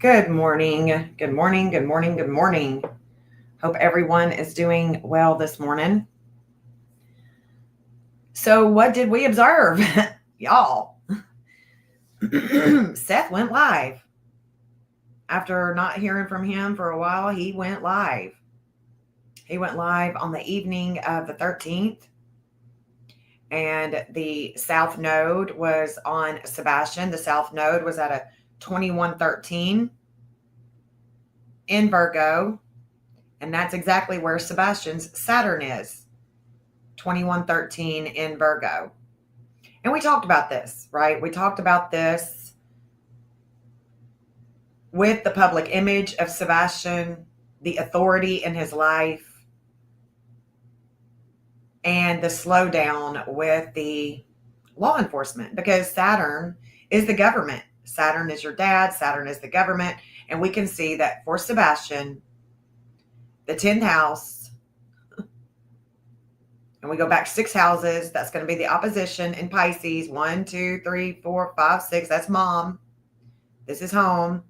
Good morning. Good morning. Good morning. Good morning. Hope everyone is doing well this morning. So, what did we observe? Y'all, Seth went live. After not hearing from him for a while, he went live. He went live on the evening of the 13th, and the South Node was on Sebastian. The South Node was at a 2113 in Virgo, and that's exactly where Sebastian's Saturn is, 2113 in Virgo. And we talked about this, right? We talked about this with the public image of Sebastian, the authority in his life, and the slowdown with the law enforcement, because Saturn is the government. Saturn is your dad, Saturn is the government. And we can see that for Sebastian, the 10th house, and we go back 6 houses, that's going to be the opposition in Pisces. 1, 2, 3, 4, 5, 6. That's mom. This is home.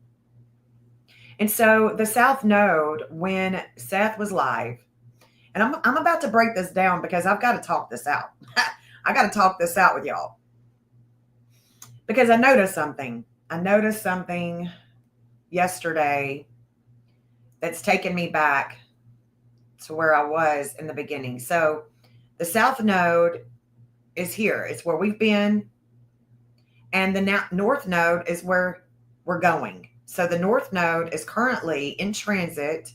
And so the South Node, when Seth was live, and I'm about to break this down because I've got to talk this out. I got to talk this out with y'all. Because I noticed something. I noticed something yesterday that's taken me back to where I was in the beginning. So the South Node is here. It's where we've been. And the North Node is where we're going. So the North Node is currently in transit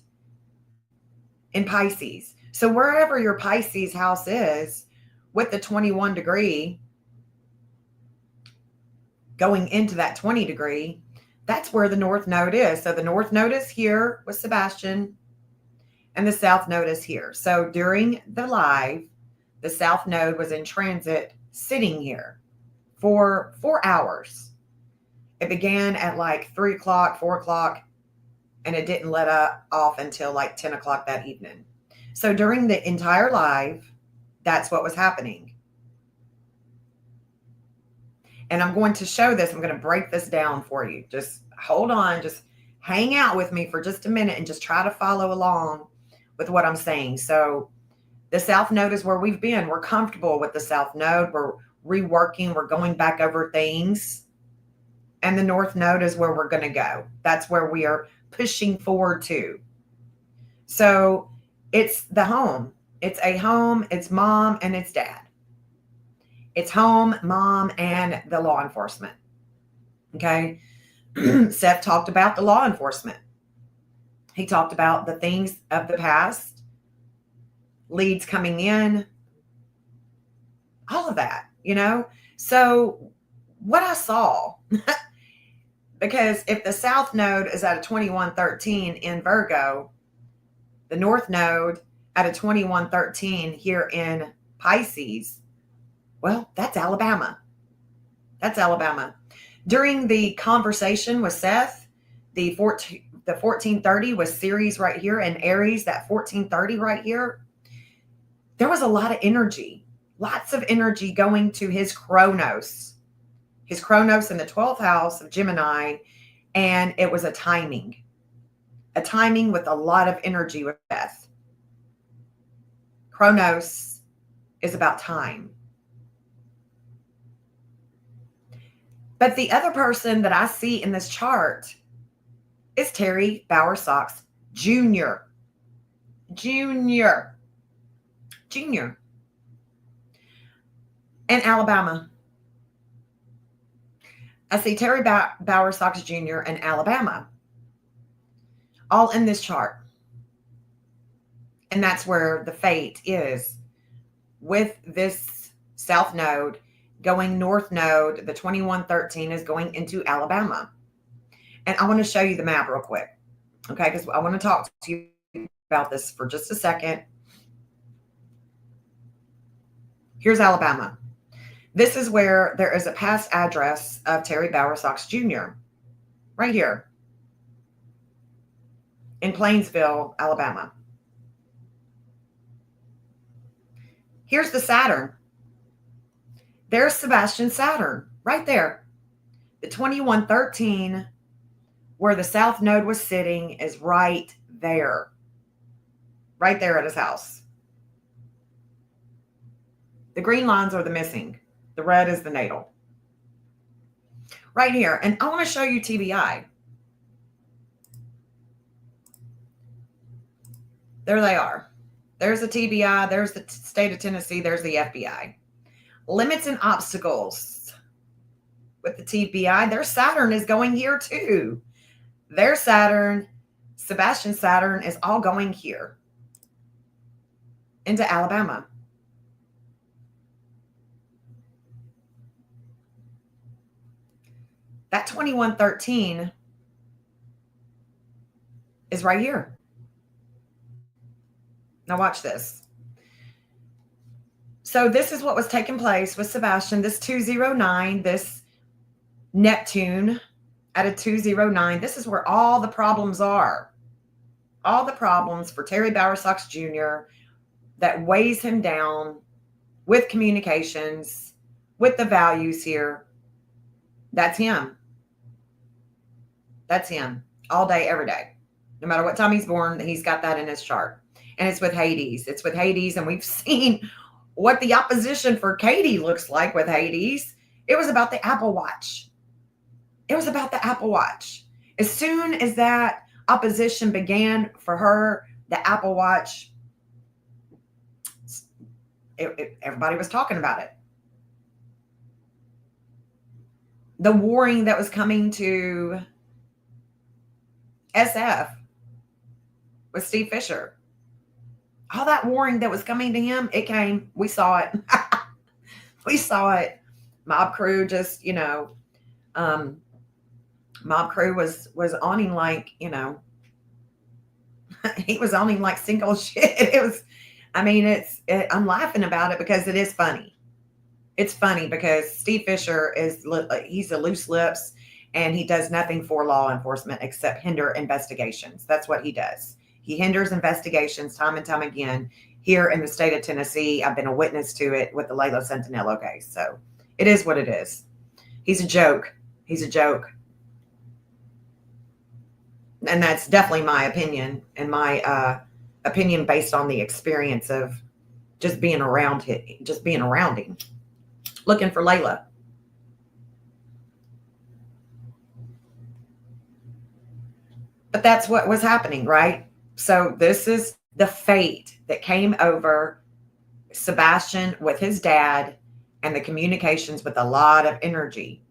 in Pisces. So wherever your Pisces house is with the 21 degree going into that 20 degree, that's where the North Node is. So the North Node is here with Sebastian and the South Node is here. So during the live, the South Node was in transit sitting here for 4 hours. It began at like 3 o'clock, 4 o'clock, and it didn't let off until like 10 o'clock that evening. So during the entire live, that's what was happening. And I'm going to show this. I'm going to break this down for you. Just hold on. Just hang out with me for just a minute and just try to follow along with what I'm saying. So the South Node is where we've been. We're comfortable with the South Node. We're reworking. We're going back over things. And the North Node is where we're going to go. That's where we are pushing forward to. So it's the home. It's a home. It's mom and it's dad. It's home, mom, and the law enforcement. Okay. Seth talked about the law enforcement. He talked about the things of the past, leads coming in, all of that, So what I saw, because if the South Node is at a 2113 in Virgo, the North Node at a 2113 here in Pisces, well, that's Alabama. That's Alabama. During the conversation with Seth, the 1430 was Ceres right here, and Aries, that 1430 right here. There was a lot of energy, lots of energy going to his Chronos in the 12th house of Gemini, and it was a timing with a lot of energy with Seth. Chronos is about time. But the other person that I see in this chart is Terry Bowersox Jr. In Alabama. I see Terry Bowersox Jr. in Alabama. All in this chart. And that's where the fate is with this South Node going North Node. The 2113 is going into Alabama. And I want to show you the map real quick. Okay, because I want to talk to you about this for just a second. Here's Alabama. This is where there is a past address of Terry Bowersox Jr. right here in Plainsville, Alabama. Here's the Saturn. There's Sebastian Saturn right there. The 2113 where the south node was sitting is right there at his house. The green lines are the missing. The red is the natal. Right here. And I want to show you TBI. There they are. There's the TBI. There's the state of Tennessee. There's the FBI. Limits and obstacles. With the TBI, their Saturn is going here too. Their Saturn, Sebastian Saturn, is all going here into Alabama. That 2113 is right here. Now watch this. So this is what was taking place with Sebastian. This 209, this Neptune at a 209. This is where all the problems are. All the problems for Terry Bowersox Jr. that weighs him down with communications, with the values here. That's him. That's him. All day, every day. No matter what time he's born, he's got that in his chart. And it's with Hades. It's with Hades. And we've seen what the opposition for Katie looks like with Hades. It was about the Apple Watch. It was about the Apple Watch. As soon as that opposition began for her, the Apple Watch, everybody was talking about it. The warring that was coming to SF with Steve Fisher. All that warring that was coming to him, it came. We saw it. We saw it. Mob Crew just, Mob Crew was on him like, he was on him like single shit. It was, I'm laughing about it because it is funny. It's funny because Steve Fisher he's a loose lips and he does nothing for law enforcement except hinder investigations. That's what he does. He hinders investigations time and time again here in the state of Tennessee. I've been a witness to it with the Layla Centinelo case. So it is what it is. He's a joke. He's a joke. And that's definitely my opinion, and my opinion based on the experience of just being around him, looking for Layla. But that's what was happening, right? So this is the fate that came over Sebastian with his dad and the communications with a lot of energy.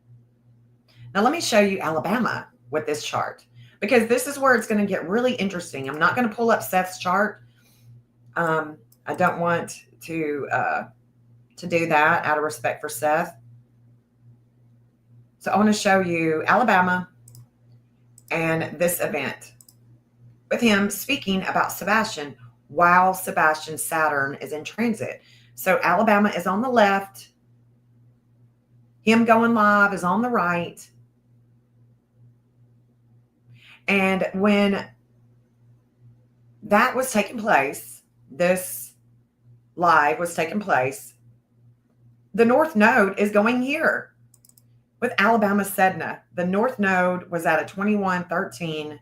Now let me show you Alabama with this chart, because this is where it's going to get really interesting. I'm not going to pull up Seth's chart. I don't want to do that out of respect for Seth. So I want to show you Alabama and this event with him speaking about Sebastian while Sebastian's Saturn is in transit. So Alabama is on the left. Him going live is on the right. And when that was taking place, this live was taking place, the North Node is going here with Alabama Sedna. The North Node was at a 2113,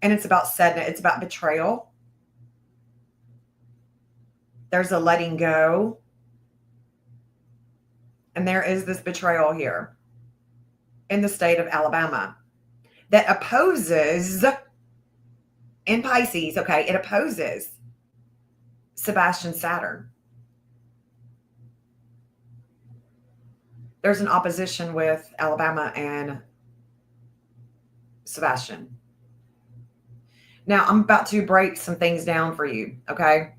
and it's about Sedna. It's about betrayal. There's a letting go. And there is this betrayal here in the state of Alabama that opposes, in Pisces, okay, it opposes Sebastian Saturn. There's an opposition with Alabama and Sebastian. Now, I'm about to break some things down for you, okay?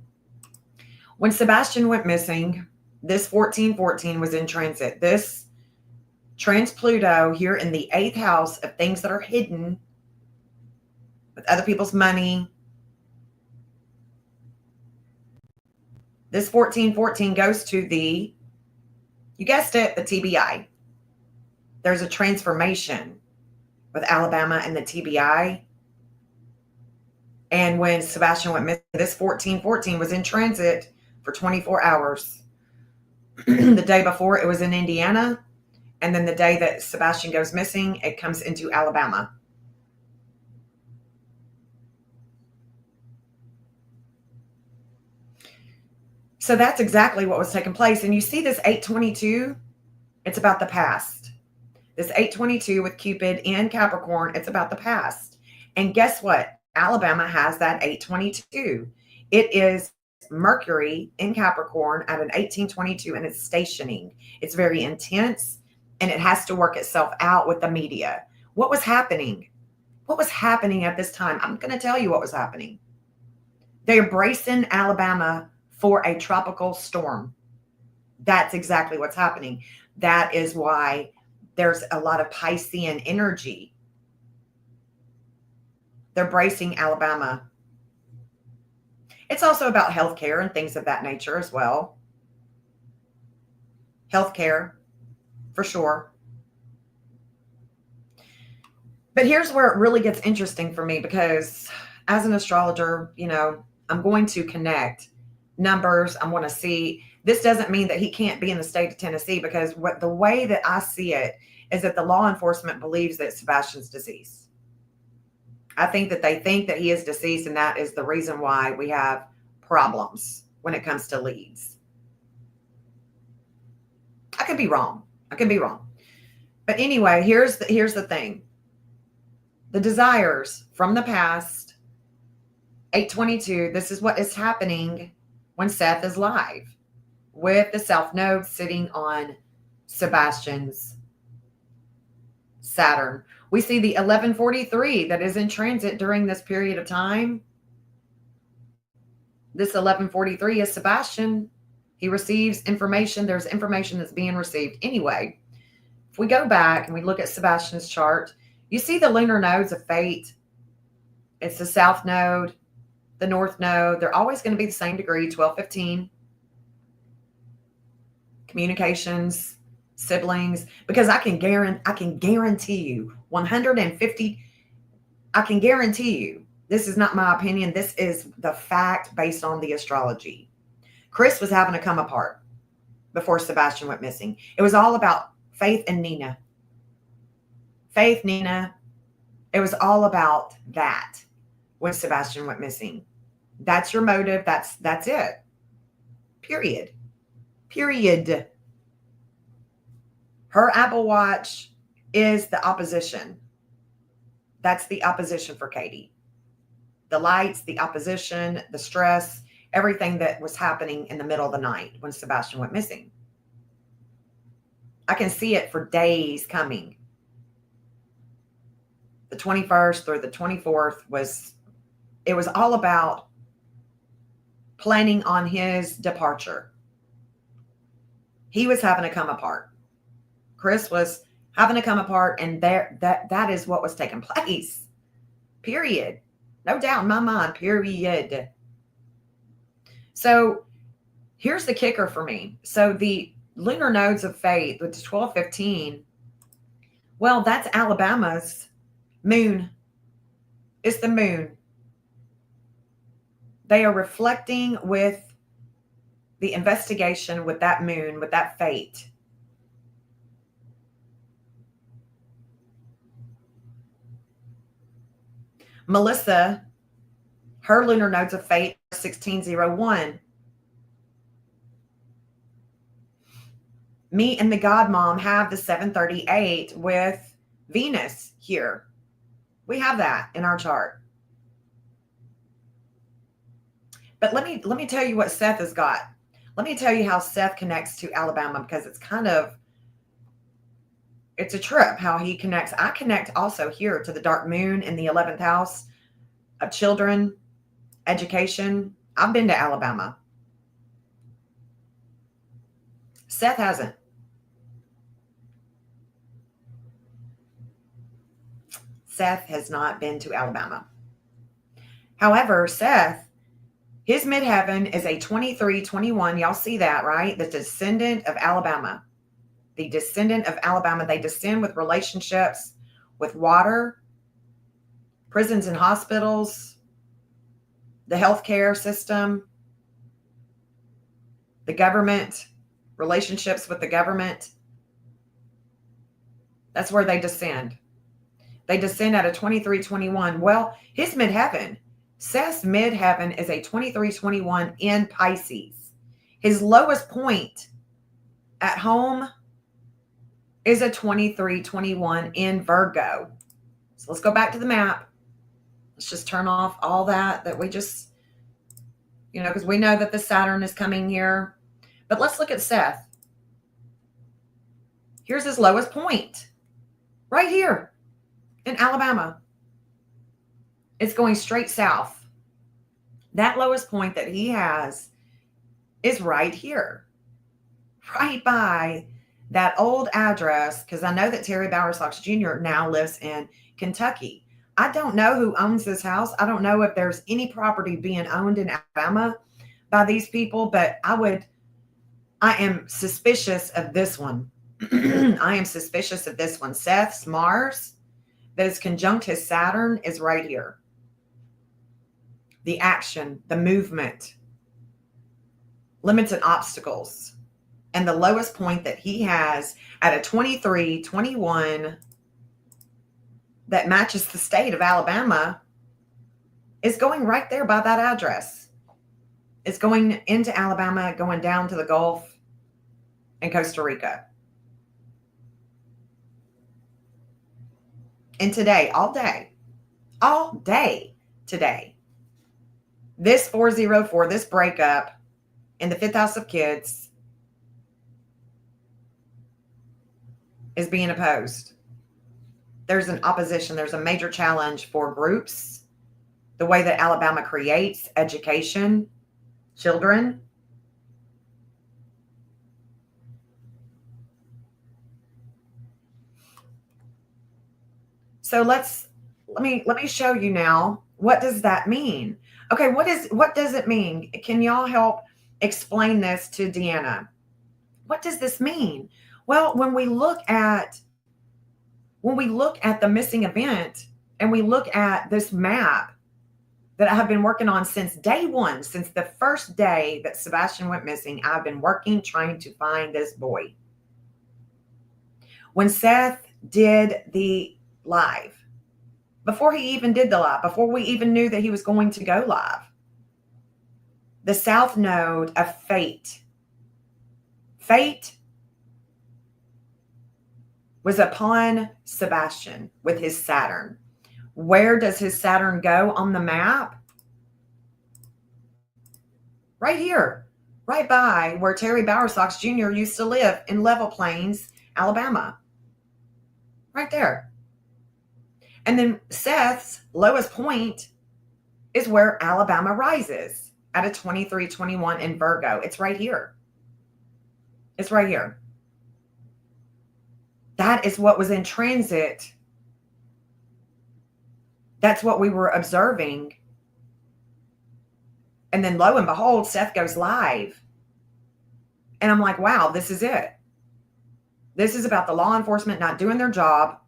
When Sebastian went missing, this 1414 was in transit. This trans Pluto here in the 8th house of things that are hidden with other people's money. This 1414 goes to the, you guessed it, the TBI. There's a transformation with Alabama and the TBI. And when Sebastian went missing, this 1414 was in transit for 24 hours. The day before, it was in Indiana. And then the day that Sebastian goes missing, it comes into Alabama. So that's exactly what was taking place. And you see this 822, it's about the past. This 822 with Cupid in Capricorn, it's about the past. And guess what? Alabama has that 822. It is Mercury in Capricorn at an 1822, and it's stationing. It's very intense, and it has to work itself out with the media. What was happening? What was happening at this time? I'm going to tell you what was happening. They're bracing Alabama for a tropical storm. That's exactly what's happening. That is why there's a lot of Piscean energy. They're bracing Alabama. It's also about healthcare and things of that nature as well. Healthcare, for sure. But here's where it really gets interesting for me, because as an astrologer, I'm going to connect numbers. I want to see. This doesn't mean that he can't be in the state of Tennessee, because the way that I see it is that the law enforcement believes that Sebastian's deceased. I think that they think that he is deceased, and that is the reason why we have problems when it comes to leads. I could be wrong. But anyway, here's the thing. The desires from the past, 822, this is what is happening when Seth is live, with the South Node sitting on Sebastian's Saturn. We see the 1143 that is in transit during this period of time. This 1143 is Sebastian. He receives information. There's information that's being received. Anyway, if we go back and we look at Sebastian's chart, you see the lunar nodes of fate. It's the South Node, the North Node. They're always going to be the same degree, 1215. Communications, siblings, because I can guarantee you 150. I can guarantee you, this is not my opinion. This is the fact based on the astrology. Chris was having to come apart before Sebastian went missing. It was all about Faith and Nina. Faith, Nina. It was all about that when Sebastian went missing. That's your motive. That's it. Period. Her Apple Watch is the opposition. That's the opposition for Katie. The lights, the opposition, the stress, everything that was happening in the middle of the night when Sebastian went missing. I can see it for days coming. The 21st or the 24th was all about planning on his departure. He was having to come apart. Chris was having to come apart, and that is what was taking place. Period. No doubt in my mind. Period. So here's the kicker for me. So the lunar nodes of fate, which is 1215, well, that's Alabama's moon. It's the moon. They are reflecting with the investigation with that moon, with that fate. Melissa, her lunar nodes of fate, 1601. Me and the Godmom have the 738 with Venus here. We have that in our chart. But let me tell you what Seth has got. Let me tell you how Seth connects to Alabama, because it's a trip how he connects. I connect also here to the dark moon in the 11th house of children, education. I've been to Alabama. Seth hasn't. Seth has not been to Alabama. However, Seth, his midheaven is a 2321. Y'all see that, right? The descendant of Alabama. The descendant of Alabama. They descend with relationships with water, prisons and hospitals, the healthcare system, the government, relationships with the government. That's where they descend. They descend at a 2321. Well, his midheaven, Seth's midheaven is a 2321 in Pisces. His lowest point at home is a 23-21 in Virgo. So let's go back to the map. Let's just turn off all that we just, because we know that the Saturn is coming here. But let's look at Seth. Here's his lowest point, right here in Alabama. It's going straight south. That lowest point that he has is right here, right by that old address, because I know that Terry Bowersox Jr. now lives in Kentucky. I don't know who owns this house. I don't know if there's any property being owned in Alabama by these people, but I am suspicious of this one. I am suspicious of this one. Seth's Mars that is conjunct his Saturn is right here. The action, the movement, limits and obstacles. And the lowest point that he has at a 23-21 that matches the state of Alabama is going right there by that address. It's going into Alabama, going down to the Gulf and Costa Rica. And today, all day today, this 404, this breakup in the 5th house of kids is being opposed. There's an opposition. There's a major challenge for groups, the way that Alabama creates education, children. So let me show you now. What does that mean? Okay, what does it mean? Can y'all help explain this to Deanna? What does this mean? Well, when we look at the missing event and we look at this map that I have been working on since day one, since the first day that Sebastian went missing, I've been working trying to find this boy. When Seth did the live, before he even did the live, before we even knew that he was going to go live, the South Node of fate was upon Sebastian with his Saturn. Where does his Saturn go on the map? Right here, right by where Terry Bowersox Jr. used to live in Level Plains, Alabama. Right there. And then Seth's lowest point is where Alabama rises at a 23-21 in Virgo. It's right here. It's right here. That is what was in transit. That's what we were observing. And then lo and behold, Seth goes live. And I'm like, wow, this is it. This is about the law enforcement not doing their job.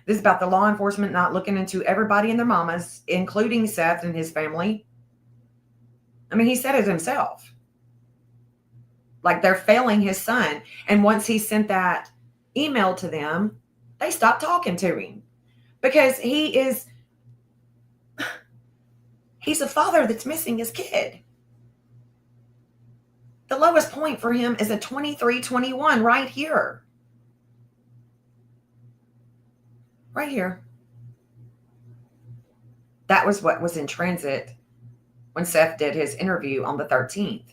This is about the law enforcement not looking into everybody and their mamas, including Seth and his family. I mean, he said it himself. Like they're failing his son. And once he sent that email to them, they stopped talking to him because he's a father that's missing his kid. The lowest point for him is a 23-21 right here. Right here. That was what was in transit when Seth did his interview on the 13th.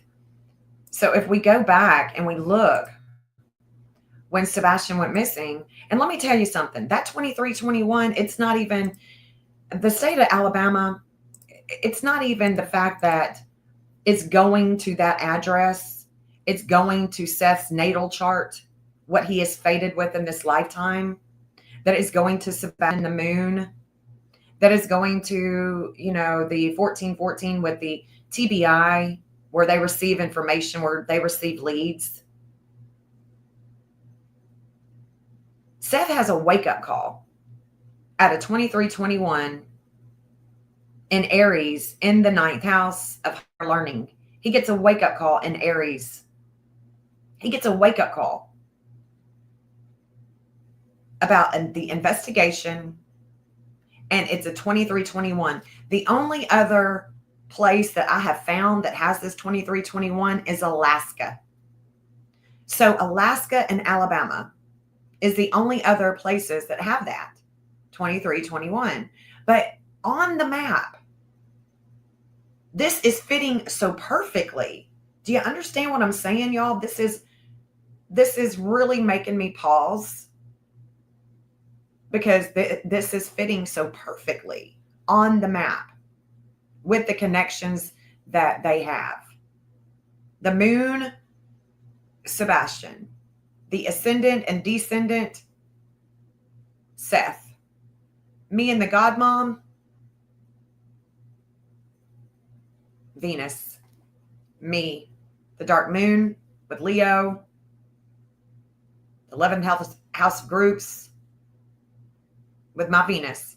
So if we go back and we look when Sebastian went missing, and let me tell you something, that 23-21, it's not even the state of Alabama. It's not even the fact that it's going to that address. It's going to Seth's natal chart, what he is fated with in this lifetime. That is going to Sebastian the moon. That is going to, the 1414 with the TBI, where they receive information, where they receive leads. Seth has a wake-up call at a 23-21 in Aries in the 9th house of higher learning. He gets a wake-up call in Aries. He gets a wake-up call about the investigation, and it's a 23-21. The only other place that I have found that has this 2321 is Alaska. So Alaska and Alabama is the only other places that have that 2321. But on the map, this is fitting so perfectly. Do you understand what I'm saying, y'all? This is really making me pause, because this is fitting so perfectly on the map with the connections that they have. The moon, Sebastian. The ascendant and descendant, Seth. Me and the godmom, Venus. Me, the dark moon with Leo, the 11th house of groups with my Venus.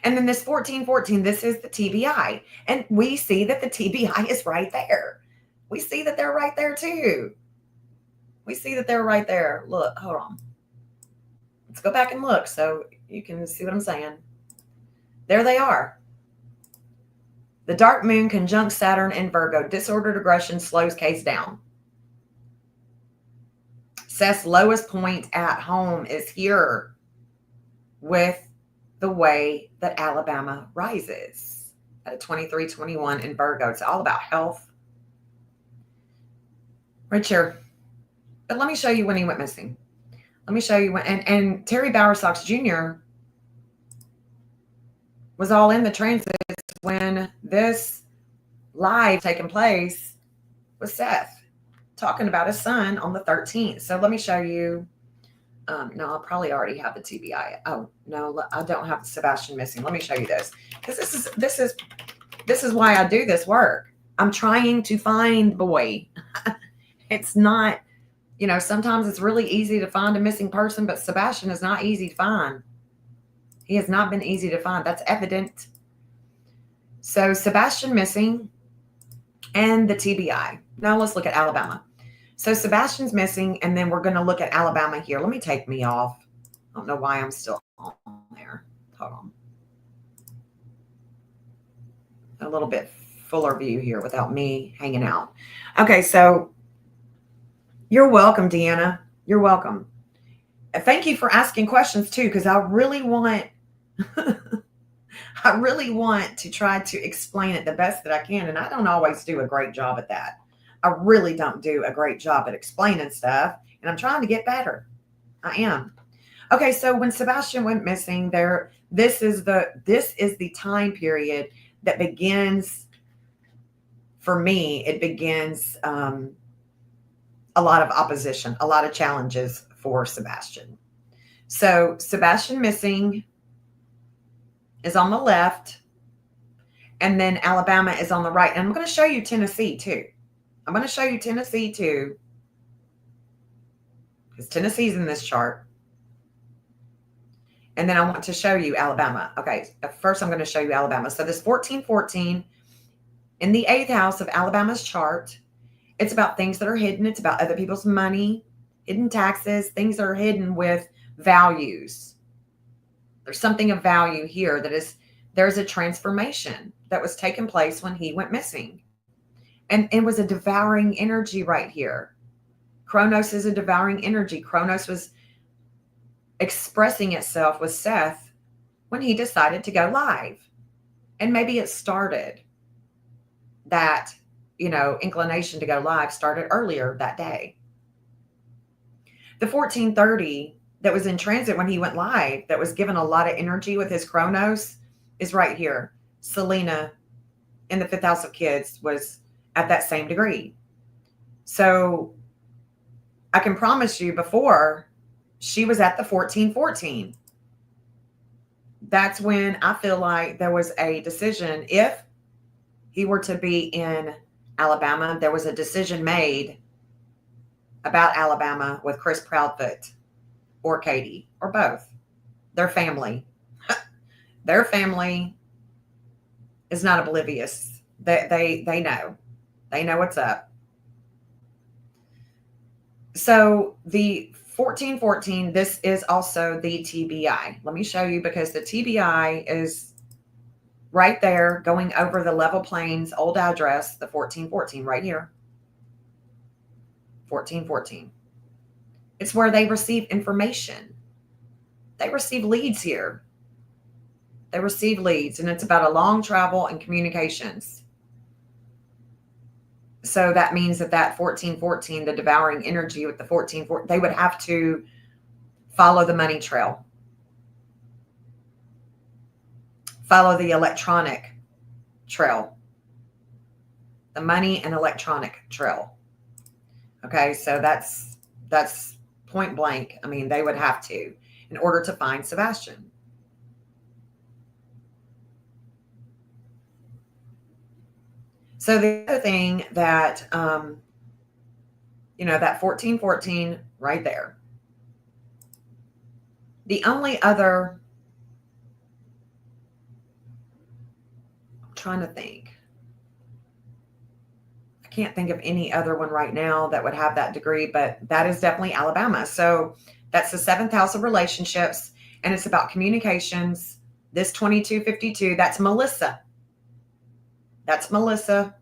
And then this 1414, this is the TBI. And we see that the TBI is right there. We see that they're right there too. We see that they're right there. Look, hold on. Let's go back and look so you can see what I'm saying. There they are. The dark moon conjunct Saturn in Virgo. Disordered aggression slows case down. Seth's lowest point at home is here with the way that Alabama rises at a 2321 in Virgo. It's all about health. Right here. But let me show you when he went missing. Let me show you when, and Terry Bowersox Jr. was all in the transits when this live taking place with Seth, talking about his son on the 13th. So let me show you. No, I'll probably already have the TBI. Oh, no, I don't have the Sebastian missing. Let me show you this. Because this is why I do this work. I'm trying to find boy. It's not, sometimes it's really easy to find a missing person, but Sebastian is not easy to find. He has not been easy to find. That's evident. So Sebastian missing and the TBI. Now let's look at Alabama. So Sebastian's missing, and then we're going to look at Alabama here. Let me take me off. I don't know why I'm still on there. Hold on. A little bit fuller view here without me hanging out. Okay, so you're welcome, Deanna. You're welcome. Thank you for asking questions too, because I really want to try to explain it the best that I can, and I don't always do a great job at that. I really don't do a great job at explaining stuff, and I'm trying to get better. I am. Okay, so when Sebastian went missing, this is the time period that begins, for me, it begins a lot of opposition, a lot of challenges for Sebastian. So Sebastian missing is on the left, and then Alabama is on the right. And I'm going to show you Tennessee too. I'm going to show you Tennessee too, because Tennessee's in this chart. And then I want to show you Alabama. Okay, first I'm going to show you Alabama. So this 1414 in the 8th house of Alabama's chart, it's about things that are hidden. It's about other people's money, hidden taxes, things that are hidden with values. There's something of value here there's a transformation that was taking place when he went missing. And it was a devouring energy right here. Kronos is a devouring energy. Kronos was expressing itself with Seth when he decided to go live. And maybe it started that, inclination to go live started earlier that day. The 1430 that was in transit when he went live, that was given a lot of energy with his Kronos, is right here. Selena in the 5th house of kids was at that same degree. So I can promise you, before she was at the 1414, that's when I feel like there was a decision. If he were to be in Alabama, there was a decision made about Alabama with Chris Proudfoot or Katie or both. Their family. Their family is not oblivious. They know. They know what's up. So the 1414, this is also the TBI. Let me show you, because the TBI is right there, going over the level plains old address, the 1414 right here. 1414. It's where they receive information. They receive leads here. They receive leads, and it's about a long travel and communications. So that means that 1414, the devouring energy with the 1414, they would have to follow the money trail. Follow the electronic trail. The money and electronic trail. Okay, so that's point blank. I mean, they would have to in order to find Sebastian. So the other thing that, that 1414 right there. The only other, I'm trying to think. I can't think of any other one right now that would have that degree, but that is definitely Alabama. So that's the 7th house of relationships, and it's about communications. This 2252, that's Melissa. That's Melissa.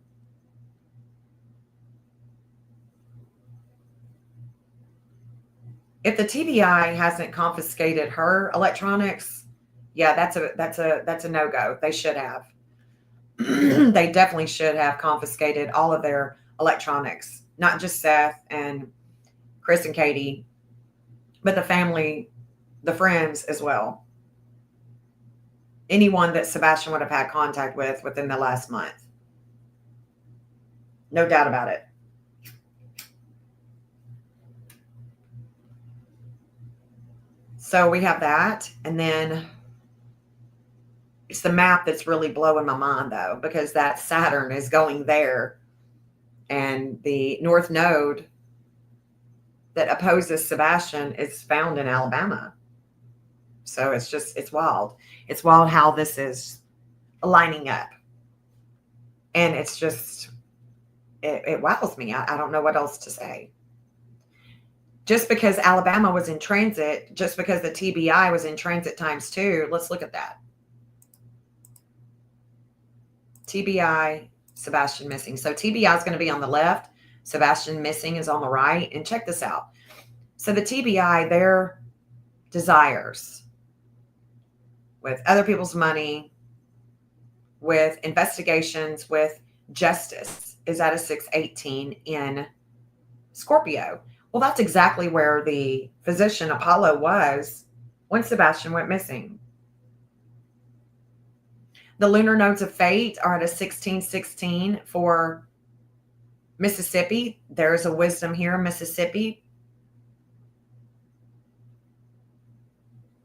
If the TBI hasn't confiscated her electronics, yeah, that's a no-go. They should have. They definitely should have confiscated all of their electronics, not just Seth and Chris and Katie, but the family, the friends as well. Anyone that Sebastian would have had contact with within the last month. No doubt about it. So we have that. And then it's the map that's really blowing my mind, though, because that Saturn is going there. And the North Node that opposes Sebastian is found in Alabama. So it's wild. It's wild how this is lining up. And it's just, it wows me. I don't know what else to say. Just because Alabama was in transit, just because the TBI was in transit times 2, let's look at that. TBI, Sebastian missing. So TBI is going to be on the left. Sebastian missing is on the right. And check this out. So the TBI, their desires with other people's money, with investigations, with justice is at a 618 in Scorpio. Well, that's exactly where the physician Apollo was when Sebastian went missing. The lunar nodes of fate are at a 1616 for Mississippi. There's a wisdom here, Mississippi.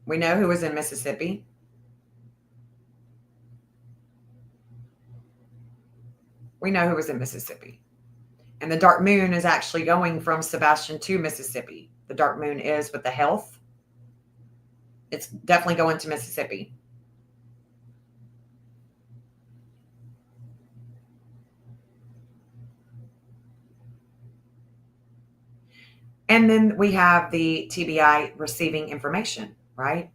We know who was in Mississippi. We know who was in Mississippi. And the dark moon is actually going from Sebastian to Mississippi. The dark moon is with the health. It's definitely going to Mississippi. And then we have the TBI receiving information, right?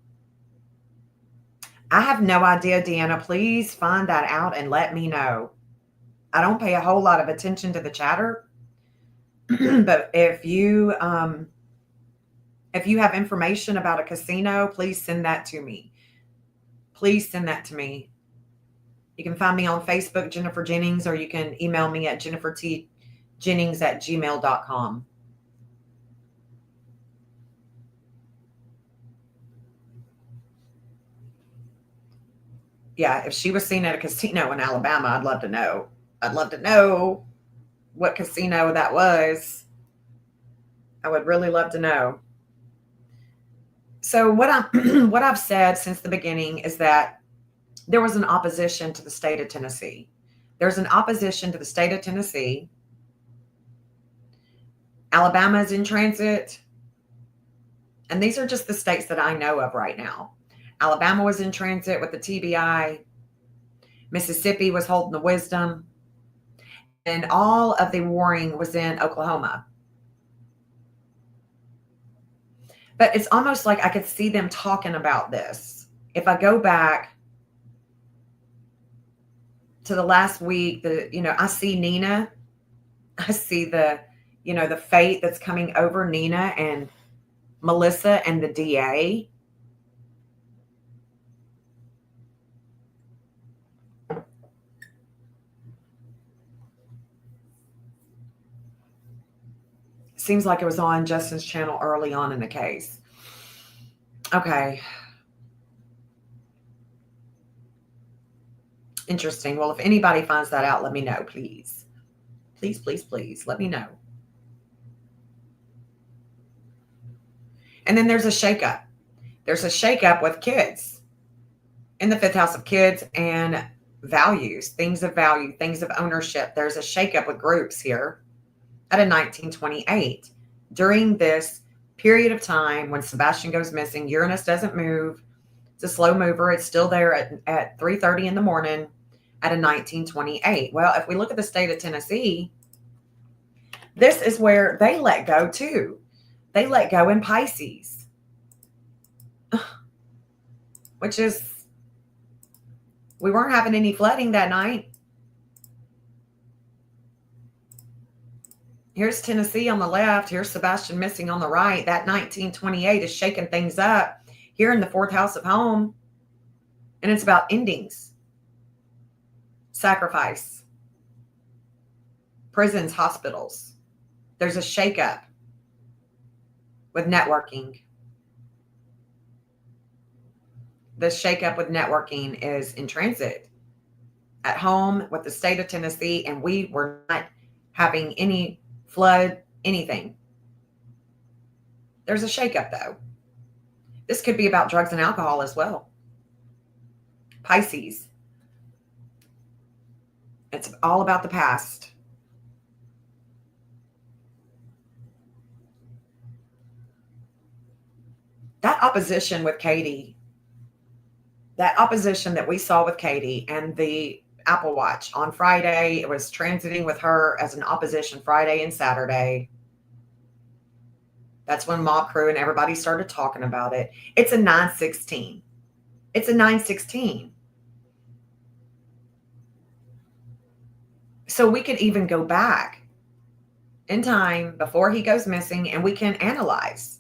I have no idea, Deanna. Please find that out and let me know. I don't pay a whole lot of attention to the chatter, but if you have information about a casino, please send that to me. Please send that to me. You can find me on Facebook, Jennifer Jennings, or you can email me at jennifertjennings@gmail.com. Yeah, if she was seen at a casino in Alabama, I'd love to know. I'd love to know what casino that was. I would really love to know. So what I've said since the beginning is that there was an opposition to the state of Tennessee. There's an opposition to the state of Tennessee. Alabama is in transit. And these are just the states that I know of right now. Alabama was in transit with the TBI. Mississippi was holding the wisdom. And all of the warring was in Oklahoma. But it's almost like I could see them talking about this. If I go back to the last week, I see Nina. I see the fate that's coming over Nina and Melissa and the DA. Seems like it was on Justin's channel early on in the case. Okay. Interesting. Well, if anybody finds that out, let me know, please. Please, please, please, let me know. And then there's a shakeup. There's a shakeup with kids in the fifth house of kids and values, things of value, things of ownership. There's a shakeup with groups here at a 1928. During this period of time when Sebastian goes missing, Uranus doesn't move. It's a slow mover. It's still there at 3:30 in the morning at a 1928. Well, if we look at the state of Tennessee, this is where they let go too. They let go in Pisces, which is, we weren't having any flooding that night. Here's Tennessee on the left. Here's Sebastian missing on the right. That 1928 is shaking things up here in the fourth house of home. And it's about endings, sacrifice, prisons, hospitals. There's a shakeup with networking. The shakeup with networking is in transit at home with the state of Tennessee, and we were not having any flood, anything. There's a shakeup though. This could be about drugs and alcohol as well. Pisces. It's all about the past. That opposition with Katie, that opposition that we saw with Katie and the Apple Watch on Friday, it was transiting with her as an opposition Friday and Saturday. That's when Mob Crew and everybody started talking about it. It's a 916. It's a 916. So we could even go back in time before he goes missing and we can analyze.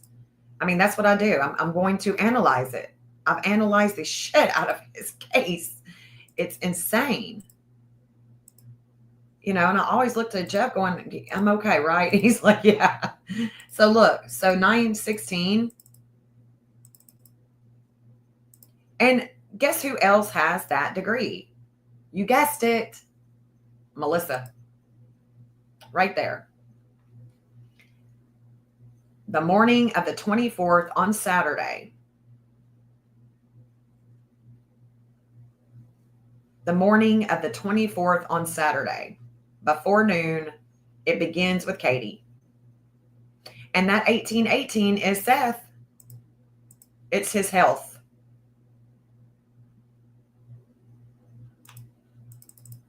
I mean, that's what I do. I'm going to analyze it. I've analyzed the shit out of his case. It's insane. And I always looked at Jeff going, I'm okay, right? He's like, yeah. So look, so 916. And guess who else has that degree? You guessed it. Melissa. Right there. The morning of the 24th on Saturday. The morning of the 24th on Saturday. Before noon, it begins with Katie. And that 1818 is Seth. It's his health.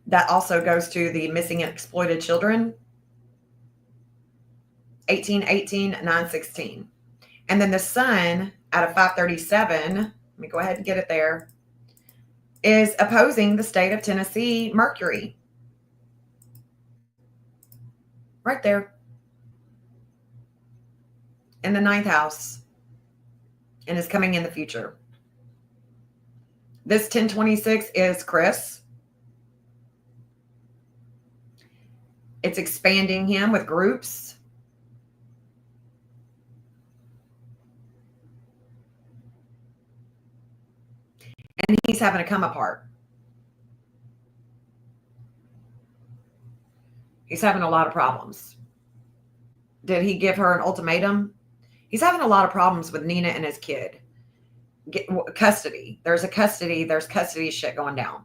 That also goes to the missing and exploited children. 1818, 916. And then the sun out of 537, let me go ahead and get it there, is opposing the state of Tennessee, Mercury. Right there. In the ninth house. And is coming in the future. This 1026 is Chris. It's expanding him with groups. And he's having to come apart. He's having a lot of problems. Did he give her an ultimatum? He's having a lot of problems with Nina and his kid. Custody. There's custody shit going down.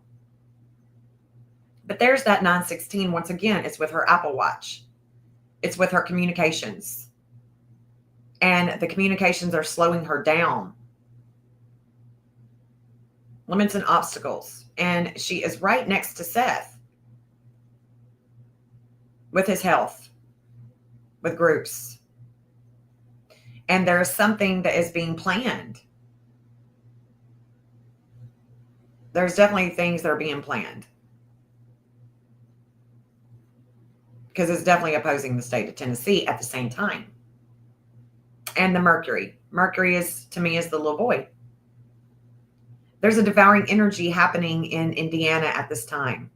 But there's that 916 once again. It's with her Apple Watch. It's with her communications. And the communications are slowing her down. Limits and obstacles. And she is right next to Seth. With his health. With groups. And there is something that is being planned. There's definitely things that are being planned. because it's definitely opposing the state of Tennessee at the same time. And the Mercury. Mercury is, to me, is the little boy. There's a devouring energy happening in Indiana at this time.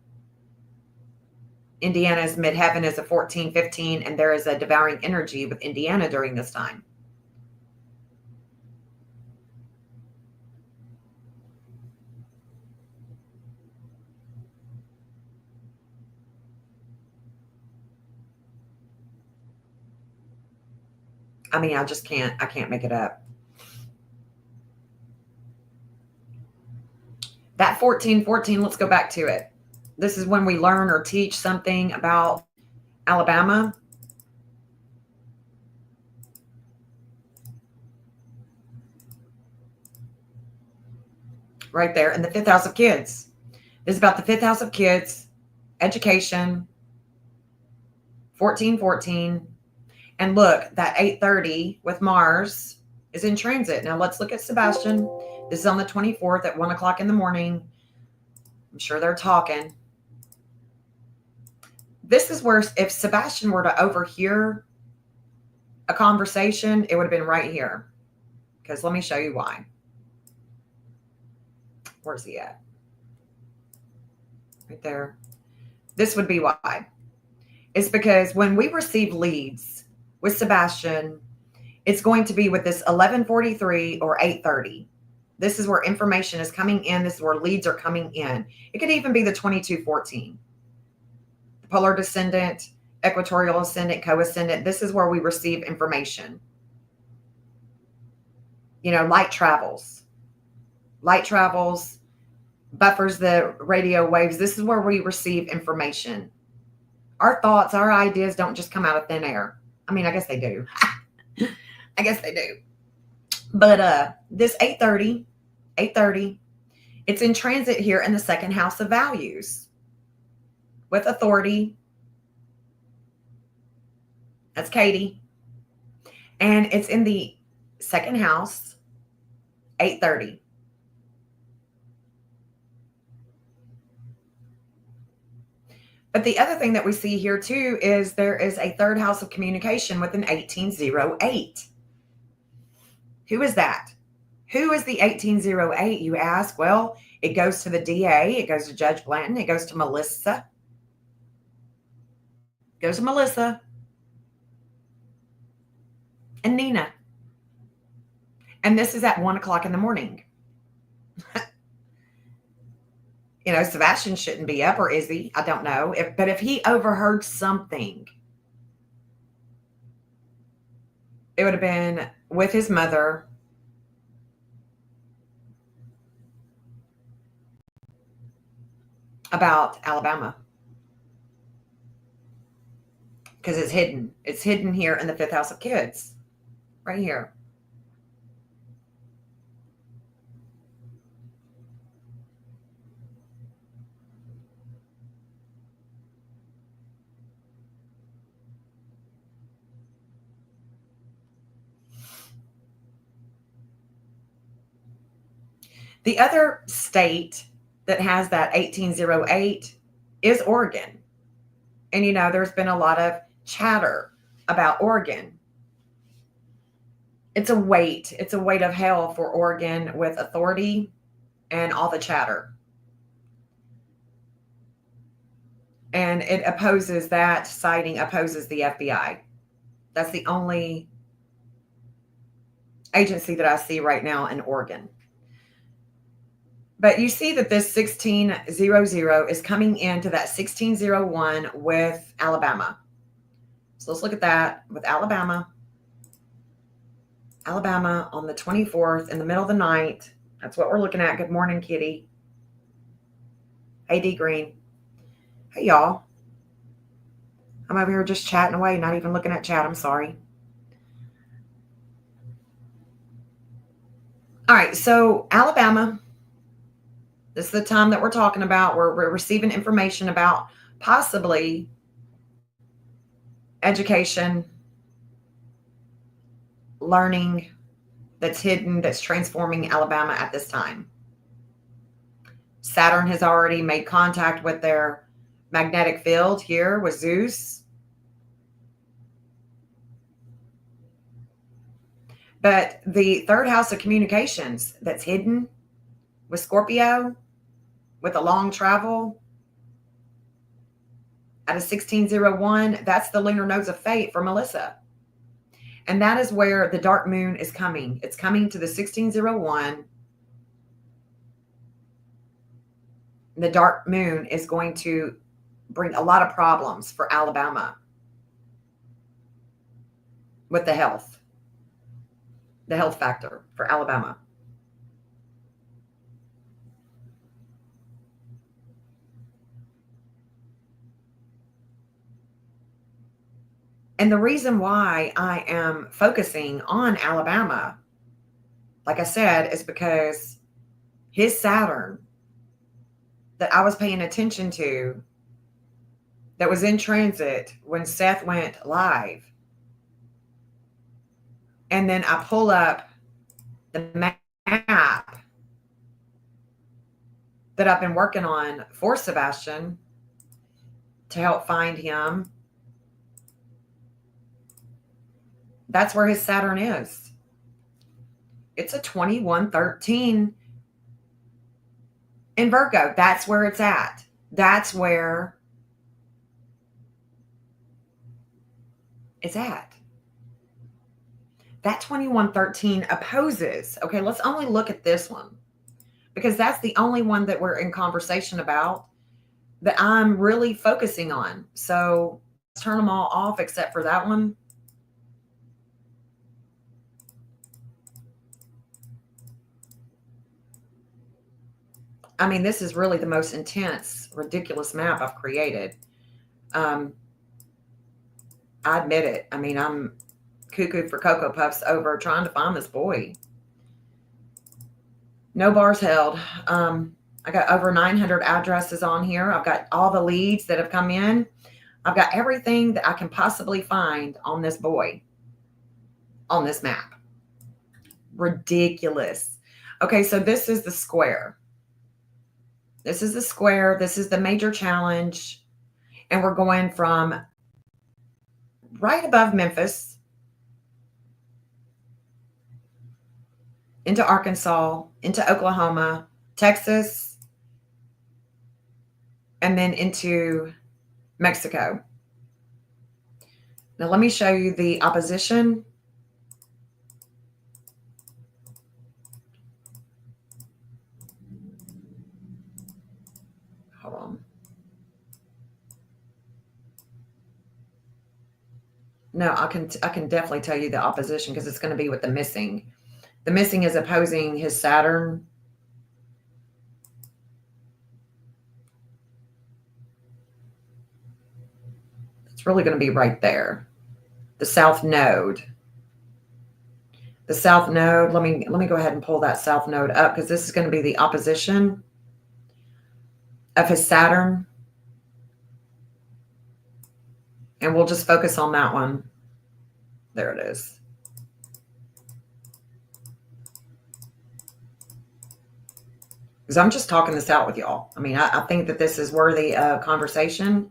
Indiana's midheaven is a 14-15, and there is a devouring energy with Indiana during this time. I mean, I can't make it up. That 14-14, let's go back to it. This is when we learn or teach something about Alabama. Right there in the 5th house of kids. This is about the 5th house of kids, education, 14-14. And look, that 8:30 with Mars is in transit. Now let's look at Sebastian. This is on the 24th at 1 o'clock in the morning. I'm sure they're talking. This is where, if Sebastian were to overhear a conversation, it would have been right here. Because let me show you why. Where's he at? Right there. This would be why. It's because when we receive leads with Sebastian, it's going to be with this 11:43 or 8:30. This is where information is coming in. This is where leads are coming in. It could even be the 22-14. The polar descendant, equatorial ascendant, co-ascendant. This is where we receive information. You know, light travels. Light travels, buffers the radio waves. This is where we receive information. Our thoughts, our ideas don't just come out of thin air. I mean, I guess they do. I guess they do. But this 8:30, it's in transit here in the 2nd house of values with authority. That's Katie. And it's in the 2nd house, 8:30. But the other thing that we see here too is there is a 3rd house of communication with an 1808. Who is that? Who is the 1808, you ask? Well, it goes to the DA. It goes to Judge Blanton. It goes to Melissa. It goes to Melissa and Nina. And this is at 1 o'clock in the morning. You know, Sebastian shouldn't be up, or is he? I don't know. But if he overheard something, it would have been with his mother. About Alabama. Because it's hidden. It's hidden here in the 5th house of kids. Right here. The other state that has that 1808 is Oregon. And, you know, there's been a lot of chatter about Oregon. It's a weight. It's a weight of hell for Oregon with authority and all the chatter. And it opposes that sighting, opposes the FBI. That's the only agency that I see right now in Oregon. But you see that this 1600 is coming into that 1601 with Alabama. So let's look at that with Alabama. Alabama on the 24th in the middle of the night. That's what we're looking at. Good morning, Kitty. Hey, D Green. Hey, y'all. I'm over here just chatting away, not even looking at chat. I'm sorry. All right, so Alabama. This is the time that we're talking about. We're receiving information about possibly education, learning that's hidden, that's transforming Alabama at this time. Saturn has already made contact with their magnetic field here with Zeus. But the third house of communications that's hidden with Scorpio, with a long travel at a 1601, that's the lunar nodes of fate for Melissa. And that is where the dark moon is coming. It's coming to the 1601. The dark moon is going to bring a lot of problems for Alabama with the health factor for Alabama. And the reason why I am focusing on Alabama, like I said, is because his Saturn that I was paying attention to, that was in transit when Seth went live. And then I pull up the map that I've been working on for Sebastian to help find him. That's where his Saturn is. It's a 2113 in Virgo. That's where it's at. That's where it's at. That 2113 opposes. Okay, let's only look at this one because that's the only one that we're in conversation about that I'm really focusing on. So let's turn them all off except for that one. I mean, this is really the most intense, ridiculous map I've created. I admit it. I mean, I'm cuckoo for Cocoa Puffs over trying to find this boy. No bars held. I got over 900 addresses on here. I've got all the leads that have come in. I've got everything that I can possibly find on this boy, on this map. Ridiculous. Okay, so this is the square. This is the square. This is the major challenge. And we're going from right above Memphis into Arkansas, into Oklahoma, Texas, and then into Mexico. Now, let me show you the opposition. Hold on. No, I can definitely tell you the opposition because it's going to be with the missing. The missing is opposing his Saturn. It's really going to be right there. The south node. The south node, let me go ahead and pull that south node up because this is going to be the opposition of his Saturn. And we'll just focus on that one. There it is. Because I'm just talking this out with y'all. I mean, I think that this is worthy of conversation.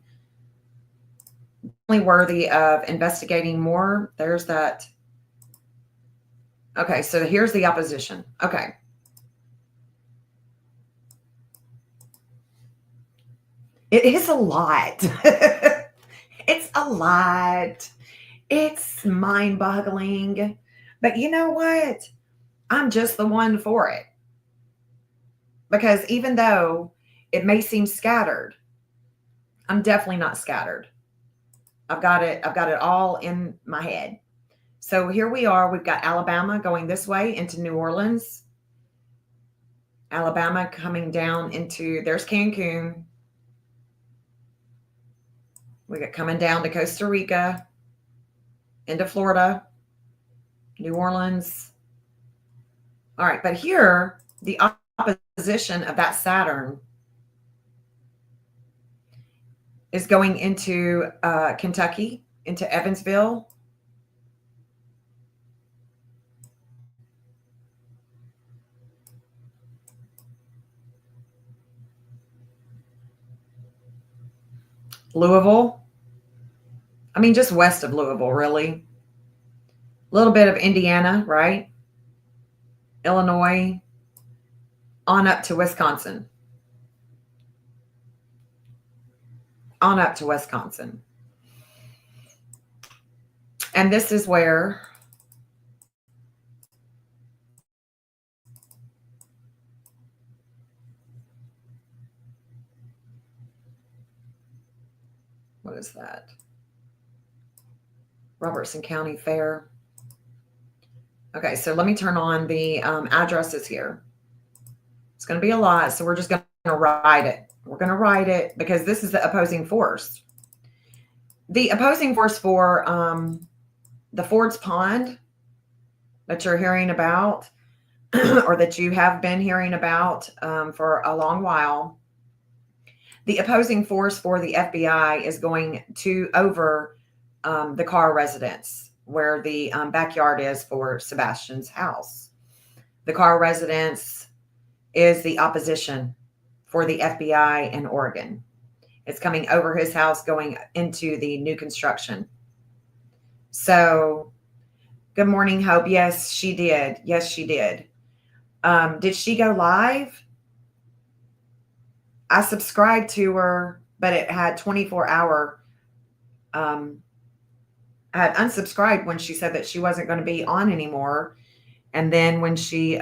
Definitely worthy of investigating more. There's that. Okay, so here's the opposition. Okay. It is a lot. It's a lot. It's mind-boggling. But you know what? I'm just the one for it. Because even though it may seem scattered, I'm definitely not scattered. I've got it all in my head. So here we are. We've got Alabama going this way into New Orleans. Alabama coming down into, there's Cancun. We got coming down to Costa Rica, into Florida, New Orleans. All right, but here, the opposition of that Saturn is going into Kentucky, into Evansville. Louisville. I mean, just west of Louisville, really. A little bit of Indiana, right? Illinois, on up to Wisconsin. On up to Wisconsin. And this is where what is that? Robertson County Fair. Okay, so let me turn on the addresses here. It's going to be a lot, so we're just going to write it. We're going to write it because this is the opposing force. The opposing force for the Ford's Pond that you're hearing about or that you have been hearing about for a long while, the opposing force for the FBI is going to over the Carr residence where the backyard is for Sebastian's house. The Carr residence is the opposition for the FBI in Oregon. It's coming over his house, going into the new construction. So, good morning, Hope. Yes, she did. Yes, she did. Did she go live? I subscribed to her, but it had 24-hour. I had unsubscribed when she said that she wasn't going to be on anymore. And then when she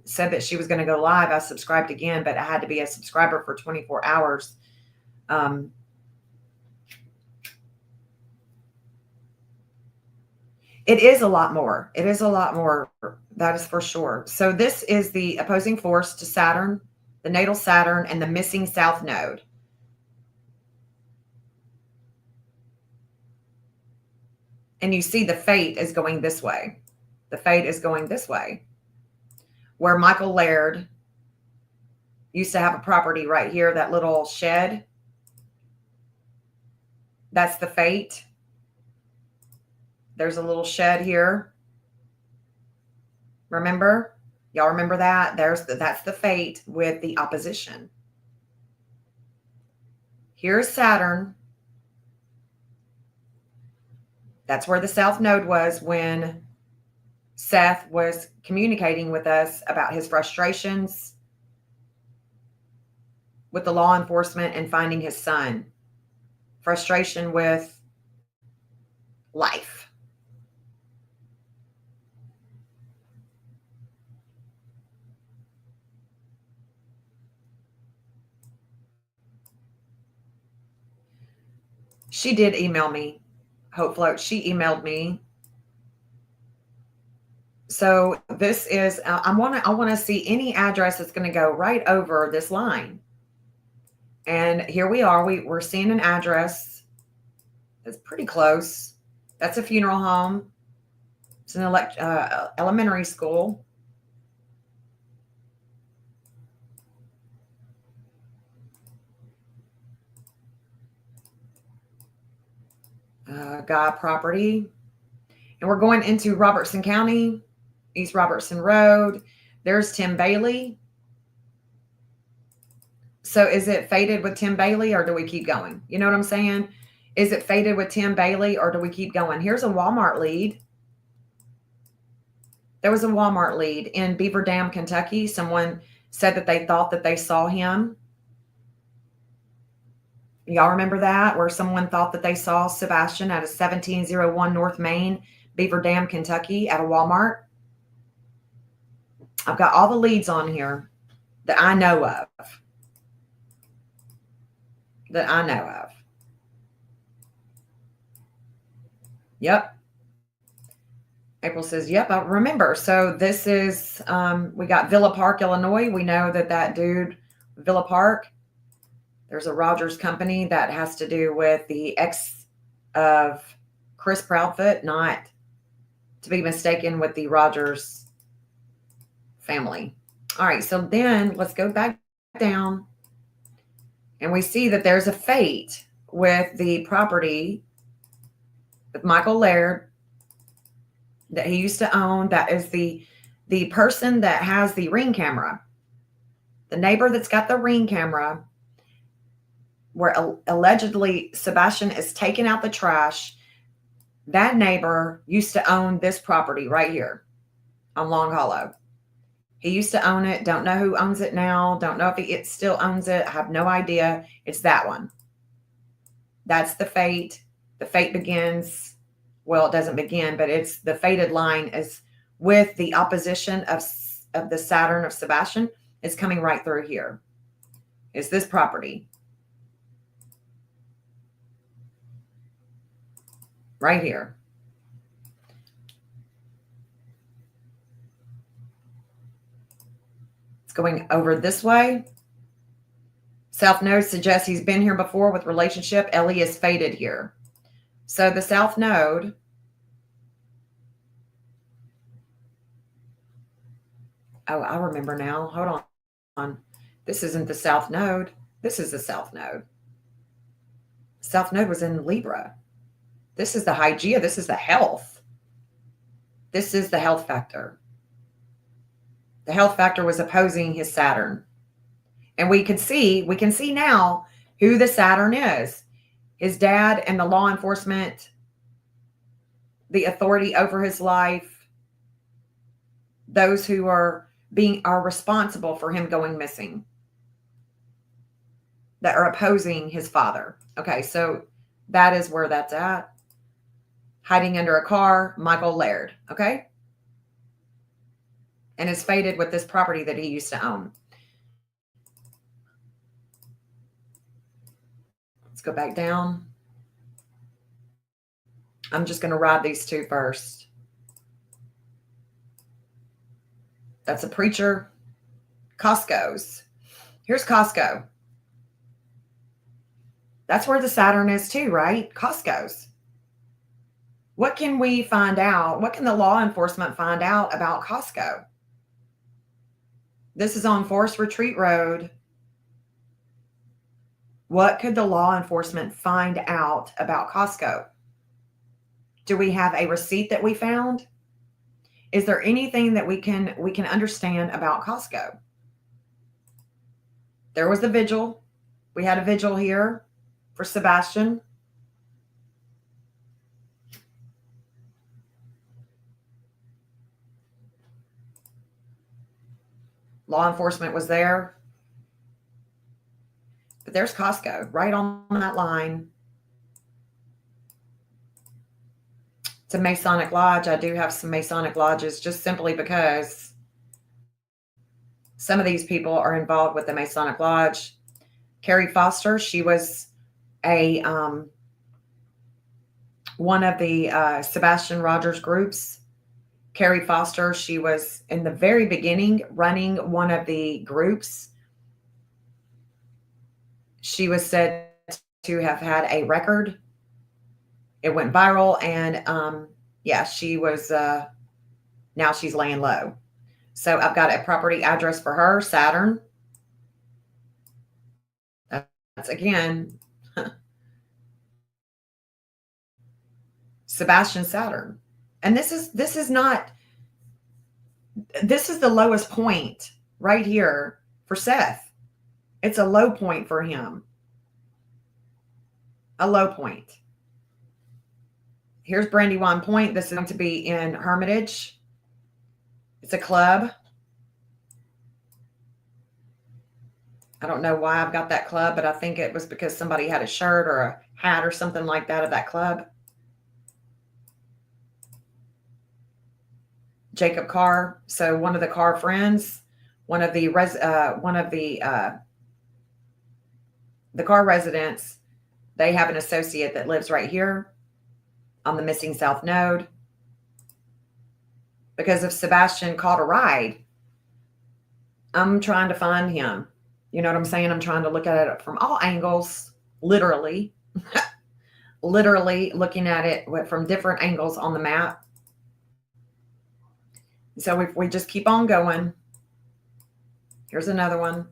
said that she was going to go live, I subscribed again, but I had to be a subscriber for 24 hours. It is a lot more. It is a lot more. That is for sure. So this is the opposing force to Saturn, the natal Saturn, and the missing south node. And you see the fate is going this way. The fate is going this way. Where Michael Laird used to have a property right here, that little shed. That's the fate. There's a little shed here. Remember? Y'all remember that? That's the fate with the opposition. Here's Saturn. That's where the south node was when Seth was communicating with us about his frustrations with the law enforcement and finding his son. Frustration with life. She did email me. Hope Float. She emailed me. So this is I want to see any address that's going to go right over this line. And here we are. We're seeing an address that's pretty close. That's a funeral home. It's an elementary school. Guy property. And we're going into Robertson County, East Robertson Road. There's Tim Bailey. So is it faded with Tim Bailey or do we keep going? You know what I'm saying? Is it faded with Tim Bailey or do we keep going? Here's a Walmart lead. There was a Walmart lead in Beaver Dam, Kentucky. Someone said that they thought that they saw him. Y'all remember that? Where someone thought that they saw Sebastian at a 1701 North Main, Beaver Dam, Kentucky at a Walmart. I've got all the leads on here that I know of. Yep. April says, yep, I remember. So this is, we got Villa Park, Illinois. We know that dude, Villa Park, there's a Rogers company that has to do with the ex of Chris Proudfoot, not to be mistaken with the Rogers family. All right, so then let's go back down. And we see that there's a fate with the property with Michael Laird that he used to own. That is the person that has the Ring camera. The neighbor that's got the Ring camera, where allegedly Sebastian is taking out the trash. That neighbor used to own this property right here on Long Hollow. He used to own it. Don't know who owns it now. Don't know if it still owns it. I have no idea. It's that one. That's the fate. The fate begins. Well, it doesn't begin, but it's the fated line is with the opposition of the Saturn of Sebastian is coming right through here. Is this property. Right here. It's going over this way. South Node suggests he's been here before with relationship. Ellie is fated here. So the South Node. Oh, I remember now. Hold on. This isn't the South Node. This is the South Node. South Node was in Libra. This is the Hygeia. This is the health. This is the health factor. The health factor was opposing his Saturn. And we can see now who the Saturn is. His dad and the law enforcement, the authority over his life, those who are responsible for him going missing, that are opposing his father. Okay, so that is where that's at. Hiding under a car, Michael Laird, okay? And is fated with this property that he used to own. Let's go back down. I'm just going to ride these two first. That's a preacher. Costco's. Here's Costco. That's where the Saturn is too, right? Costco's. What can we find out? What can the law enforcement find out about Costco? This is on Forest Retreat Road. What could the law enforcement find out about Costco? Do we have a receipt that we found? Is there anything that we can understand about Costco? There was the vigil. We had a vigil here for Sebastian. Law enforcement was there. But there's Costco right on that line. It's a Masonic Lodge. I do have some Masonic lodges just simply because some of these people are involved with the Masonic Lodge. Carrie Foster, she was a one of the Sebastian Rogers groups. Carrie Foster, she was in the very beginning running one of the groups. She was said to have had a record. It went viral, and yeah, she was, now she's laying low. So I've got a property address for her, Saturn. That's again, Sebastian Saturn. And this is the lowest point right here for Seth. It's a low point for him. A low point. Here's Brandywine Point. This is going to be in Hermitage. It's a club. I don't know why I've got that club, but I think it was because somebody had a shirt or a hat or something like that of that club. Jacob Carr. So one of the Carr friends, one of the Carr residents, they have an associate that lives right here on the missing South Node. Because if Sebastian caught a ride, I'm trying to find him. You know what I'm saying? I'm trying to look at it from all angles, literally. Literally looking at it from different angles on the map. So if we just keep on going, here's another one.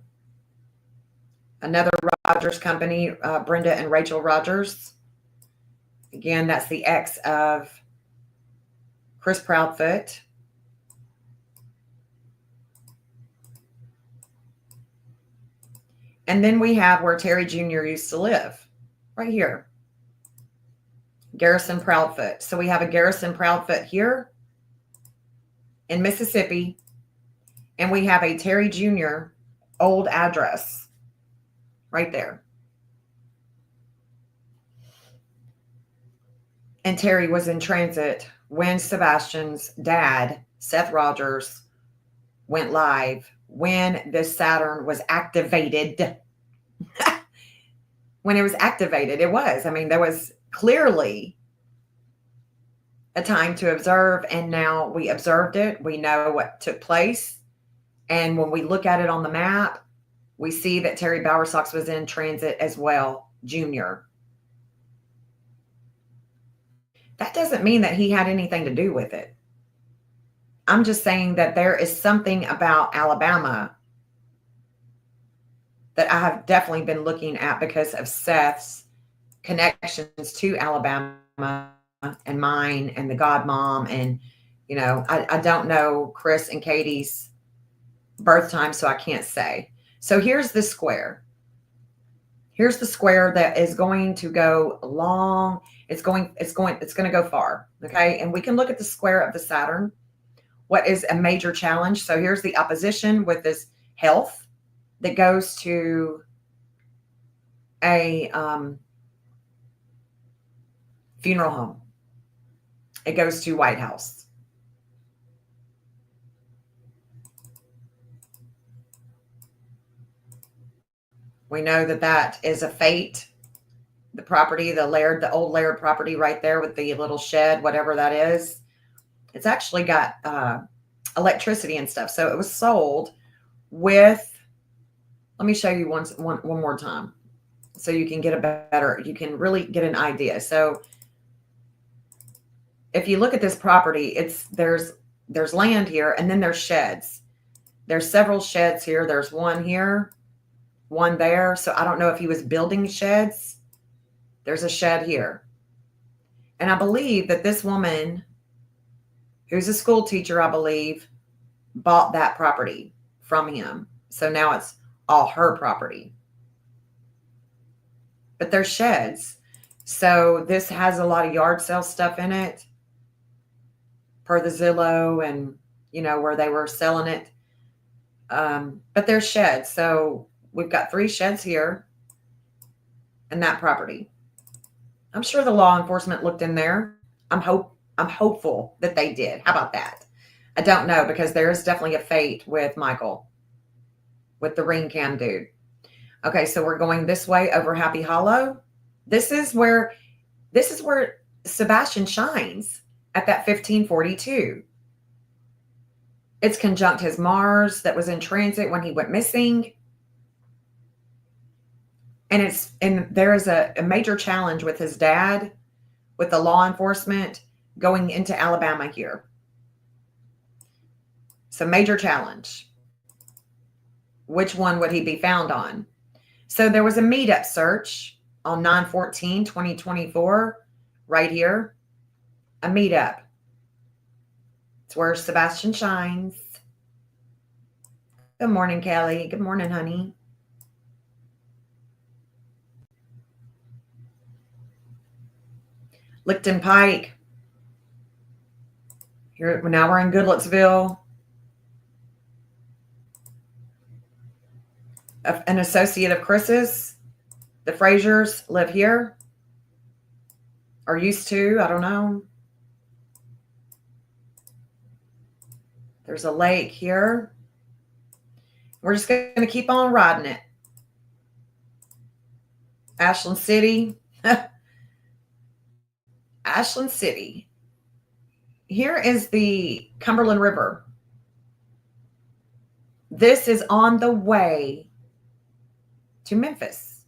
Another Rogers company, Brenda and Rachel Rogers. Again, that's the ex of Chris Proudfoot. And then we have where Terry Jr. used to live, right here. Garrison Proudfoot. So we have a Garrison Proudfoot here in Mississippi, and we have a Terry Jr. old address right there. And Terry was in transit when Sebastian's dad, Seth Rogers, went live, when this Saturn was activated. When it was activated, it was. I mean, there was clearly a time to observe, and now we observed it. We know what took place. And when we look at it on the map, we see that Terry Bowersox was in transit as well, Junior. That doesn't mean that he had anything to do with it. I'm just saying that there is something about Alabama that I have definitely been looking at because of Seth's connections to Alabama and mine and the godmom. And, you know, I don't know Chris and Katie's birth time, so I can't say. So here's the square. Here's the square that is going to go long. It's going to go far. Okay. And we can look at the square of the Saturn. What is a major challenge? So here's the opposition with this health that goes to a funeral home. It goes to White House. We know that that is a fate. The property, the Laird, the old Laird property right there with the little shed, whatever that is. It's actually got electricity and stuff. So it was sold with, let me show you one more time so you can get you can really get an idea. So if you look at this property, there's land here, and then there's sheds. There's several sheds here. There's one here, one there. So I don't know if he was building sheds. There's a shed here. And I believe that this woman, who's a school teacher, I believe, bought that property from him. So now it's all her property. But there's sheds. So this has a lot of yard sale stuff in it, per the Zillow and, you know, where they were selling it. But there's sheds. So we've got 3 sheds here and that property. I'm sure the law enforcement looked in there. I'm hopeful that they did. How about that? I don't know, because there is definitely a fate with Michael, with the ring cam dude. Okay, so we're going this way over Happy Hollow. This is where Sebastian shines at that 1542. It's conjunct his Mars that was in transit when he went missing. And there is a major challenge with his dad, with the law enforcement going into Alabama here. So major challenge. Which one would he be found on? So there was a meetup search on 9/14/2024, right here. A meetup. It's where Sebastian shines. Good morning, Kelly. Good morning, honey. Licton Pike. Here now we're in Goodlettsville. An associate of Chris's. The Frasers live here. Or used to. I don't know. There's a lake here. We're just going to keep on riding it. Ashland City. Ashland City. Here is the Cumberland River. This is on the way to Memphis.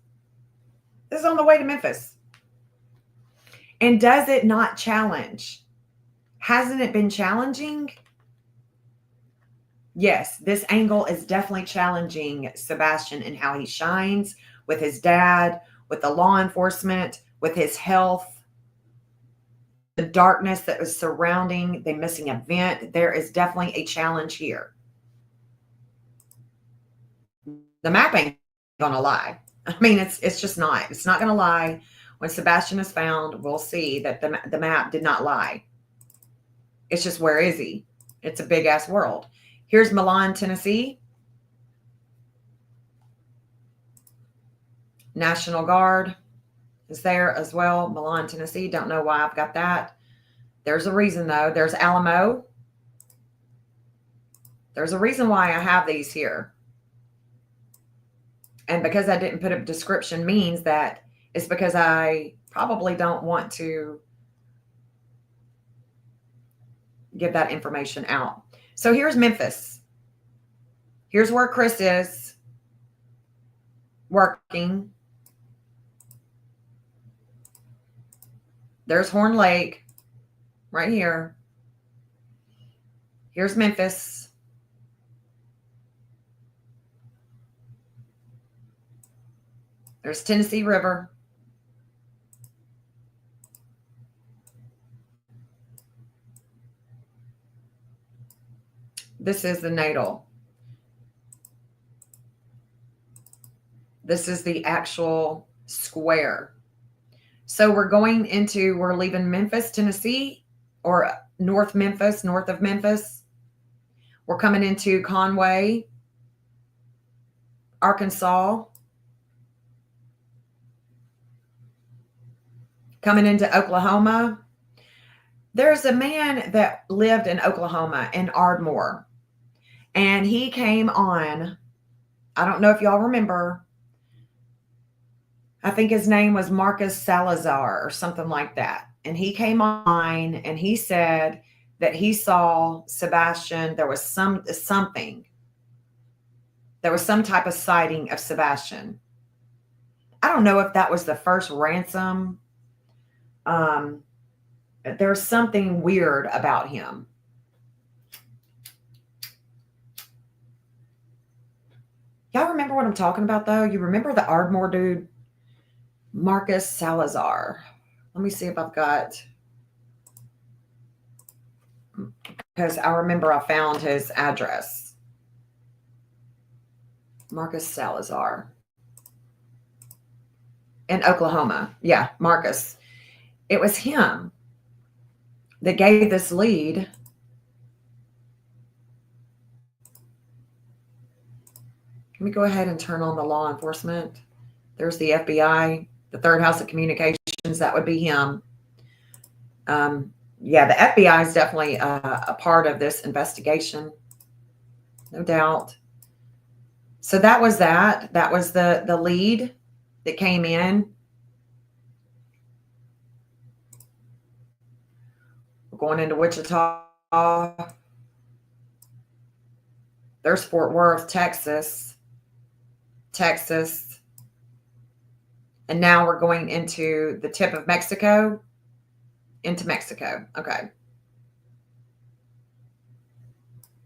This is on the way to Memphis. And does it not challenge? Hasn't it been challenging? Yes, this angle is definitely challenging Sebastian and how he shines with his dad, with the law enforcement, with his health. The darkness that was surrounding the missing event, there is definitely a challenge here. The map ain't gonna lie. I mean, it's just not. It's not gonna lie When Sebastian is found, we'll see that the map did not lie. It's just, where is he? It's a big ass world. Here's Milan, Tennessee. National Guard is there as well. Milan, Tennessee. Don't know why I've got that. There's a reason though. There's Alamo. There's a reason why I have these here. And because I didn't put a description means that it's because I probably don't want to give that information out. So here's Memphis. Here's where Chris is working. There's Horn Lake right here. Here's Memphis. There's Tennessee River. This is the natal. This is the actual square. So we're leaving Memphis, Tennessee, or north of Memphis. We're coming into Conway, Arkansas. Coming into Oklahoma. There's a man that lived in Oklahoma, in Ardmore. And he came on, I don't know if y'all remember, I think his name was Marcus Salazar or something like that. And he came on and he said that he saw Sebastian. There was something. There was some type of sighting of Sebastian. I don't know if that was the first ransom. There's something weird about him. Y'all remember what I'm talking about, though? You remember the Ardmore dude? Marcus Salazar. Let me see if I've got... Because I remember I found his address. Marcus Salazar. In Oklahoma. Yeah, Marcus. It was him that gave this lead. Let me go ahead and turn on the law enforcement. There's the FBI, the third house of communications. That would be him. Yeah, the FBI is definitely a part of this investigation. No doubt. So that was that. That was the lead that came in. We're going into Wichita. There's Fort Worth, Texas. And now we're going into the tip of Mexico. Into Mexico. Okay.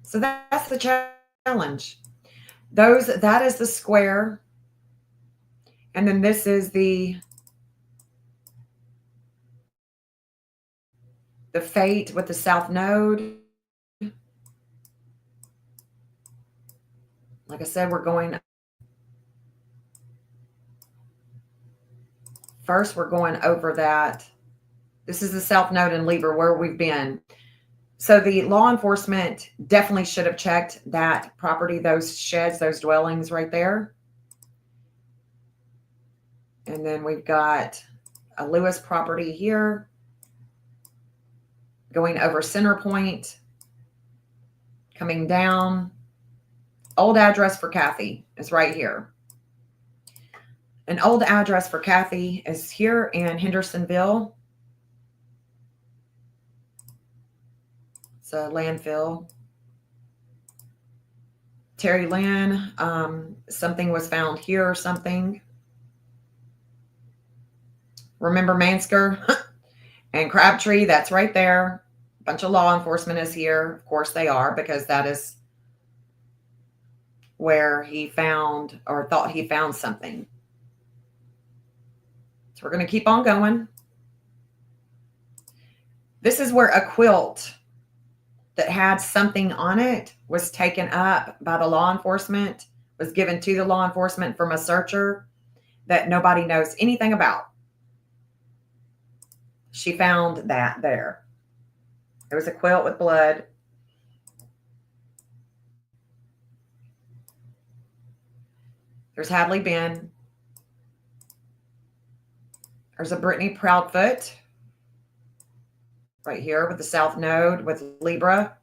So that's the challenge. That is the square. And then this is the fate with the south node. Like I said, we're going... First, we're going over that. This is the south node in Libra, where we've been. So the law enforcement definitely should have checked that property, those sheds, those dwellings right there. And then we've got a Lewis property here. Going over Center Point. Coming down. Old address for Kathy is right here. An old address for Kathy is here in Hendersonville. It's a landfill. Terry Lynn, something was found here or something. Remember Mansker and Crabtree, that's right there. A bunch of law enforcement is here. Of course they are, because that is where he found or thought he found something. So we're going to keep on going. This is where a quilt that had something on it was taken up by the law enforcement, was given to the law enforcement from a searcher that nobody knows anything about. She found that there. It was a quilt with blood. There's Hadley Ben. There's a Brittany Proudfoot right here with the South Node with Libra,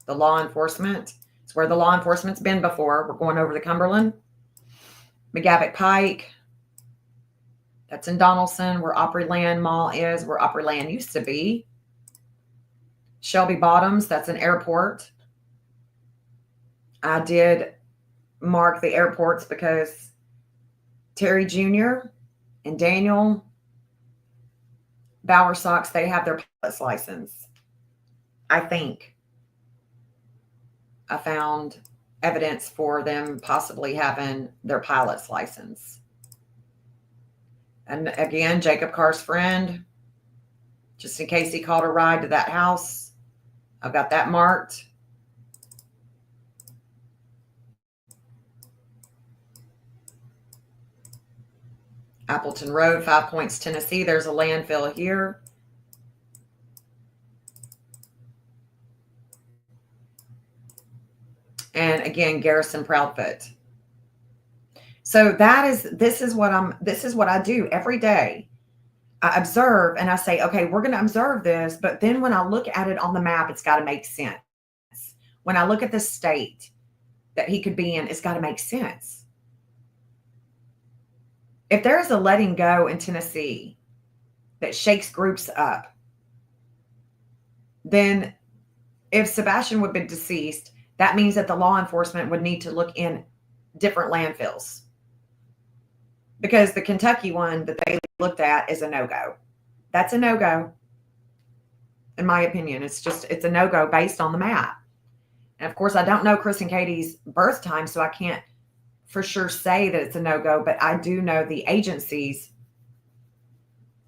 the law enforcement. It's where the law enforcement's been before. We're going over the Cumberland. McGavick Pike. That's in Donaldson, where Opryland Mall is, where Opryland used to be. Shelby Bottoms, that's an airport. I did mark the airports because Terry Jr. and Daniel Bowersox, they have their pilot's license. I think I found evidence for them possibly having their pilot's license. And again, Jacob Carr's friend, just in case he called a ride to that house, I've got that marked. Appleton Road, 5 Points, Tennessee. There's a landfill here. And again, Garrison Proudfoot. So this is what I do every day. I observe and I say, okay, we're going to observe this. But then when I look at it on the map, it's got to make sense. When I look at the state that he could be in, it's got to make sense. If there's a letting go in Tennessee that shakes groups up, then if Sebastian would have been deceased, that means that the law enforcement would need to look in different landfills. Because the Kentucky one that they looked at is a no-go. That's a no-go. In my opinion, it's a no-go based on the map. And of course, I don't know Chris and Katie's birth time, so I can't for sure say that it's a no-go, but I do know the agencies,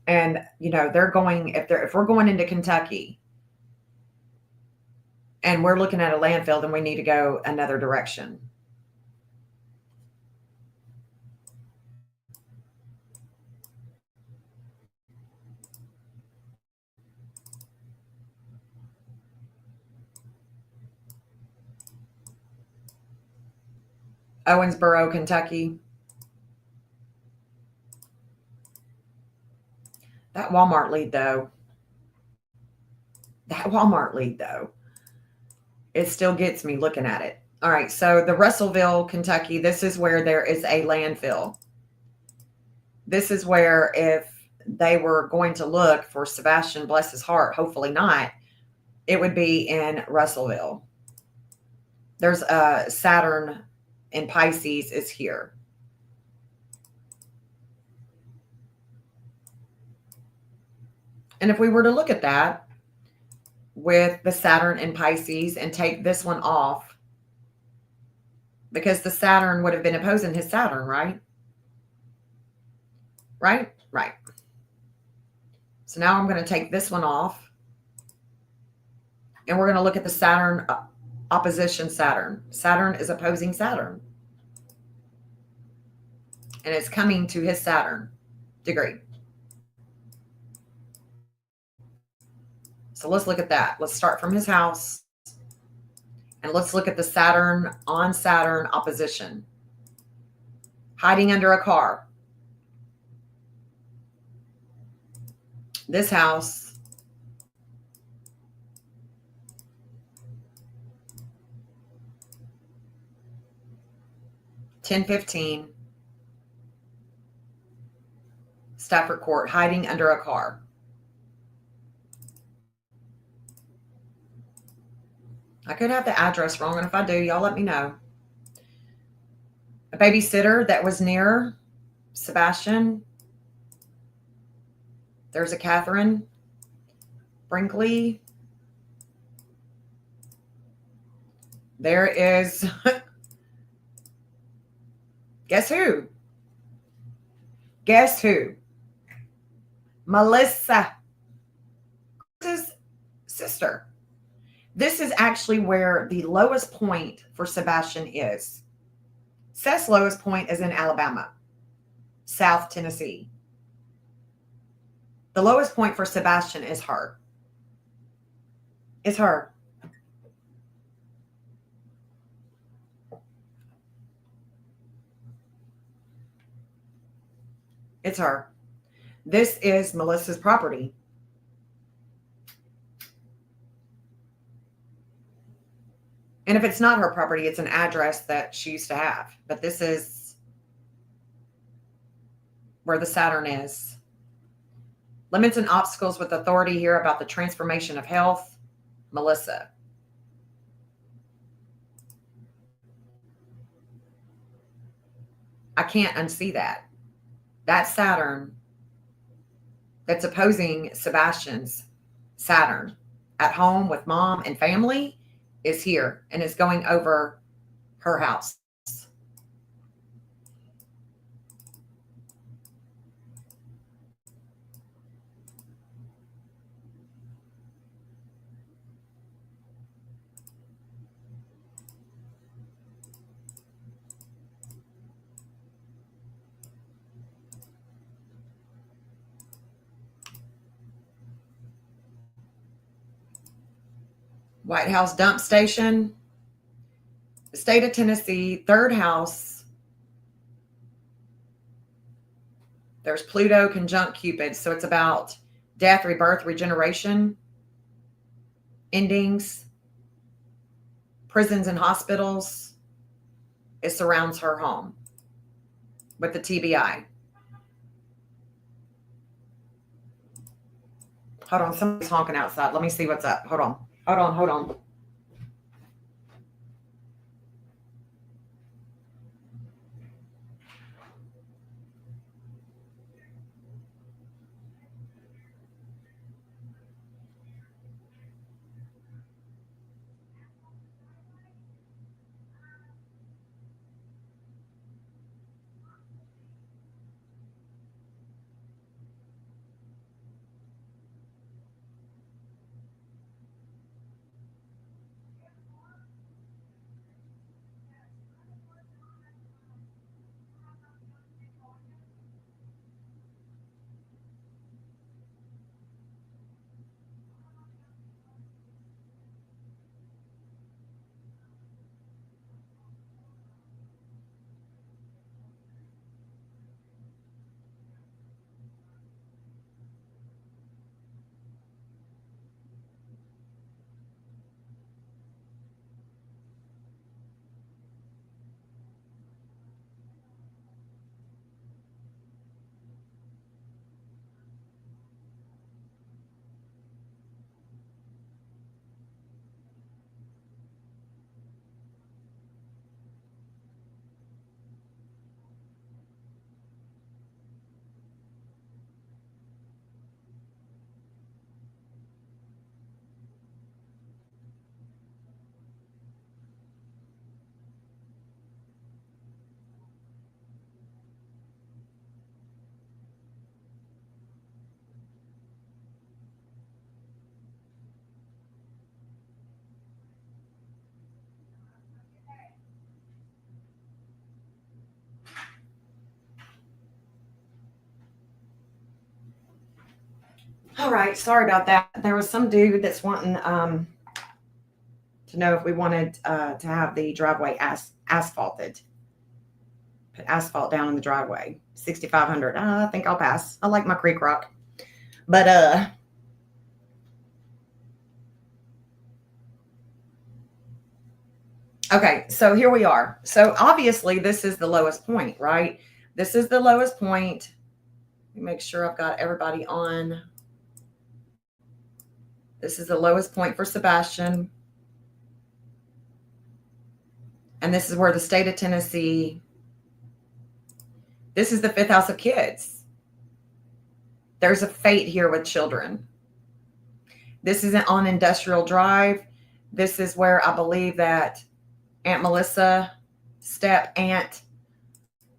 and they're going, if we're going into Kentucky and we're looking at a landfill, then we need to go another direction. Owensboro, Kentucky. That Walmart lead, though. It still gets me looking at it. All right, so the Russellville, Kentucky, this is where there is a landfill. This is where if they were going to look for Sebastian, bless his heart, hopefully not, it would be in Russellville. There's a Saturn in Pisces is here. And if we were to look at that with the Saturn in Pisces and take this one off, because the Saturn would have been opposing his Saturn, right? Right? Right. So now I'm going to take this one off. And we're going to look at the Saturn opposition Saturn. Saturn is opposing Saturn. And it's coming to his Saturn degree. So let's look at that. Let's start from his house. And let's look at the Saturn on Saturn opposition. Hiding under a car. This house. $10.15. Stafford Court, hiding under a car. I could have the address wrong, and if I do, y'all let me know. A babysitter that was near Sebastian. There's a Catherine Brinkley. There is, guess who? Guess who? Melissa, Chris's sister. This is actually where the lowest point for Sebastian is. Seth's lowest point is in Alabama, South Tennessee. The lowest point for Sebastian is her. It's her. It's her. This is Melissa's property. And if it's not her property, it's an address that she used to have. But this is where the Saturn is. Limits and obstacles with authority here about the transformation of health. Melissa. I can't unsee that. That Saturn that's opposing Sebastian's Saturn at home with mom and family is here and is going over her house. White House dump station, the state of Tennessee, third house. There's Pluto conjunct Cupid. So it's about death, rebirth, regeneration, endings, prisons and hospitals. It surrounds her home with the TBI. Hold on. Somebody's honking outside. Let me see what's up. Hold on. Hold on. All right, sorry about that. There was some dude that's wanting to know if we wanted to have the driveway asphalted. Put asphalt down in the driveway. 6,500. I think I'll pass. I like my creek rock. But okay, so here we are. So obviously this is the lowest point, right? This is the lowest point. Let me make sure I've got everybody on. This is the lowest point for Sebastian. And this is where the state of Tennessee, this is the fifth house of kids. There's a fate here with children. This isn't on Industrial Drive. This is where I believe that Aunt Melissa, step Aunt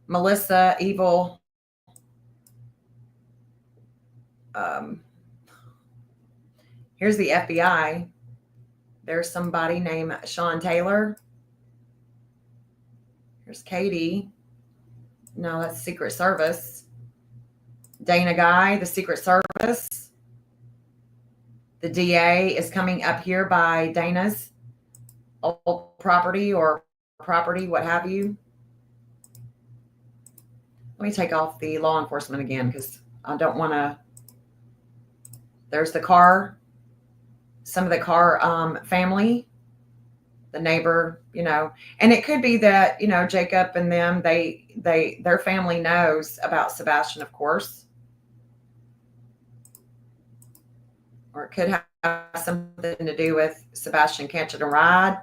Melissa, evil, here's the FBI. There's somebody named Sean Taylor. Here's Katie. No, that's Secret Service. Dana Guy, the Secret Service. The DA is coming up here by Dana's old property or property, what have you. Let me take off the law enforcement again because I don't want to. There's the car, some of the car family, the neighbor, and it could be that, Jacob and them, their family knows about Sebastian, of course, or it could have something to do with Sebastian catching a ride.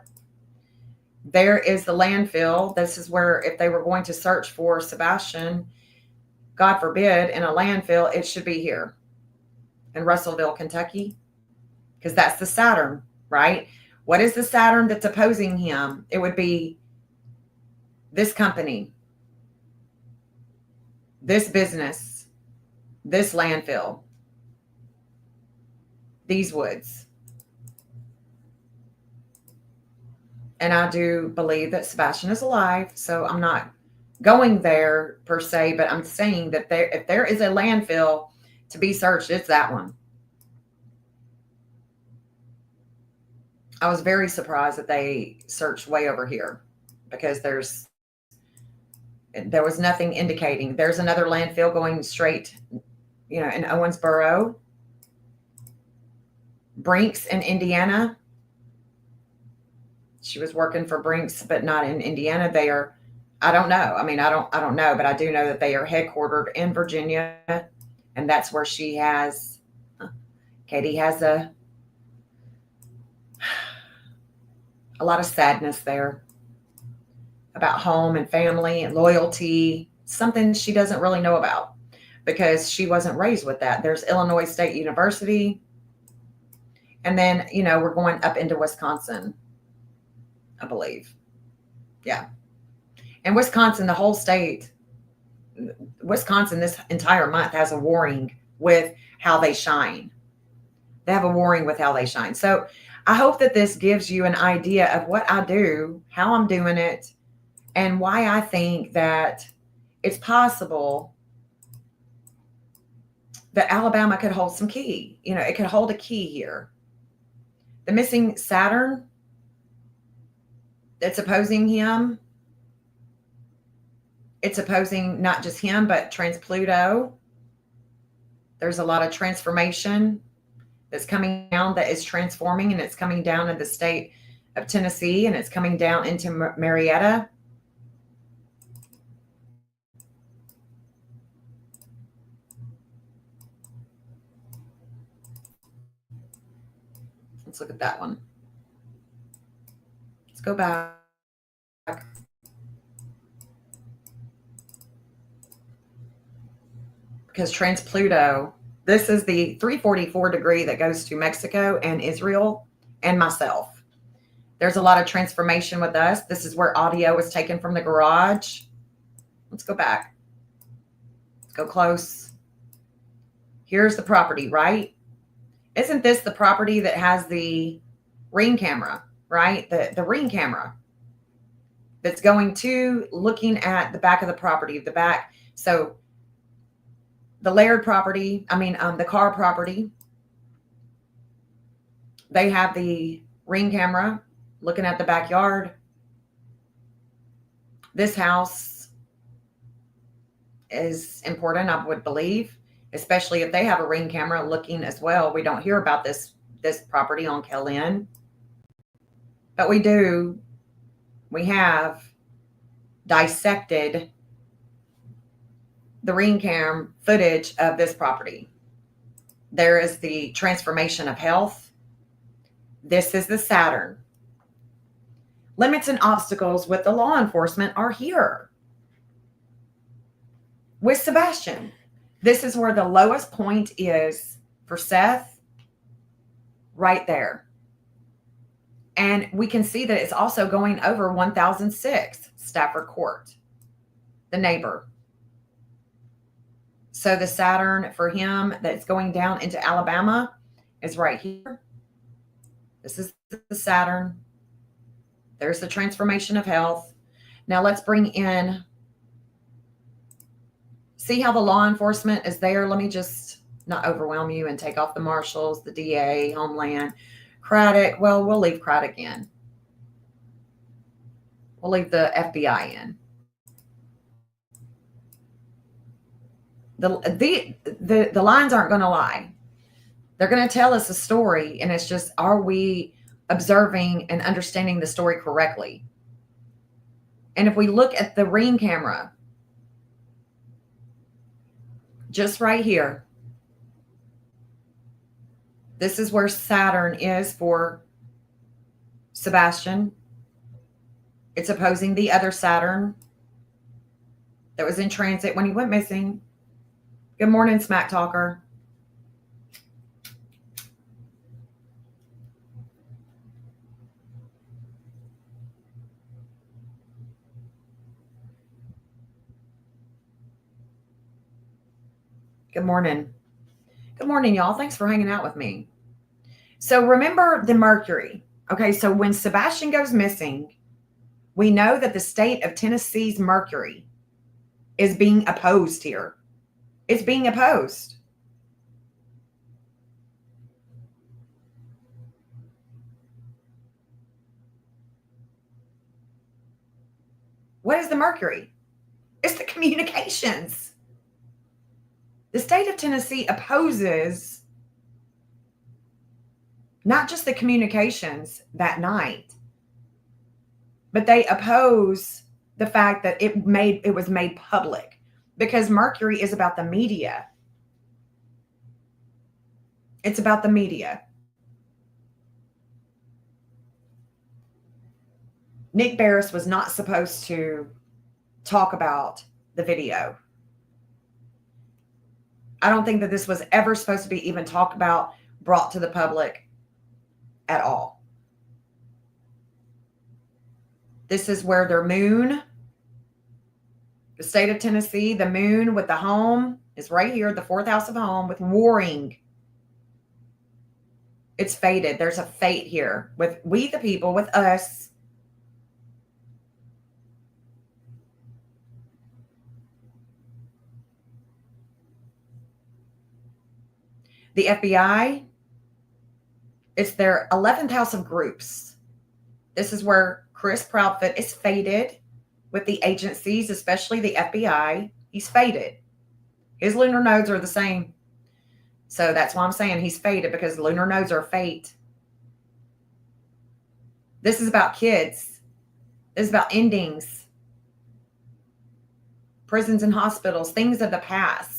There is the landfill. This is where, if they were going to search for Sebastian, God forbid, in a landfill, it should be here in Russellville, Kentucky, because that's the Saturn, right? What is the Saturn that's opposing him? It would be this company, this business, this landfill, these woods. And I do believe that Sebastian is alive, so I'm not going there per se, but I'm saying that if there is a landfill to be searched, it's that one. I was very surprised that they searched way over here because there was nothing indicating. There's another landfill going straight, in Owensboro. Brinks in Indiana. She was working for Brinks, but not in Indiana. They are, I don't know. I mean, I don't know, but I do know that they are headquartered in Virginia, and that's where she has, Katie has a lot of sadness there about home and family and loyalty, something she doesn't really know about because she wasn't raised with that. There's Illinois State University. And then, we're going up into Wisconsin, I believe. Yeah. And Wisconsin, the whole state, Wisconsin, this entire month has a warring with how they shine. They have a warring with how they shine. So I hope that this gives you an idea of what I do, how I'm doing it, and why I think that it's possible that Alabama could hold some key. It could hold a key here. The missing Saturn that's opposing him, it's opposing not just him, but trans-Pluto. There's a lot of transformation that's coming down that is transforming, and it's coming down in the state of Tennessee, and it's coming down into Marietta. Let's look at that one. Let's go back. Because trans-Pluto, this is the 344 degree that goes to Mexico and Israel and myself. There's a lot of transformation with us. This is where audio was taken from the garage. Let's go back. Let's go close. Here's the property, right? Isn't this the property that has the ring camera, right? The ring camera that's going to looking at the back of the property, the back. So the Laird property, the Carr property, they have the ring camera looking at the backyard. This house is important, I would believe, especially if they have a ring camera looking as well. We don't hear about this property on Kellen, but we do. We have dissected the ring cam footage of this property. There is the transformation of health. This is the Saturn. Limits and obstacles with the law enforcement are here. With Sebastian, this is where the lowest point is for Seth, right there. And we can see that it's also going over 1006 Stafford Court, the neighbor. So the Saturn for him that's going down into Alabama is right here. This is the Saturn. There's the transformation of health. Now let's bring in See how the law enforcement is there? Let me just not overwhelm you and take off the marshals, the DA, Homeland, Craddock. Well, we'll leave Craddock in. We'll leave the FBI in. The lines aren't going to lie. They're going to tell us a story, and it's just, are we observing and understanding the story correctly? And if we look at the ring camera, just right here, this is where Saturn is for Sebastian. It's opposing the other Saturn that was in transit when he went missing. Good morning, Smack Talker. Good morning. Good morning, y'all. Thanks for hanging out with me. So remember the Mercury. Okay, so when Sebastian goes missing, we know that the state of Tennessee's Mercury is being opposed here. It's being opposed. What is the Mercury? It's the communications. The state of Tennessee opposes not just the communications that night, but they oppose the fact that it was made public, because Mercury is about the media. It's about the media. Nick Barris was not supposed to talk about the video. I don't think that this was ever supposed to be even talked about, brought to the public at all. This is where their moon, the state of Tennessee, the moon with the home is right here, the fourth house of home with warring. It's fated. There's a fate here with we the people, with us. The FBI, it's their 11th house of groups. This is where Chris Proudfoot is fated with the agencies, especially the FBI. He's fated. His lunar nodes are the same. So that's why I'm saying he's fated, because lunar nodes are fate. This is about kids. This is about endings. Prisons and hospitals, things of the past.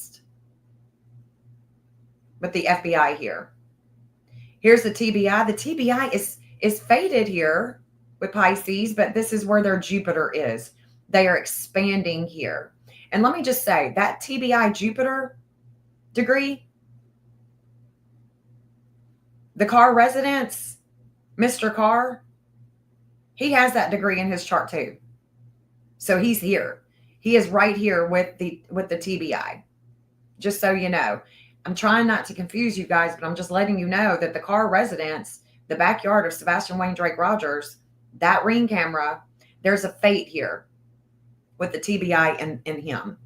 With the FBI here. Here's the TBI. The TBI is fated here with Pisces, but this is where their Jupiter is. They are expanding here. And let me just say, that TBI Jupiter degree, the Carr residence, Mr. Carr, he has that degree in his chart too. So he's here. He is right here with the TBI. Just so you know. I'm trying not to confuse you guys, but I'm just letting you know that the Carr residence, the backyard of Sebastian Wayne Drake Rogers, that ring camera, there's a fate here with the TBI in him.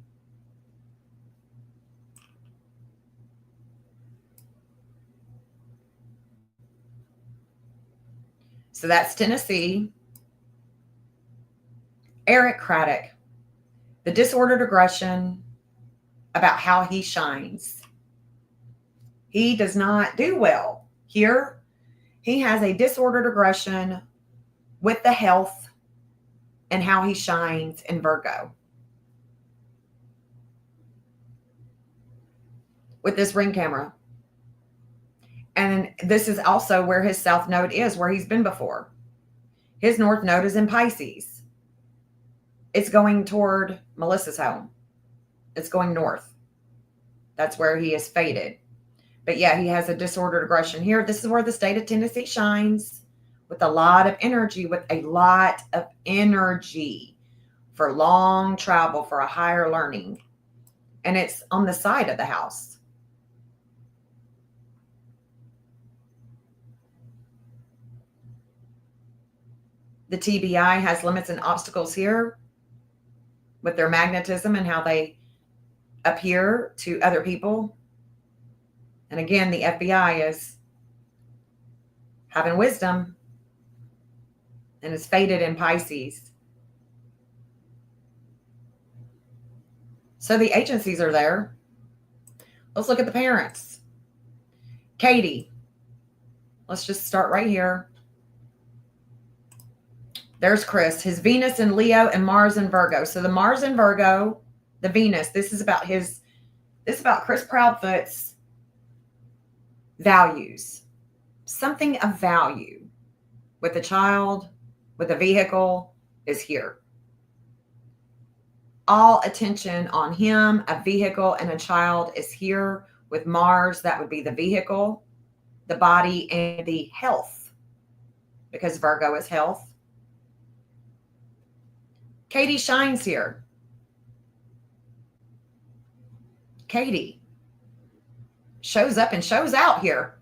So that's Tennessee. Eric Craddock, the disordered aggression about how he shines. He does not do well here. He has a disordered aggression with the health and how he shines in Virgo. With this ring camera. And this is also where his south node is, where he's been before. His north node is in Pisces. It's going toward Melissa's home. It's going north. That's where he is fated. But yeah, he has a disordered aggression here. This is where the state of Tennessee shines with a lot of energy, for long travel, for a higher learning. And it's on the side of the house. The TBI has limits and obstacles here with their magnetism and how they appear to other people. And again, the FBI is having wisdom and is fated in Pisces. So the agencies are there. Let's look at the parents. Katie. Let's just start right here. There's Chris. His Venus in Leo and Mars in Virgo. So the Mars in Virgo, the Venus, this is about Chris Proudfoot's values. Something of value with a child, with a vehicle is here. All attention on him, a vehicle, and a child is here. With Mars, that would be the vehicle, the body, and the health, because Virgo is health. Katie shines here. Katie shows up and shows out here.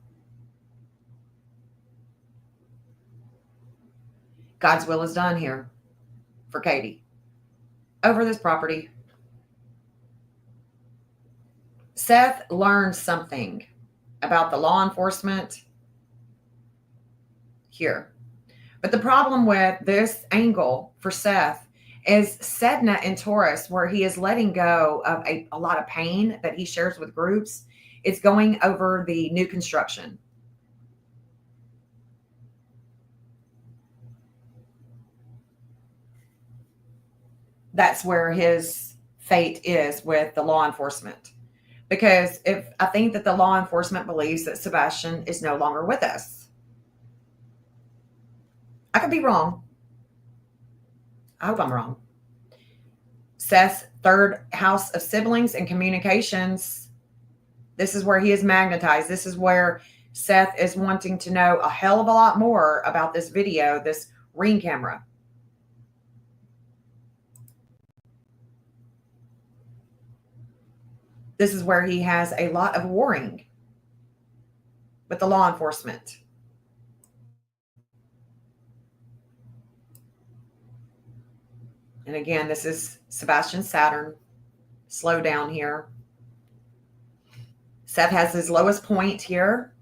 God's will is done here for Katie over this property. Seth learned something about the law enforcement here. But the problem with this angle for Seth is Sedna in Taurus, where he is letting go of a lot of pain that he shares with groups. It's going over the new construction. That's where his fate is with the law enforcement. Because I think that the law enforcement believes that Sebastian is no longer with us. I could be wrong. I hope I'm wrong. Seth's third house of siblings and communications. This is where he is magnetized. This is where Seth is wanting to know a hell of a lot more about this video, this ring camera. This is where he has a lot of warring with the law enforcement. And again, this is Sebastian Saturn. Slow down here. Seth has his lowest point here.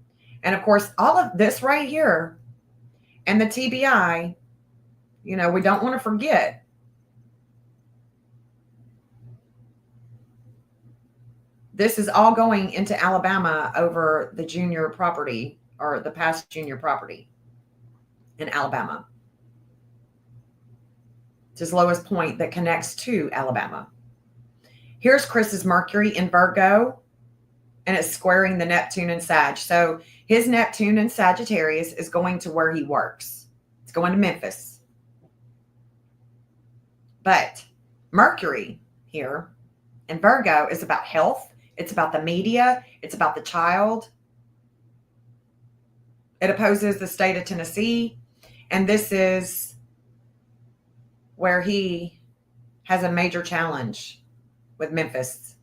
And of course, all of this right here and the TBI, we don't want to forget. This is all going into Alabama over the junior property, or the past junior property in Alabama. It's his lowest point that connects to Alabama. Here's Chris's Mercury in Virgo, and it's squaring the Neptune in Sag. So his Neptune in Sagittarius is going to where he works. It's going to Memphis. But Mercury here in Virgo is about health. It's about the media. It's about the child. It opposes the state of Tennessee. And this is where he has a major challenge with Memphis.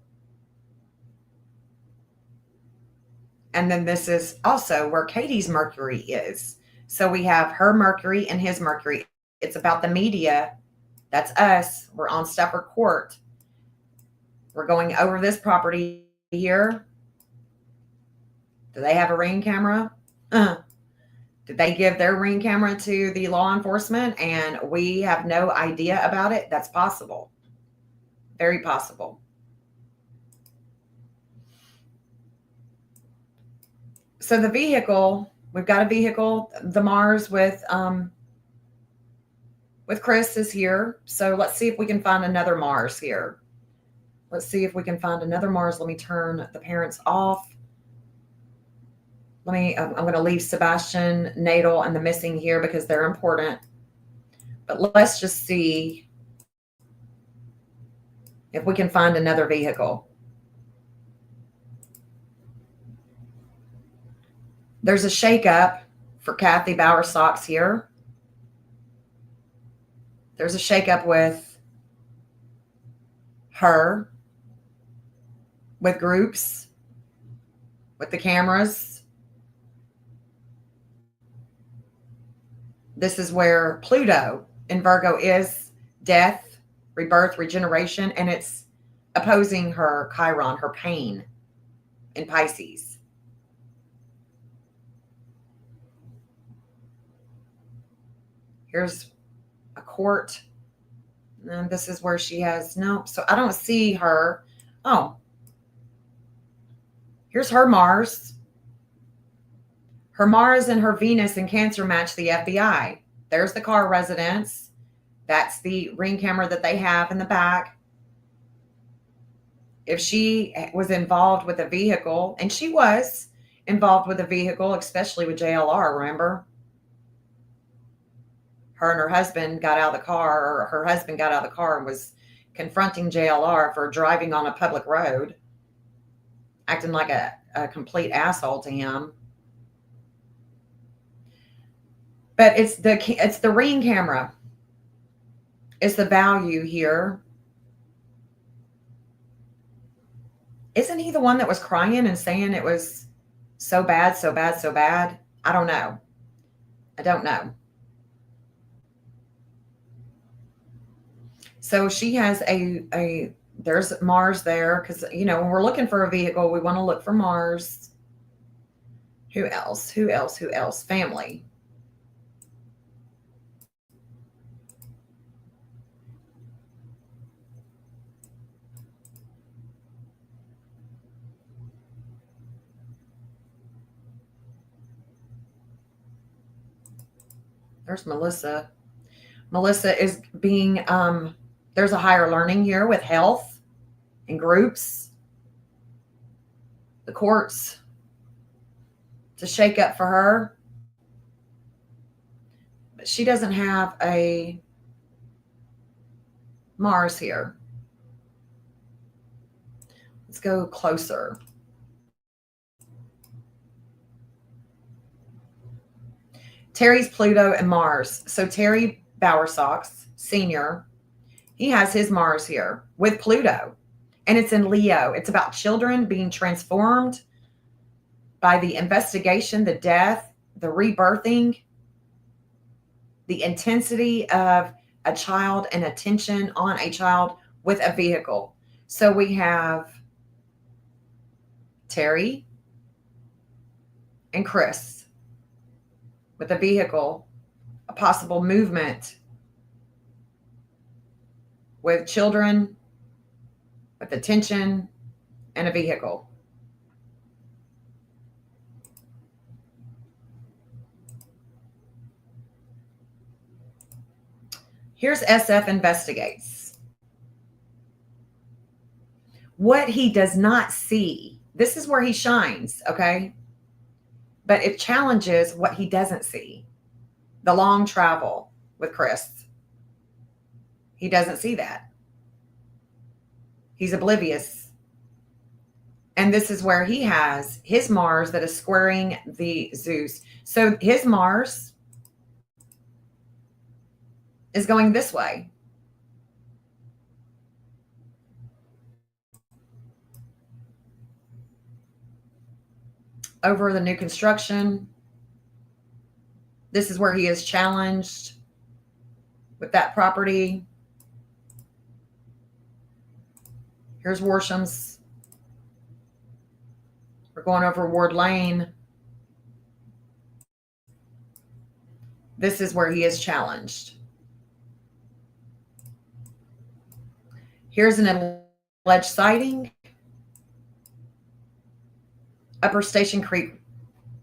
And then this is also where Katie's Mercury is. So we have her Mercury and his Mercury. It's about the media. That's us. We're on Stepper Court. We're going over this property here. Do they have a ring camera? Did they give their ring camera to the law enforcement and we have no idea about it? That's possible. Very possible. So the vehicle, we've got a vehicle. The Mars with Chris is here. So let's see if we can find another Mars here. Let's see if we can find another Mars. Let me turn the parents off. I'm going to leave Sebastian, Natal, and the missing here because they're important. But let's just see if we can find another vehicle. There's a shakeup for Kathy Bowersox here. There's a shakeup with her, with groups, with the cameras. This is where Pluto in Virgo is death, rebirth, regeneration, and it's opposing her Chiron, her pain in Pisces. Here's a court. And this is where she has, no, so I don't see her. Oh, here's her Mars. Her Mars and her Venus in Cancer match the FBI. There's the car residence. That's the ring camera that they have in the back. If she was involved with a vehicle, and she was involved with a vehicle, especially with JLR, remember? Her and her husband got out of the car, or her husband got out of the car and was confronting JLR for driving on a public road, acting like a complete asshole to him. But it's the ring camera. It's the value here. Isn't he the one that was crying and saying it was so bad, so bad, so bad? I don't know. I don't know. So she has there's Mars there, because, you know, when we're looking for a vehicle, we want to look for Mars. Who else? Who else? Who else? Family. There's Melissa. Melissa is being, there's a higher learning here with health and groups. The courts to shake up for her. But she doesn't have a Mars here. Let's go closer. Terry's Pluto and Mars. So Terry Bowersox, Sr., he has his Mars here with Pluto. And it's in Leo. It's about children being transformed by the investigation, the death, the rebirthing, the intensity of a child and attention on a child with a vehicle. So we have Terry and Chris with a vehicle, a possible movement with children, with attention, and a vehicle. Here's SF Investigates. What he does not see, this is where he shines, okay? But it challenges what he doesn't see. The long travel with Chris. He doesn't see that. He's oblivious. And this is where he has his Mars that is squaring the Zeus. So his Mars is going this way. Over the new construction. This is where he is challenged with that property. Here's Worsham's. We're going over Ward Lane. This is where he is challenged. Here's an alleged sighting. Upper Station Creek,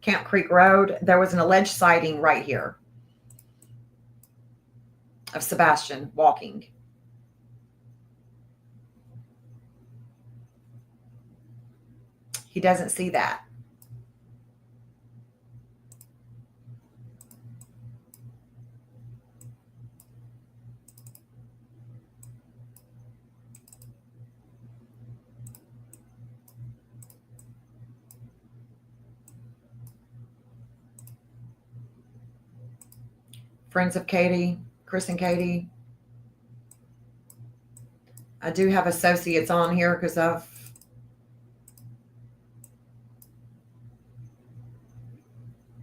Camp Creek Road. There was an alleged sighting right here of Sebastian walking. He doesn't see that. Friends of Katie, Chris and Katie. I do have associates on here because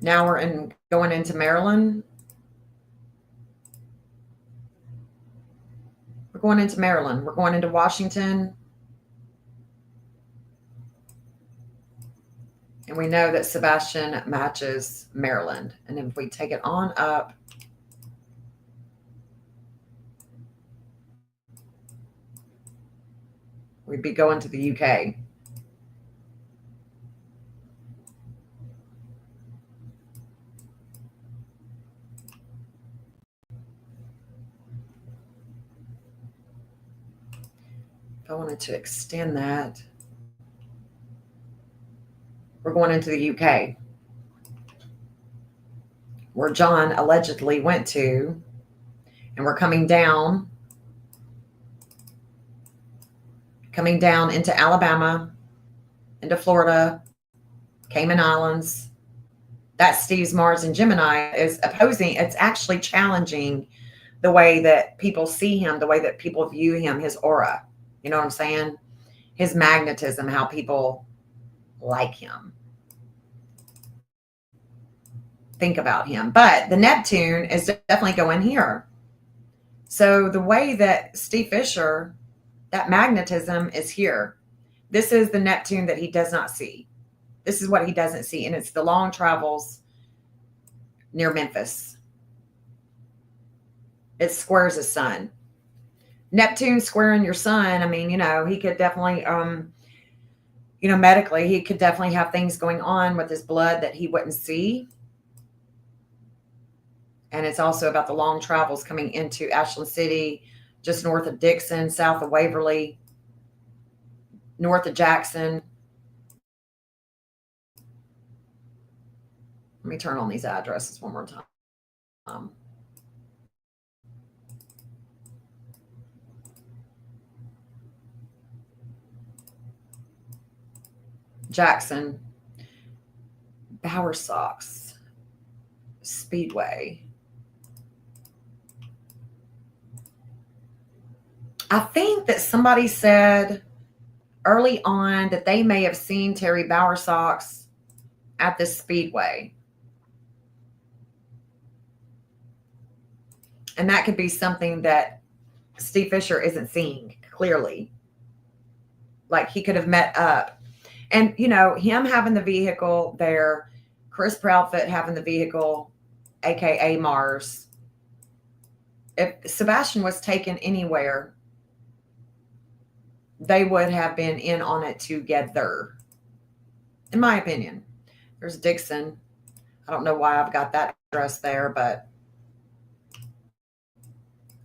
now we're going into Maryland. We're going into Maryland. We're going into Washington. And we know that Sebastian matches Maryland. And if we take it on up, we'd be going to the UK. If I wanted to extend that, we're going into the UK, where John allegedly went to, and we're coming down into Alabama, into Florida, Cayman Islands. That's Steve's Mars and Gemini is opposing. It's actually challenging the way that people see him, the way that people view him, his aura. You know what I'm saying? His magnetism, how people like him, think about him. But the Neptune is definitely going here. So the way that Steve Fisher, that magnetism is here. This is the Neptune that he does not see. This is what he doesn't see. And it's the long travels near Memphis. It squares his sun. Neptune squaring your sun. I mean, he could definitely, medically, he could definitely have things going on with his blood that he wouldn't see. And it's also about the long travels coming into Ashland City, just north of Dixon, south of Waverly, north of Jackson. Let me turn on these addresses one more time. Jackson, Bowersox, Speedway. I think that somebody said early on that they may have seen Terry Bowersox at this Speedway. And that could be something that Steve Fisher isn't seeing clearly. Like he could have met up. And, him having the vehicle there, Chris Proudfoot having the vehicle, aka Mars. If Sebastian was taken anywhere, they would have been in on it together, in my opinion. There's Dixon. I don't know why I've got that address there, but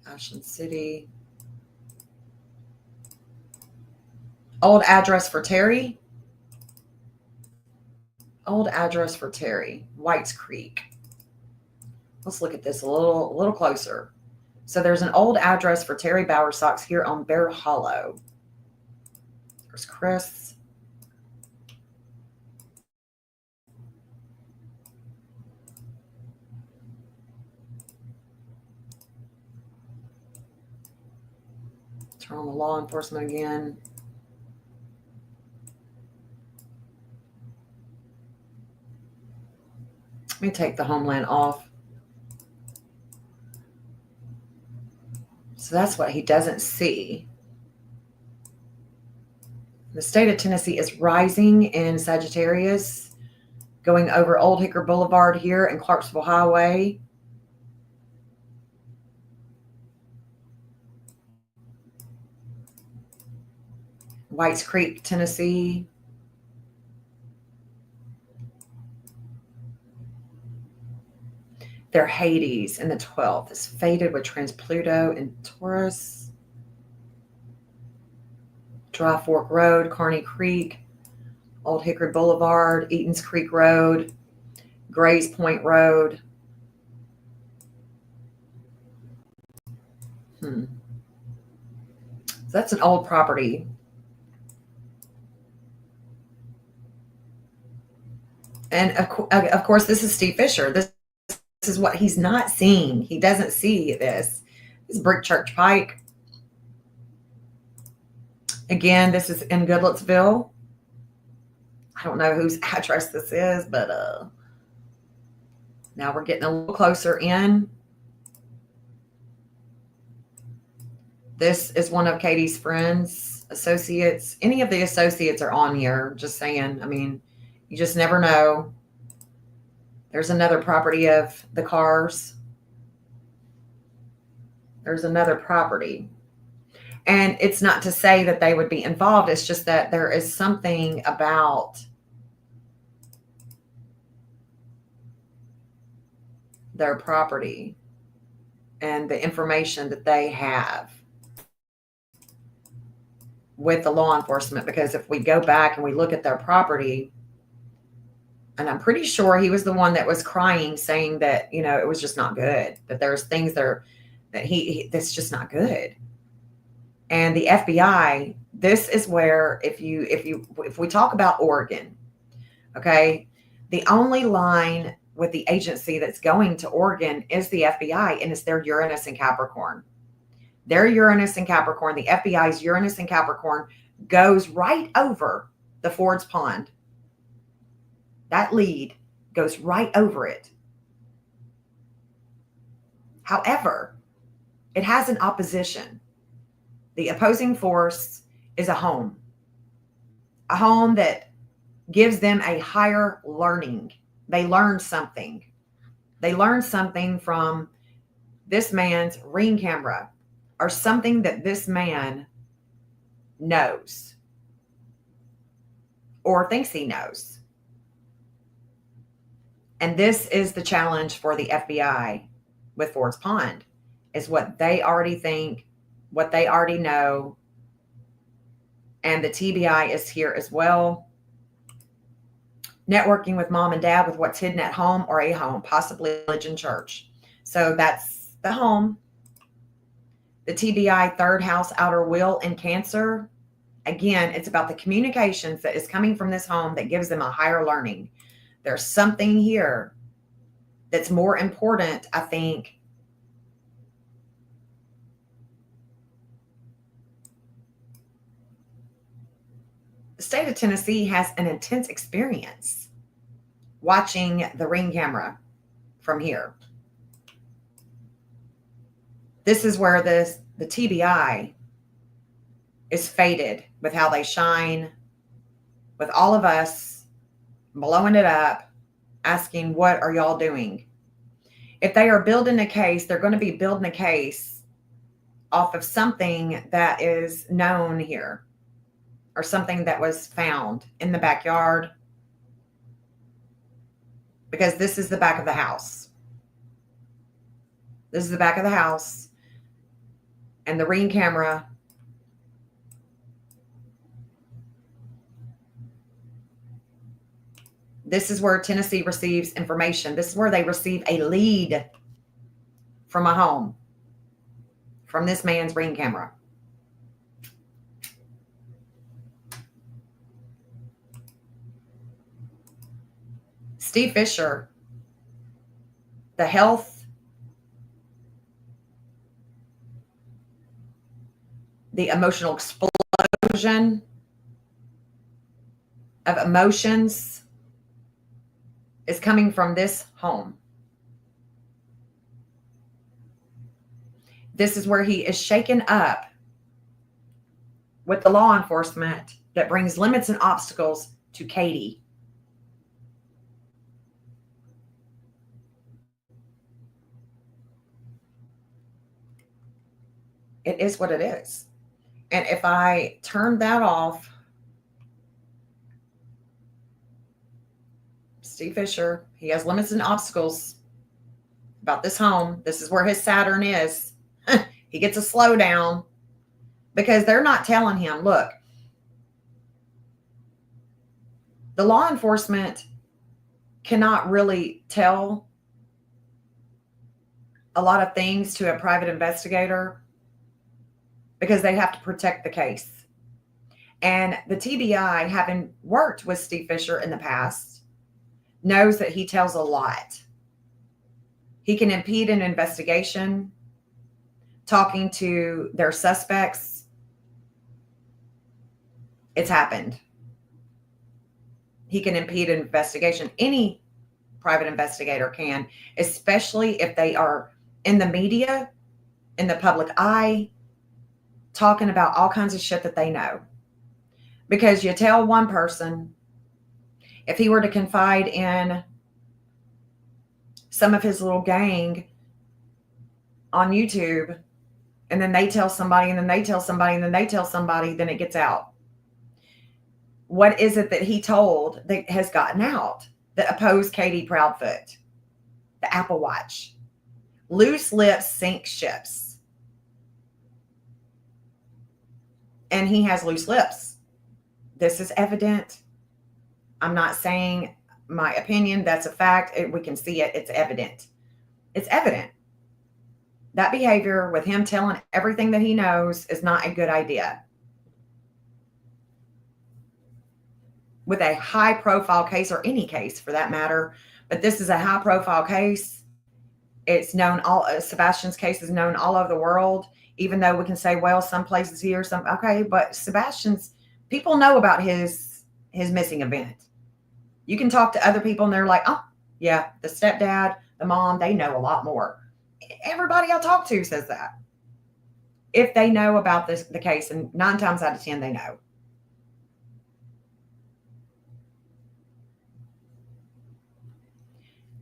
Ashland City. Old address for Terry. Old address for Terry. Whites Creek. Let's look at this a little closer. So there's an old address for Terry Bowersox here on Bear Hollow. There's Chris. Turn on the law enforcement again. Let me take the homeland off. So that's what he doesn't see. The state of Tennessee is rising in Sagittarius, going over Old Hickory Boulevard here and Clarksville Highway. Whites Creek, Tennessee. Their Hades in the 12th is fated with Trans Pluto in Taurus. Dry Fork Road, Kearney Creek, Old Hickory Boulevard, Eaton's Creek Road, Grays Point Road. So that's an old property. And of course, this is Steve Fisher. This is what he's not seeing. He doesn't see this. This is Brick Church Pike. Again, this is in Goodlettsville. I don't know whose address this is, but now we're getting a little closer in. This is one of Katie's friends, associates. Any of the associates are on here, just saying. I mean, You just never know. There's another property of the cars. There's another property. And it's not to say that they would be involved. It's just that there is something about their property and the information that they have with the law enforcement. Because if we go back and we look at their property, and I'm pretty sure he was the one that was crying, saying that, it was just not good, that there's things there that that's just not good. And the FBI, this is where, if we talk about Oregon, okay, the only line with the agency that's going to Oregon is the FBI, and it's their Uranus and Capricorn. Their Uranus and Capricorn, the FBI's Uranus and Capricorn, goes right over the Ford's Pond. That lead goes right over it. However, it has an opposition. The opposing force is a home that gives them a higher learning. They learn something. They learn something from this man's ring camera, or something that this man knows or thinks he knows. And this is the challenge for the FBI with Ford's Pond, is what they already think, what they already know. And the TBI is here as well. Networking with mom and dad with what's hidden at home or a home, possibly religion, church. So that's the home. The TBI, third house, outer wheel, and Cancer. Again, it's about the communications that is coming from this home that gives them a higher learning. There's something here that's more important, I think. The state of Tennessee has an intense experience watching the ring camera from here. This is where the TBI is fated with how they shine, with all of us blowing it up, asking, what are y'all doing? If they are building a case, they're going to be building a case off of something that is known here, or something that was found in the backyard, because this is the back of the house. This is the back of the house, and the ring camera this is where Tennessee receives information. This is where they receive a lead from a home, from this man's ring camera. Steve Fisher, the health, the emotional explosion of emotions is coming from this home. This is where he is shaken up with the law enforcement that brings limits and obstacles to Katie. It is what it is. And if I turn that off, Steve Fisher, he has limits and obstacles about this home. This is where his Saturn is. He gets a slowdown because they're not telling him, look, the law enforcement cannot really tell a lot of things to a private investigator because they have to protect the case. And the TBI, having worked with Steve Fisher in the past, knows that he tells a lot. He can impede an investigation, talking to their suspects. It's happened. He can impede an investigation. Any private investigator can, especially if they are in the media, in the public eye, talking about all kinds of shit that they know. Because you tell one person, If he were to confide in some of his little gang on YouTube, and then they tell somebody, and then they tell somebody, and then they tell somebody, then it gets out. What is it that he told that has gotten out that opposed Katie Proudfoot? The Apple Watch. Loose lips sink ships. And he has loose lips. This is evident. I'm not saying my opinion. That's a fact. We can see it. It's evident. It's evident. That behavior with him telling everything that he knows is not a good idea. With a high profile case, or any case for that matter, but this is a high profile case. It's known Sebastian's case is known all over the world, even though we can say, well, some places here, some, okay, but Sebastian's, people know about his missing event. You can talk to other people and they're like, oh yeah, the stepdad, the mom, they know a lot more. Everybody I talk to says that. If they know about the case, and 9 times out of 10, they know.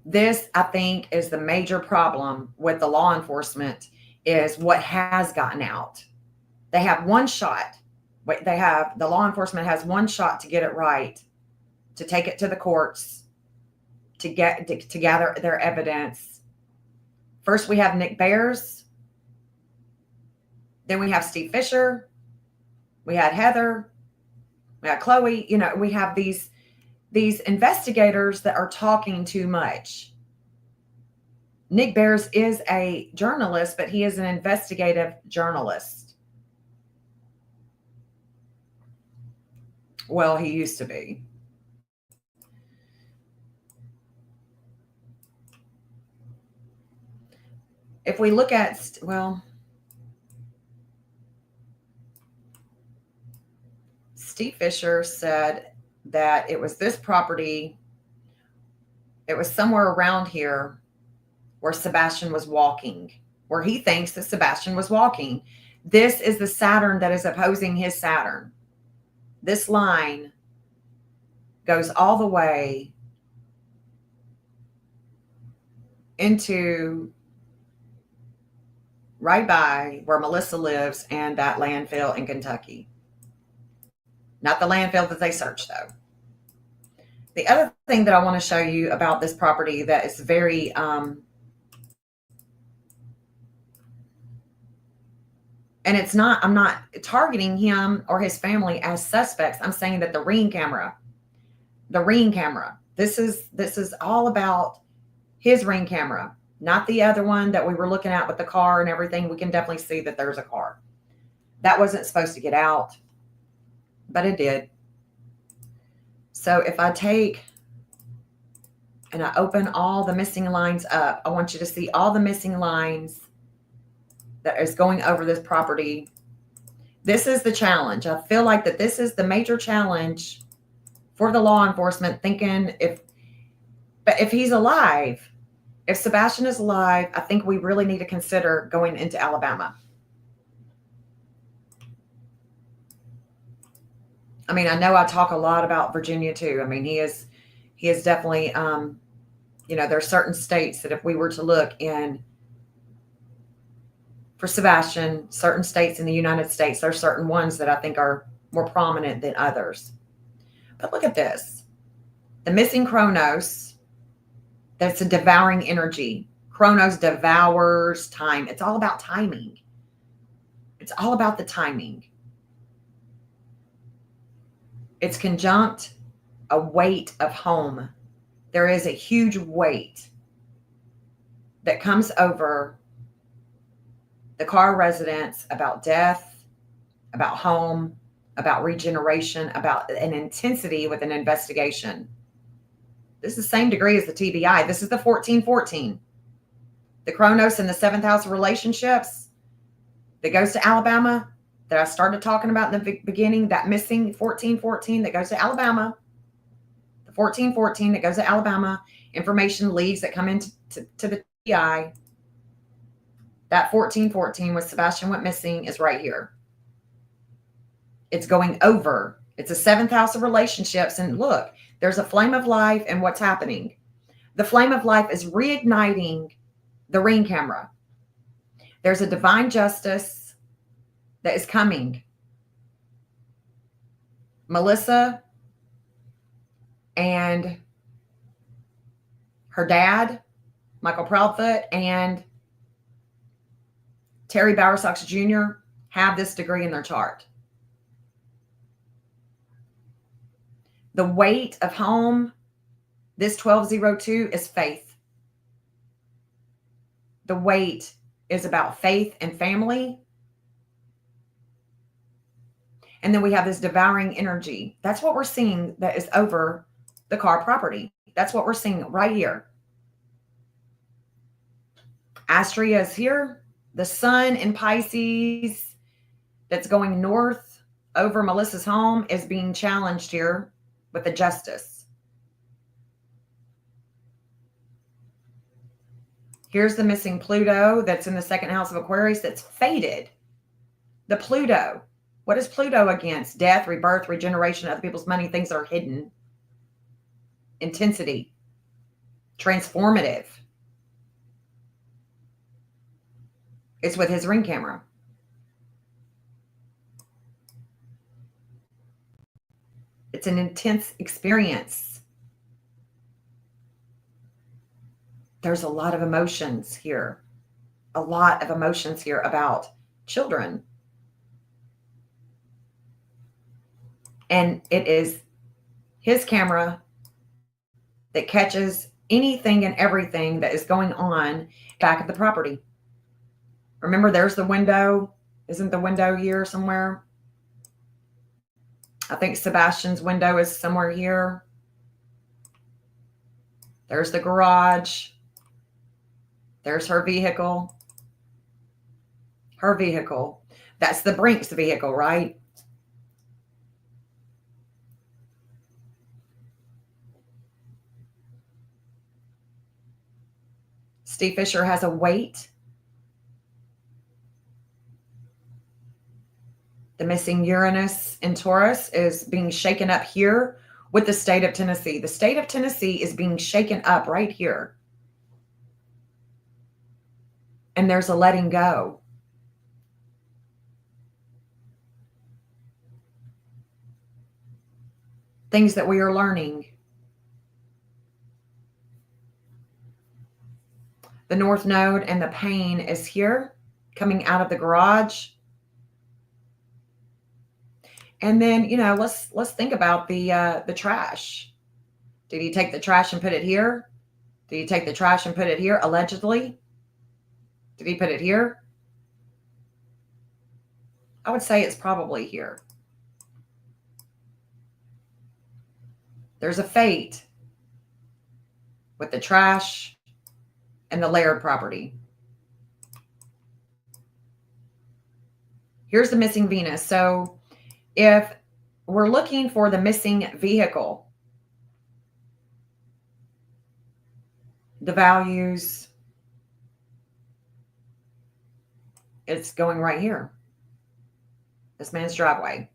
This, I think, is the major problem with the law enforcement, is what has gotten out. They have one shot. The law enforcement has one shot to get it right, to take it to the courts, to gather their evidence. First, we have Nick Bears. Then we have Steve Fisher. We had Heather. We had Chloe. You know, we have these investigators that are talking too much. Nick Bears is a journalist, but he is an investigative journalist. Well, he used to be. If we look at, well, Steve Fisher said that it was this property, it was somewhere around here where Sebastian was walking, where he thinks that Sebastian was walking. This is the Saturn that is opposing his Saturn. This line goes all the way into right by where Melissa lives and that landfill in Kentucky. Not the landfill that they searched, though. The other thing that I want to show you about this property that is very and it's not, I'm not targeting him or his family as suspects. I'm saying that the ring camera, this is all about his ring camera, not the other one that we were looking at with the car and everything. We can definitely see that there's a car. That wasn't supposed to get out, but it did. So if I take and I open all the missing lines up, I want you to see all the missing lines that is going over this property. This is the challenge. I feel like that this is the major challenge for the law enforcement, thinking if he's alive, if Sebastian is alive, I think we really need to consider going into Alabama. I mean, I know I talk a lot about Virginia too. I mean, he is definitely, you know, there are certain states that if we were to look in for Sebastian, certain states in the United States, there are certain ones that I think are more prominent than others. But look at this. The missing Chronos, that's a devouring energy. Chronos devours time. It's all about timing. It's all about the timing. It's conjunct a weight of home. There is a huge weight that comes over the car residence about death, about home, about regeneration, about an intensity with an investigation. This is the same degree as the TBI. This is the 1414. The Chronos in the 7th house of relationships that goes to Alabama, that I started talking about in the beginning, that missing 1414 that goes to Alabama, the 1414 that goes to Alabama, information leads that come into the TBI. That 1414 with Sebastian went missing is right here. It's going over It's a seventh house of relationships. And look, there's a flame of life, and what's happening? The flame of life is reigniting the ring camera. There's a divine justice that is coming. Melissa and her dad, Michael Proudfoot, and Terry Bowersox Jr. have this degree in their chart. The weight of home, this 1202, is faith. The weight is about faith and family. And then we have this devouring energy. That's what we're seeing that is over the car property. That's what we're seeing right here. Astrea is here. The sun in Pisces that's going north over Melissa's home is being challenged here with the justice. Here's the missing Pluto that's in the second house of Aquarius that's faded. The Pluto. What is Pluto against? Death, rebirth, regeneration, other people's money, things that are hidden. Intensity. Transformative. It's with his ring camera. It's an intense experience. There's a lot of emotions here. A lot of emotions here about children. And it is his camera that catches anything and everything that is going on back at the property. Remember, there's the window. Isn't the window here somewhere? I think Sebastian's window is somewhere here. There's the garage. There's her vehicle. Her vehicle. That's the Brinks vehicle, right? Steve Fisher has a weight. The missing Uranus in Taurus is being shaken up here with the state of Tennessee. The state of Tennessee is being shaken up right here. And there's a letting go. Things that we are learning. The North Node and the pain is here, coming out of the garage. And then, you know, let's think about the trash. Did he take the trash and put it here? Did he take the trash and put it here, allegedly? Did he put it here? I would say it's probably here. There's a fate with the trash and the Laird property. Here's the missing Venus. So if we're looking for the missing vehicle, the values, it's going right here. This man's driveway.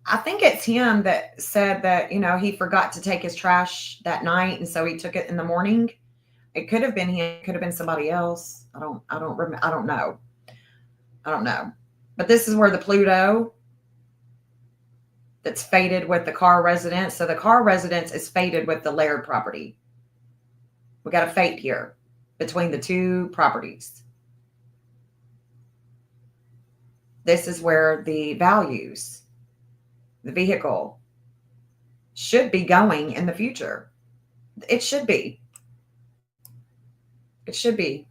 I think it's him that said that, you know, he forgot to take his trash that night, and so he took it in the morning. It could have been him. It could have been somebody else. I don't know. But this is where the Pluto that's faded with the car residence. So the car residence is faded with the Laird property. We got a fate here between the two properties. This is where the values, the vehicle, should be going in the future. It should be. It should be.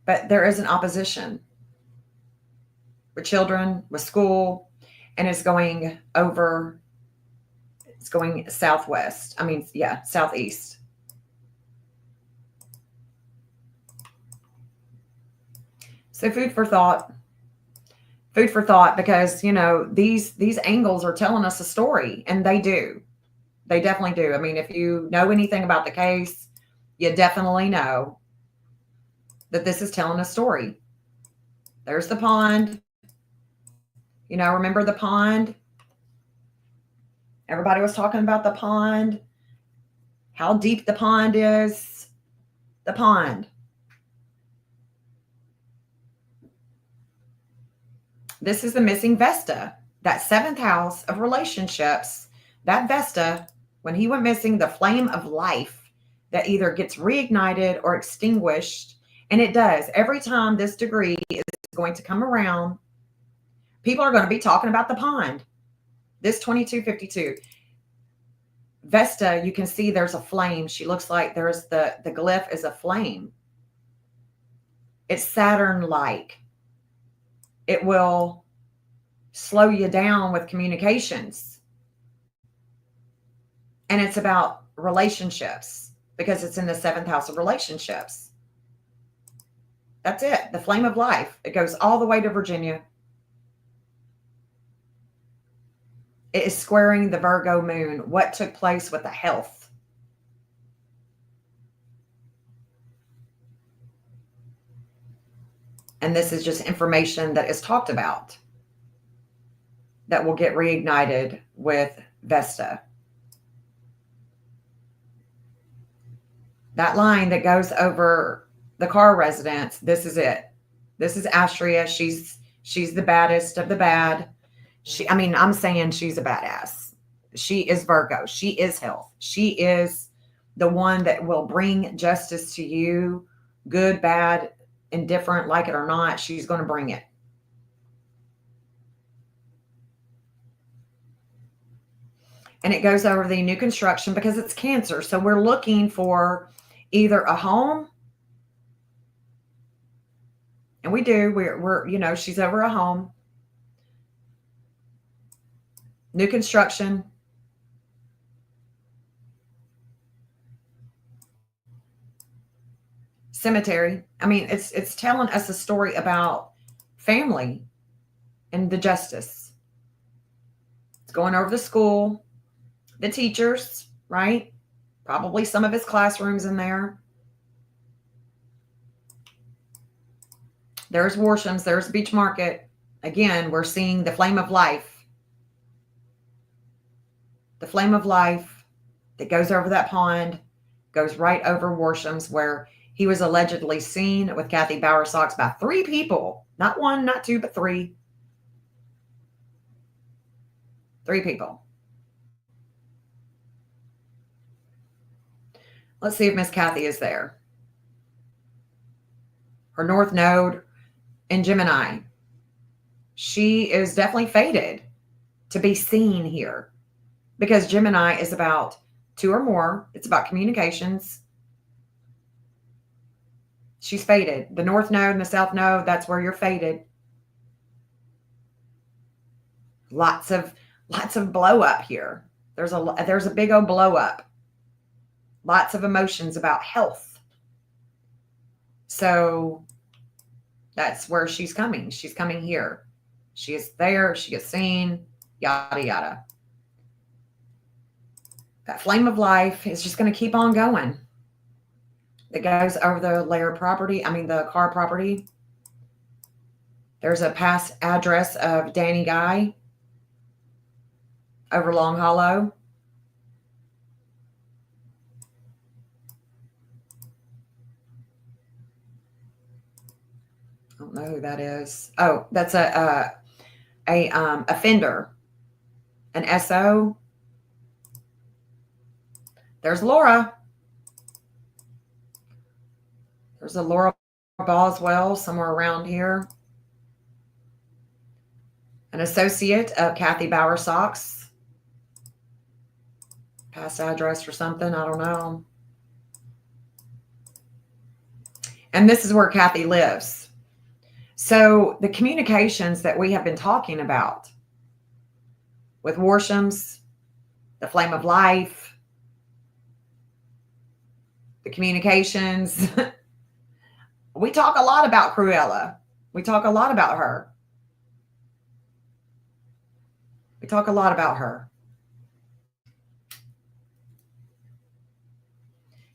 But there is an opposition with children, with school, and it's going over, it's going southwest. I mean, yeah, southeast. So food for thought. Food for thought, because, you know, these angles are telling us a story, and they do. They definitely do. I mean, if you know anything about the case, you definitely know that this is telling a story. There's the pond. You know, remember the pond? Everybody was talking about the pond, how deep the pond is. The pond. This is the missing Vesta, that seventh house of relationships. That Vesta, when he went missing, the flame of life that either gets reignited or extinguished. And it does. Every time this degree is going to come around, people are going to be talking about the pond. This 2252. Vesta, you can see there's a flame. She looks like there's the glyph is a flame. It's Saturn-like. It will slow you down with communications. And it's about relationships because it's in the seventh house of relationships. That's it. The flame of life. It goes all the way to Virginia. It is squaring the Virgo moon. What took place with the health? And this is just information that is talked about that will get reignited with Vesta. That line that goes over the car residence, this is it. This is Astria. She's the baddest of the bad. I'm saying she's a badass. She is Virgo. She is health. She is the one that will bring justice to you, good, bad, indifferent, like it or not. She's going to bring it. And it goes over the new construction because it's Cancer. So we're looking for either a home. And we do. We're she's over a home. New construction. Cemetery. It's telling us a story about family and the justice. It's going over the school, the teachers, right? Probably some of his classrooms in there. There's Worshams. There's Beach Market. Again, we're seeing the flame of life. The flame of life that goes over that pond, goes right over Worshams, where he was allegedly seen with Kathy Bowersox by 3 people. Not 1, not 2, but 3. 3 people. Let's see if Miss Kathy is there. Her North Node in Gemini. She is definitely fated to be seen here because Gemini is about 2 or more. It's about communications. She's fated. The North Node and the South Node, that's where you're fated. Lots of blow up here. There's a big old blow up. Lots of emotions about health. So that's where she's coming. She's coming here. She is there. She gets seen. Yada, yada. That flame of life is just going to keep on going. It goes over the layer property. The car property. There's a past address of Danny Guy over Long Hollow. I don't know who that is. Oh, that's a offender, an SO. There's Laura. There's a Laura Boswell somewhere around here. An associate of Kathy Bowersox. Past address or something. I don't know. And this is where Kathy lives. So the communications that we have been talking about with Worshams, the flame of life, the communications. We talk a lot about Cruella. We talk a lot about her. We talk a lot about her.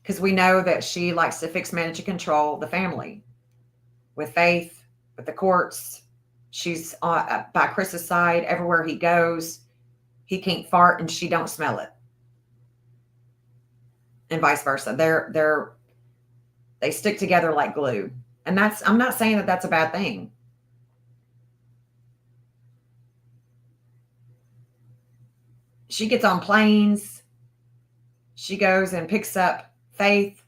Because we know that she likes to fix, manage, and control the family. with Faith, with the courts. She's by Chris's side. Everywhere he goes, he can't fart and she don't smell it. And vice versa. They stick together like glue. And I'm not saying that that's a bad thing. She gets on planes. She goes and picks up Faith.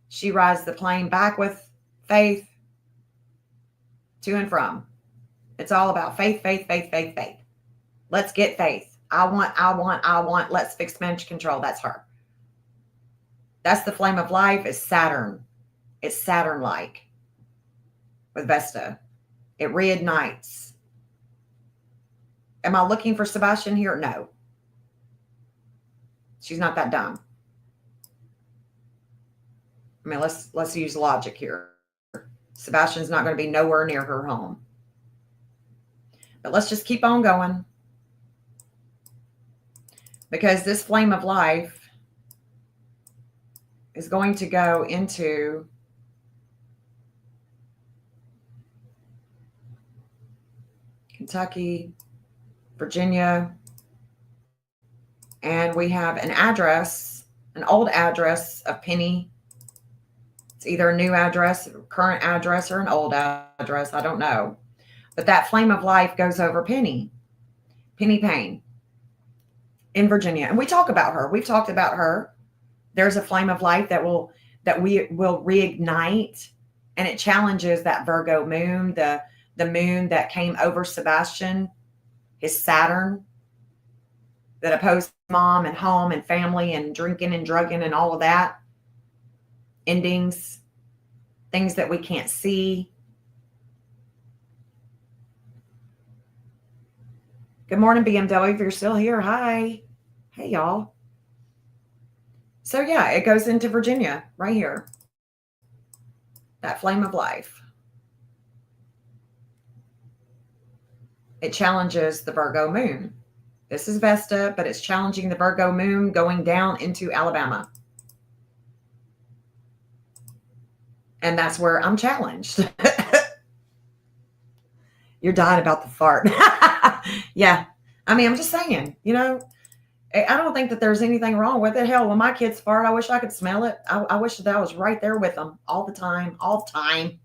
She rides the plane back with Faith to and from. It's all about faith, faith, faith, faith, faith. Let's get Faith. I want. Let's fix, manage, control. That's her. That's the flame of life. Is Saturn. It's Saturn-like with Vesta. It reignites. Am I looking for Sebastian here? No. She's not that dumb. I mean, let's use logic here. Sebastian's not going to be nowhere near her home. But let's just keep on going. Because this flame of life is going to go into Kentucky, Virginia, and we have an address, an old address of Penny. It's either a new address, current address, or an old address. I don't know. But that flame of life goes over Penny Payne in Virginia. And we talk about her. We've talked about her. There's a flame of life that we will reignite, and it challenges that Virgo moon, the moon that came over Sebastian, his Saturn, that opposed mom and home and family and drinking and drugging and all of that. Endings, things that we can't see. Good morning, BMW, if you're still here. Hi. Hey, y'all. So, yeah, it goes into Virginia right here. That flame of life. It challenges the Virgo moon. This is Vesta, but it's challenging the Virgo moon going down into Alabama. And that's where I'm challenged. You're dying about the fart. Yeah. I mean, I'm just saying, I don't think that there's anything wrong with it. Hell, when my kids fart, I wish I could smell it. I wish that I was right there with them all the time. I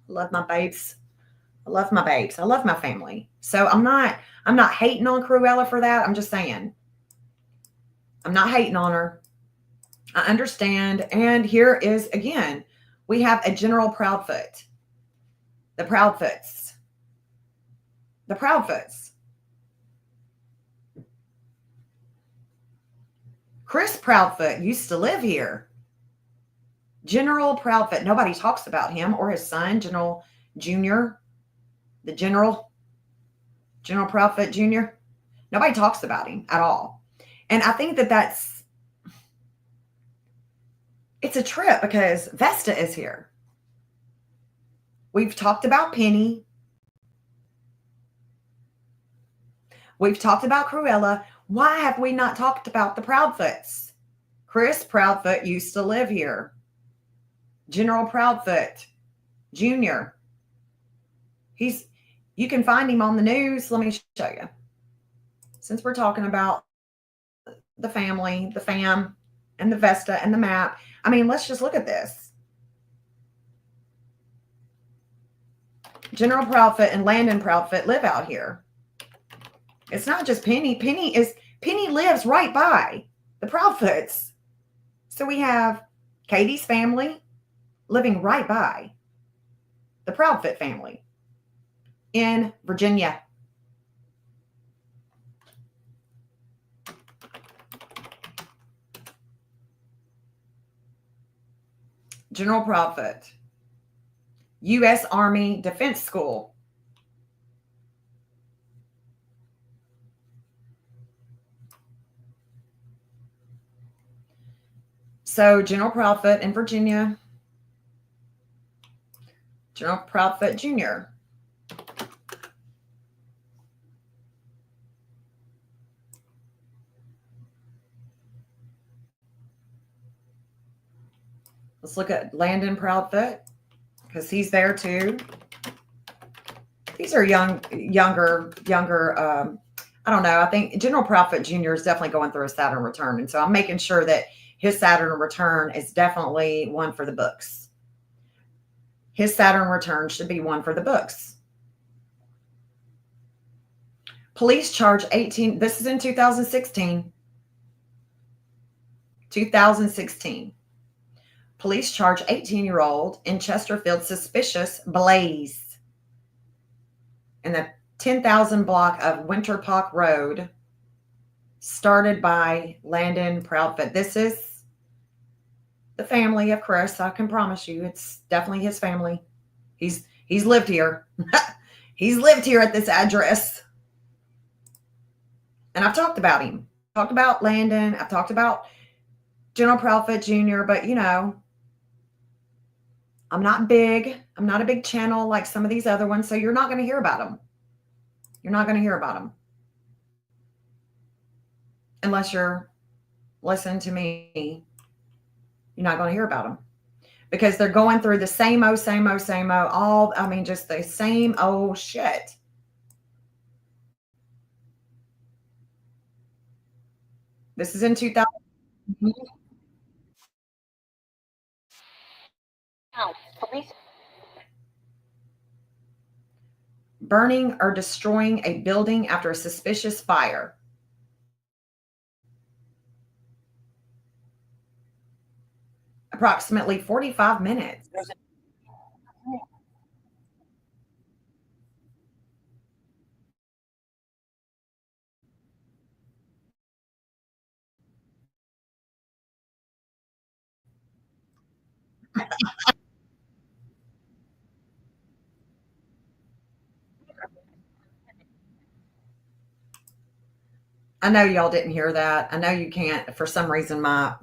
love my babes. I love my babes. I love my family. So I'm not hating on Cruella for that. I'm just saying. I'm not hating on her. I understand. And here is, again, we have a General Proudfoot. The Proudfoots. The Proudfoots. Chris Proudfoot used to live here. General Proudfoot. Nobody talks about him or his son, General Jr. The General Proudfoot Jr. Nobody talks about him at all. And I think it's a trip because Vesta is here. We've talked about Penny. We've talked about Cruella. Why have we not talked about the Proudfoots? Chris Proudfoot used to live here. General Proudfoot Jr. You can find him on the news. Let me show you. Since we're talking about the family, the fam, and the Vesta and the map, I mean, let's just look at this. General Proudfoot and Landon Proudfoot live out here. It's not just Penny. Penny lives right by the Proudfoots. So we have Katie's family living right by the Proudfoot family in Virginia. General Proudfoot, U.S. Army Defense School. So General Proudfoot in Virginia. General Proudfoot Jr. Let's look at Landon Proudfoot. because he's there too. These are younger. I don't know. I think General Profit Jr. is definitely going through a Saturn return. And so I'm making sure that his Saturn return is definitely one for the books. His Saturn return should be one for the books. Police charge 18. This is in 2016. 2016. Police charge 18-year-old in Chesterfield suspicious blaze in the 10,000 block of Winter Park Road, started by Landon Proudfoot. This is the family of Chris. I can promise you, it's definitely his family. He's lived here. He's lived here at this address. And I've talked about him. Talked about Landon. I've talked about General Proudfoot Jr., but you know, I'm not big. I'm not a big channel like some of these other ones, so you're not going to hear about them. You're not going to hear about them. Unless you're listening to me, you're not going to hear about them. Because they're going through the same old, all, I mean, just the same old shit. This is in 2000. Burning or destroying a building after a suspicious fire. Approximately 45 minutes. I know y'all didn't hear that. I know you can't. For some reason, my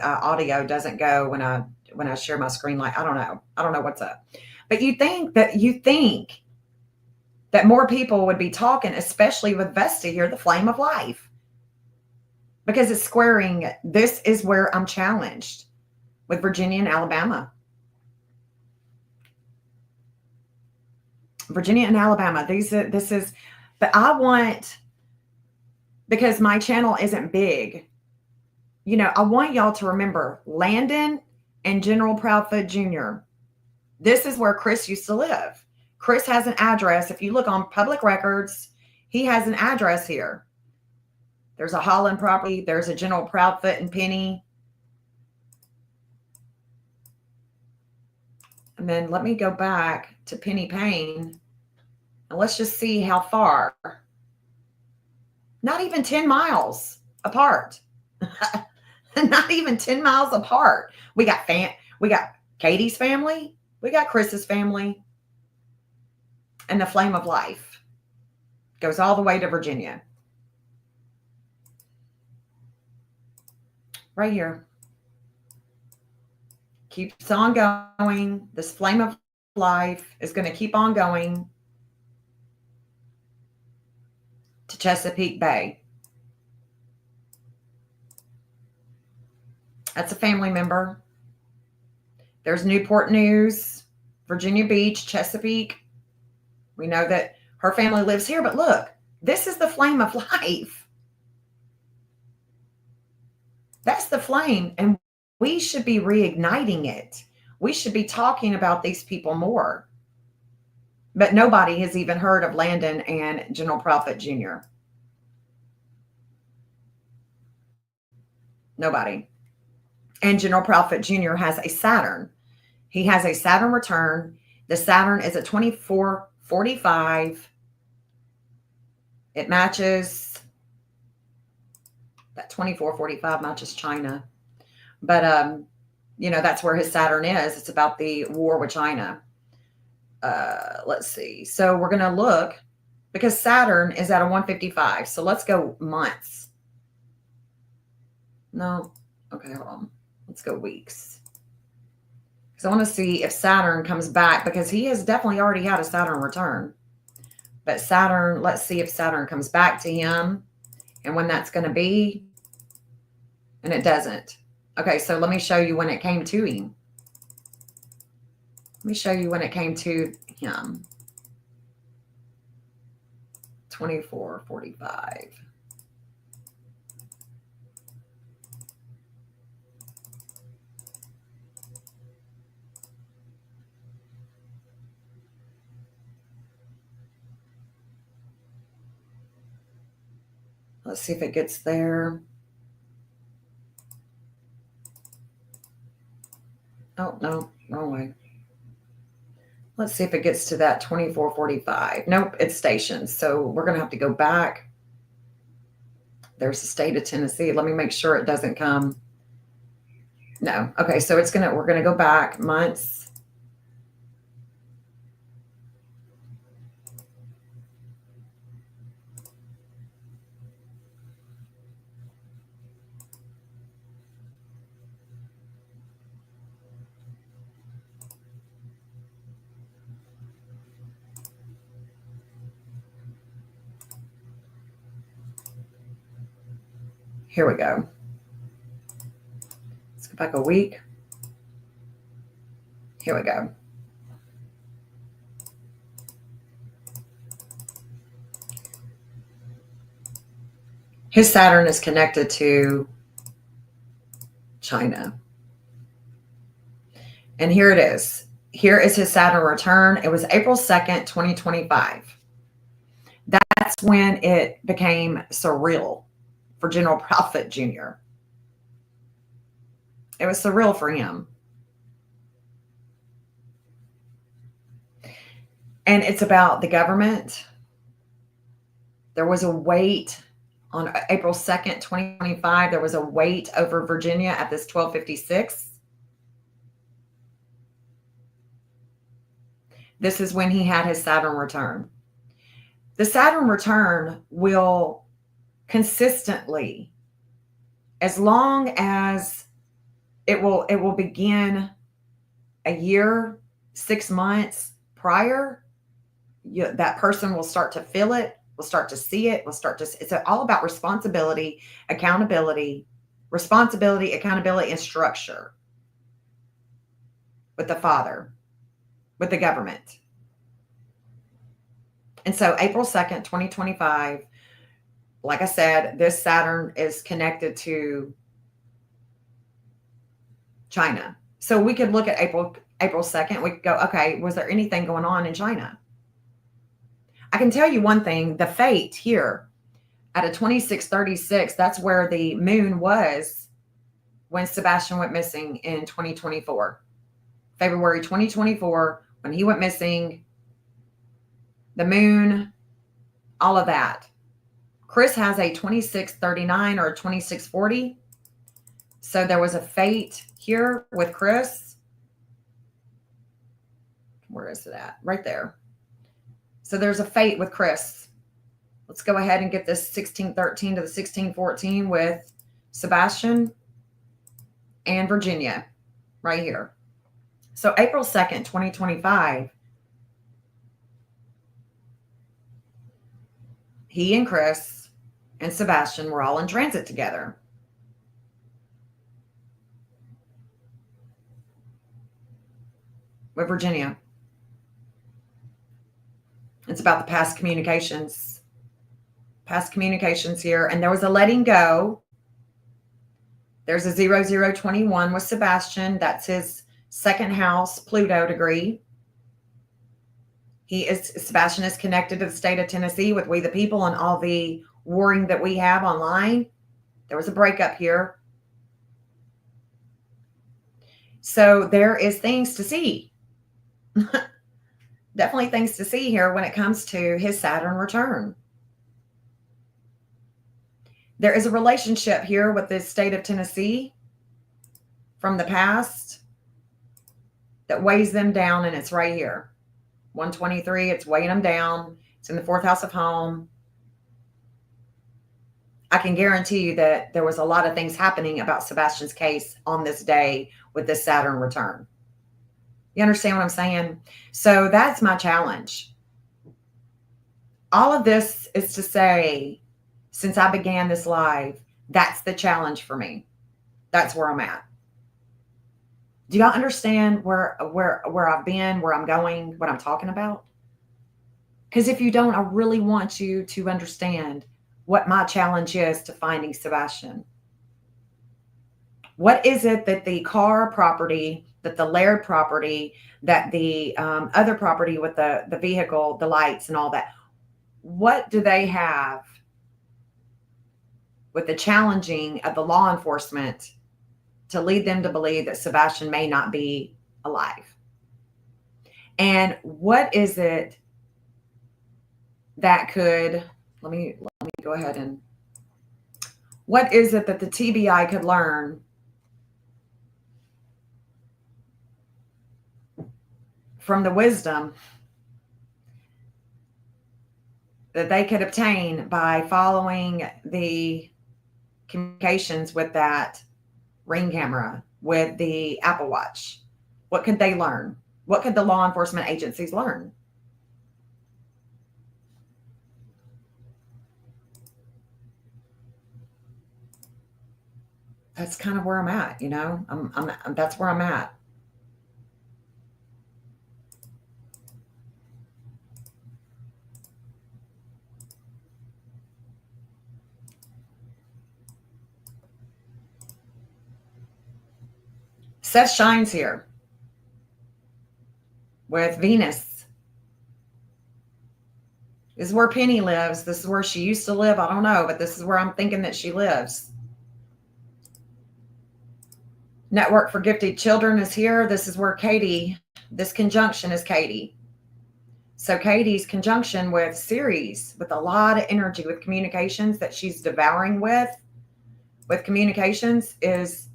audio doesn't go when I share my screen. Like I don't know. I don't know what's up. But you think that more people would be talking, especially with Vesta here, the flame of life, because it's squaring. This is where I'm challenged with Virginia and Alabama. Virginia and Alabama. This is. But I want. Because my channel isn't big, you know, I want y'all to remember Landon and General Proudfoot Jr. This is where Chris used to live. Chris has an address. If you look on public records, he has an address here. There's a Holland property. There's a General Proudfoot and Penny. And then let me go back to Penny Payne. And let's just see how far. Not even 10 miles apart. Not even 10 miles apart. We got Katie's family. We got Chris's family. And the flame of life goes all the way to Virginia. Right here. Keeps on going. This flame of life is going to keep on going to Chesapeake Bay. That's a family member. There's Newport News, Virginia Beach, Chesapeake. We know that her family lives here, but look, this is the flame of life. That's the flame, and we should be reigniting it. We should be talking about these people more. But nobody has even heard of Landon and General Proudfoot Jr. Nobody. And General Proudfoot Jr. has a Saturn. He has a Saturn return. The Saturn is at 2445. It matches, that 2445 matches China. But, you know, that's where his Saturn is. It's about the war with China. Let's see. So we're going to look because Saturn is at a 155. So let's go months. No. Okay, hold on. Let's go weeks. Because I want to see if Saturn comes back because he has definitely already had a Saturn return. But Saturn, let's see if Saturn comes back to him and when that's going to be. And it doesn't. Okay, so let me show you when it came to him. me show you when it came to him. 24:45. Let's see if it gets there. Oh, no, wrong way. Let's see if it gets to that 24:45. Nope, it's stations. So we're going to have to go back. There's the state of Tennessee. Let me make sure it doesn't come. No. Okay, so we're going to go back months. Here we go. Let's go back a week. Here we go. His Saturn is connected to China. And here it is. Here is his Saturn return. It was April 2nd, 2025. That's when it became surreal for General Prophet Jr. It was surreal for him. And it's about the government. There was a weight on April 2nd, 2025. There was a weight over Virginia at this 1256. This is when he had his Saturn return. The Saturn return will consistently, as long as it will begin a year, 6 months prior, that person will start to feel it, will start to see it, it's all about responsibility, accountability, and structure with the Father, with the government. And so April 2nd, 2025, like I said, this Saturn is connected to China. So we could look at April 2nd. We could go, okay, was there anything going on in China? I can tell you one thing, the fate here at a 2636, that's where the moon was when Sebastian went missing in 2024. February 2024, when he went missing, the moon, all of that. Chris has a 2639 or a 2640. So there was a fate here with Chris. Where is it at? Right there. So there's a fate with Chris. Let's go ahead and get this 1613 to the 1614 with Sebastian and Virginia right here. So April 2nd, 2025, he and Chris and Sebastian were all in transit together. With Virginia. It's about the past communications here. And there was a letting go. There's a 0021 with Sebastian. That's his second house Pluto degree. Sebastian is connected to the state of Tennessee with We the People and all the warring that we have online. There was a breakup here. So there is things to see. Definitely things to see here when it comes to his Saturn return. There is a relationship here with the state of Tennessee from the past that weighs them down, and it's right here. 123, it's weighing them down. It's in the 4th house of home. I can guarantee you that there was a lot of things happening about Sebastian's case on this day with this Saturn return. You understand what I'm saying? So that's my challenge. All of this is to say, since I began this live, that's the challenge for me. That's where I'm at. Do y'all understand where I've been, where I'm going, what I'm talking about? Because if you don't, I really want you to understand what my challenge is to finding Sebastian. What is it that the Carr property, that the Laird property, that the other property with the vehicle, the lights, and all that? What do they have with the challenging of the law enforcement to lead them to believe that Sebastian may not be alive? And what is it that could, let me go ahead and, what is it that the TBI could learn from the wisdom that they could obtain by following the communications with that Ring camera, with the Apple Watch? What could they learn? What could the law enforcement agencies learn? That's kind of where I'm at, you know. That's where I'm at. Seth shines here with Venus. This is where Penny lives. This is where she used to live. I don't know, but this is where I'm thinking that she lives. Network for Gifted Children is here. This is where Katie, this conjunction is Katie. So Katie's conjunction with Ceres, with a lot of energy, with communications that she's devouring with communications, is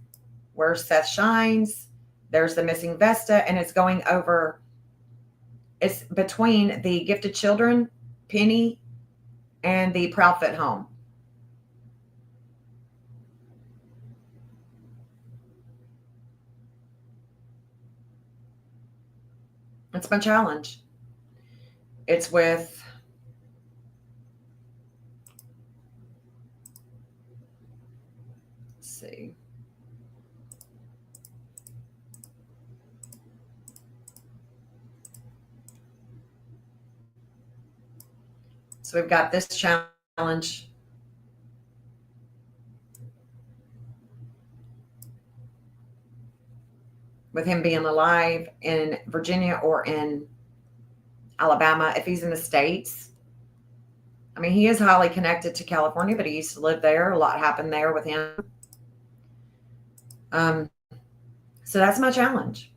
where Seth shines. There's the missing Vesta, and it's going over, it's between the Gifted Children, Penny, and the Proudfoot home. It's my challenge. It's with, let's see. So we've got this challenge. With him being alive in Virginia or in Alabama, if he's in the States. I mean, he is highly connected to California, but he used to live there. A lot happened there with him. So that's my challenge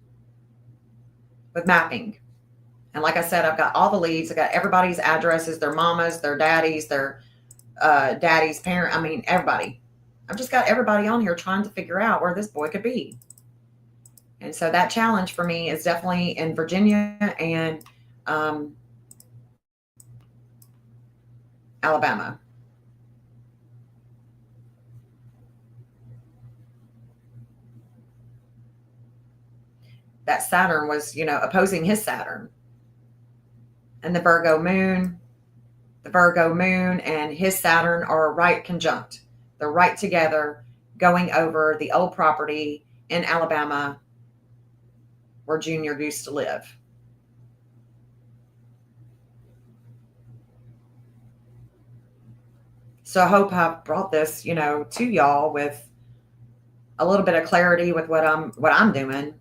with mapping. And like I said, I've got all the leads. I got everybody's addresses, their mamas, their daddies, their daddy's parent. I mean, everybody. I've just got everybody on here trying to figure out where this boy could be. And so that challenge for me is definitely in Virginia and Alabama. That Saturn was, opposing his Saturn. And the Virgo moon and his Saturn are right conjunct. They're right together, going over the old property in Alabama where Junior used to live. So I hope I've brought this, to y'all with a little bit of clarity with what I'm doing.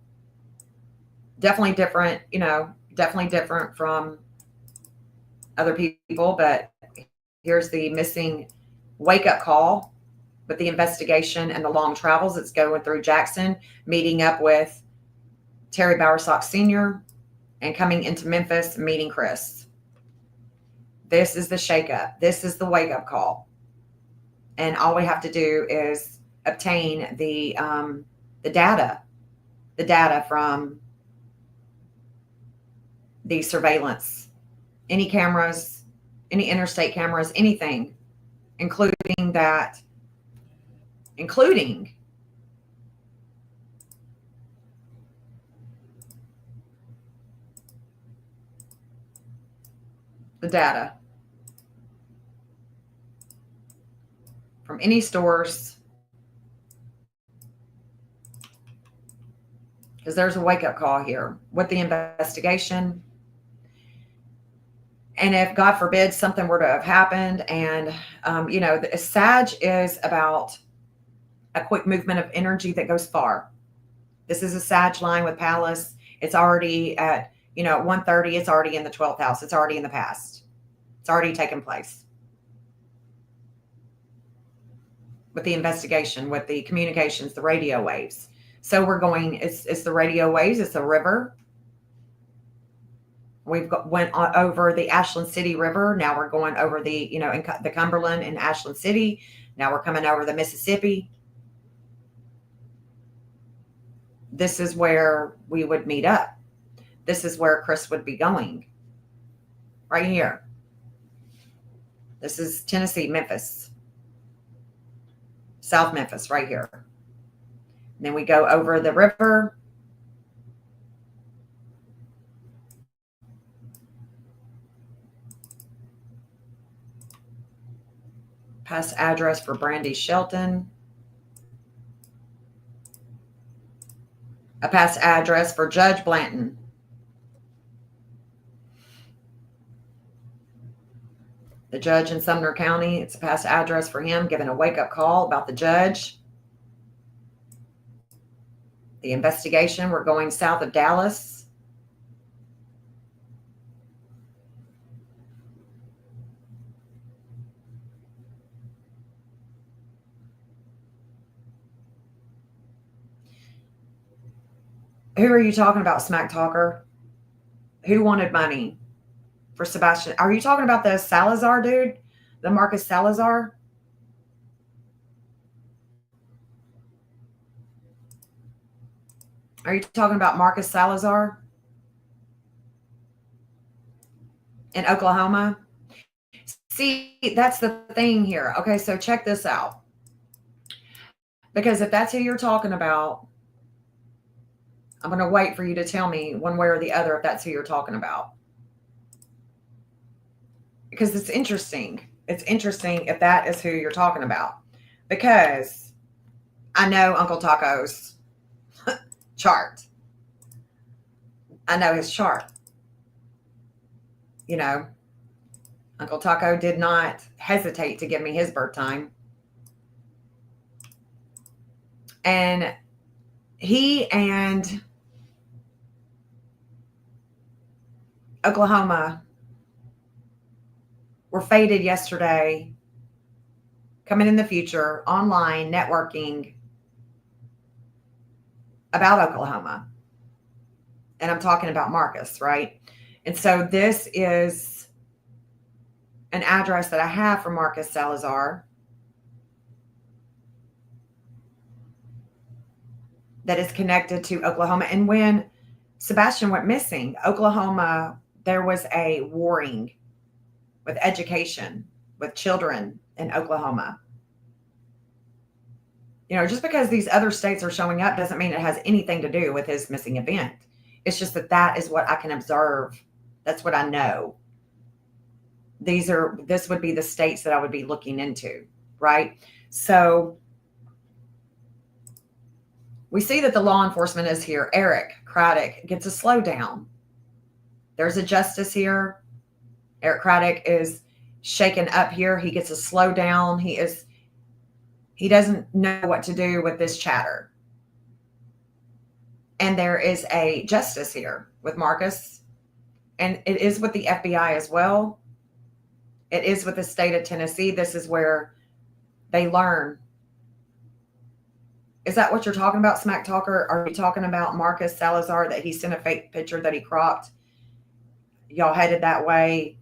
Definitely different, definitely different from other people, but here's the missing wake-up call with the investigation and the long travels that's going through Jackson, meeting up with Terry Bowersock Sr., and coming into Memphis, meeting Chris. This is the shakeup. This is the wake-up call. And all we have to do is obtain the data from the surveillance, any cameras, any interstate cameras, anything, including the data from any stores, because there's a wake-up call here with the investigation. And if, God forbid, something were to have happened, and, the Sag is about a quick movement of energy that goes far. This is a Sag line with Palace. It's already at, at 1:30, it's already in the 12th house. It's already in the past. It's already taken place. With the investigation, with the communications, the radio waves. So we're going, it's the radio waves, it's a river. Went over the Ashland City River. Now we're going over the, in the Cumberland and Ashland City. Now we're coming over the Mississippi. This is where we would meet up. This is where Chris would be going. Right here. This is Tennessee, Memphis. South Memphis, right here. And then we go over the river. Past address for Brandy Shelton. A past address for Judge Blanton. The judge in Sumner County, it's a past address for him, giving a wake-up call about the judge. The investigation, we're going south of Dallas. Who are you talking about, Smack Talker? Who wanted money for Sebastian? Are you talking about the Salazar dude? The Marcus Salazar? Are you talking about Marcus Salazar? In Oklahoma? See, that's the thing here. Okay, so check this out. Because if that's who you're talking about, I'm going to wait for you to tell me one way or the other if that's who you're talking about. Because it's interesting. It's interesting if that is who you're talking about. Because I know Uncle Taco's chart. I know his chart. Uncle Taco did not hesitate to give me his birth time. And he and Oklahoma were fated yesterday, coming in the future, online, networking about Oklahoma. And I'm talking about Marcus, right? And so this is an address that I have for Marcus Salazar that is connected to Oklahoma. And when Sebastian went missing, Oklahoma, there was a warring with education, with children in Oklahoma. Just because these other states are showing up doesn't mean it has anything to do with his missing event. It's just that is what I can observe. That's what I know. This would be the states that I would be looking into, right? So we see that the law enforcement is here. Eric Craddock gets a slowdown. There's a justice here. Eric Craddock is shaken up here. He gets a slowdown. He doesn't know what to do with this chatter. And there is a justice here with Marcus. And it is with the FBI as well. It is with the state of Tennessee. This is where they learn. Is that what you're talking about, Smack Talker? Are you talking about Marcus Salazar, that he sent a fake picture that he cropped? Y'all headed that way.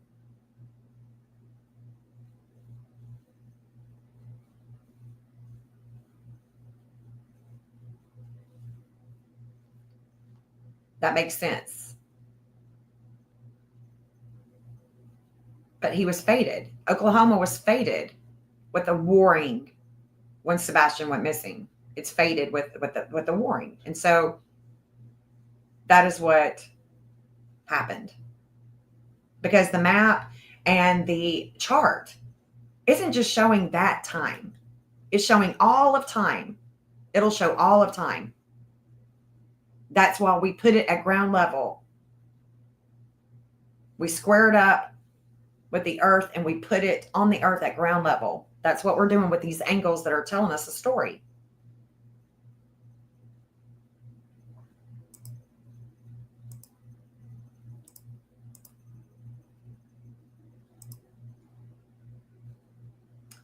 That makes sense. But he was fated. Oklahoma was fated with the warring when Sebastian went missing. It's fated with the warring. And so that is what happened. Because the map and the chart isn't just showing that time. It's showing all of time. It'll show all of time. That's why we put it at ground level. We square it up with the earth and we put it on the earth at ground level. That's what we're doing with these angles that are telling us a story.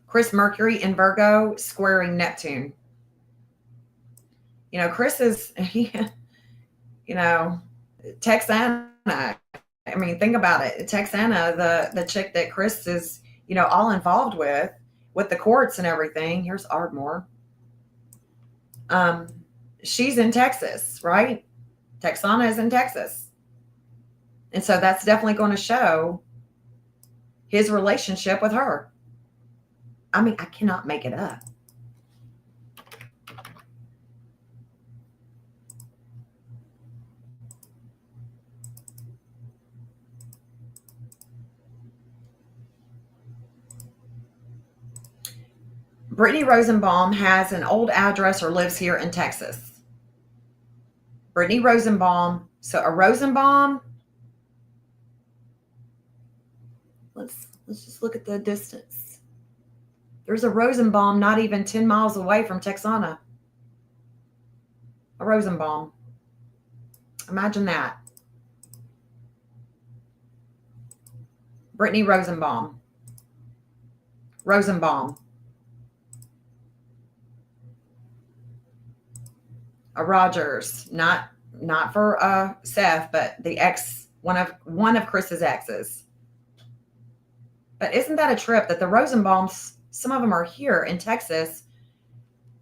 Chris Mercury in Virgo squaring Neptune. Chris is, Texana. I mean, think about it. Texana, the chick that Chris is, all involved with the courts and everything. Here's Ardmore. She's in Texas, right? Texana is in Texas. And so that's definitely going to show his relationship with her. I mean, I cannot make it up. Brittany Rosenbaum has an old address or lives here in Texas. Brittany Rosenbaum. So a Rosenbaum. Let's just look at the distance. There's a Rosenbaum not even 10 miles away from Texana. A Rosenbaum. Imagine that. Brittany Rosenbaum. Rosenbaum. A Rogers, not for Seth, but the ex, one of Chris's exes. But isn't that a trip that the Rosenbaums, some of them are here in Texas,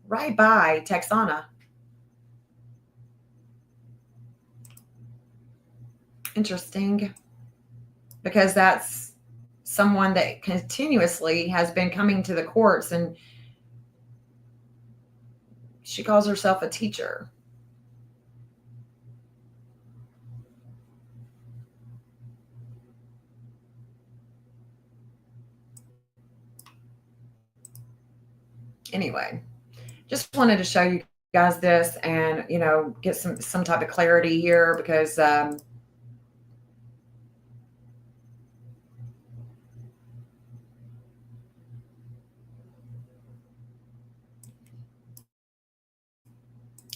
right by Texana? Interesting, because that's someone that continuously has been coming to the courts, and she calls herself a teacher. Anyway, just wanted to show you guys this and, get some type of clarity here, because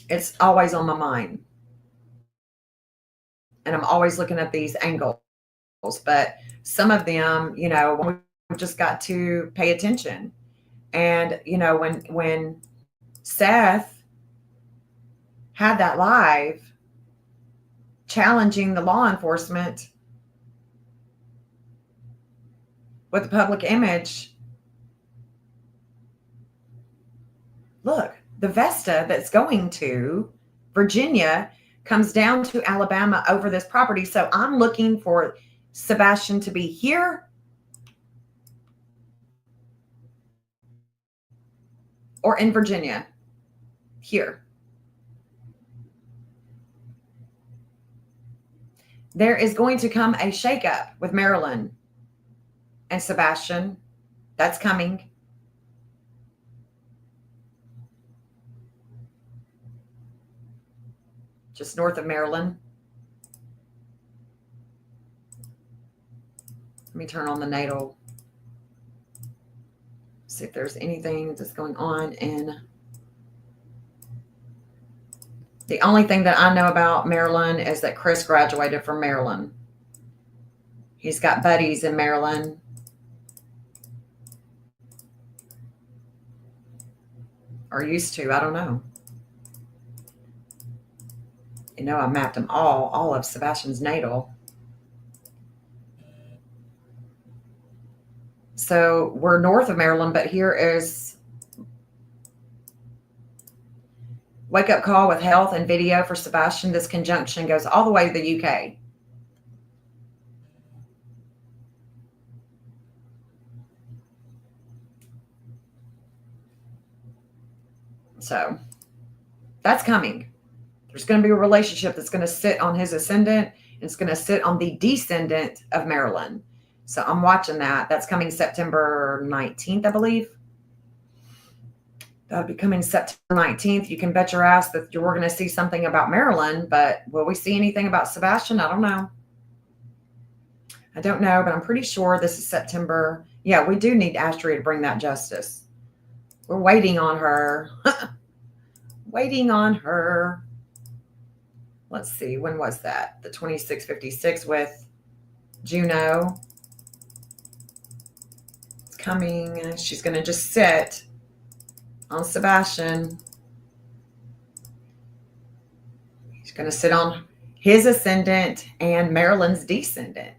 it's always on my mind. And I'm always looking at these angles. But some of them, we just got to pay attention. And, when Seth had that live challenging the law enforcement with the public image, look, the Vesta that's going to Virginia comes down to Alabama over this property. So I'm looking for Sebastian to be here or in Virginia. Here. There is going to come a shakeup with Marilyn and Sebastian. That's coming. Just north of Maryland. Let me turn on the natal. See if there's anything that's going on in. The only thing that I know about Maryland is that Chris graduated from Maryland. He's got buddies in Maryland. Or used to, I don't know. I mapped them all of Sebastian's natal. So we're north of Maryland, but here is wake up call with health and video for Sebastian. This conjunction goes all the way to the UK. So that's coming. There's going to be a relationship that's going to sit on his ascendant, and it's going to sit on the descendant of Maryland. So I'm watching that. That's coming September 19th, I believe. That'll be coming September 19th. You can bet your ass that we're going to see something about Marilyn, but will we see anything about Sebastian? I don't know. I don't know, but I'm pretty sure this is September. Yeah, we do need Astrid to bring that justice. We're waiting on her. Waiting on her. Let's see. When was that? The 2656 with Juno. It's coming. She's going to just sit on Sebastian. He's going to sit on his ascendant and Marilyn's descendant.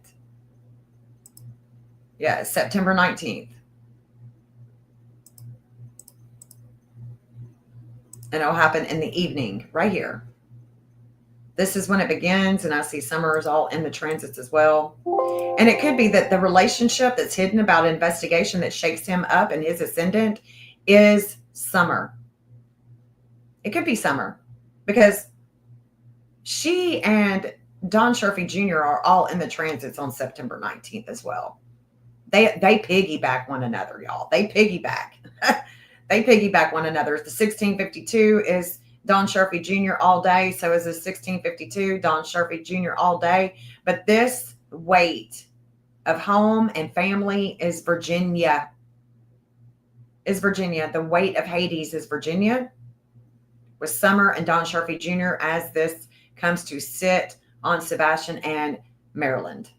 Yeah, September 19th. And it'll happen in the evening, right here. This is when it begins, and I see Summer is all in the transits as well. And it could be that the relationship that's hidden about investigation that shakes him up and his ascendant is Summer. It could be Summer, because she and Don Sherfy Jr. are all in the transits on September 19th as well. They piggyback one another, y'all. They piggyback. They piggyback one another. The 1652 is Don Sherfy Jr. all day. So is the 1652 Don Sherfy Jr. all day. But this weight of home and family is Virginia. Is Virginia. The weight of Hades is Virginia. With Summer and Don Sherfy Jr. as this comes to sit on Sebastian and Maryland.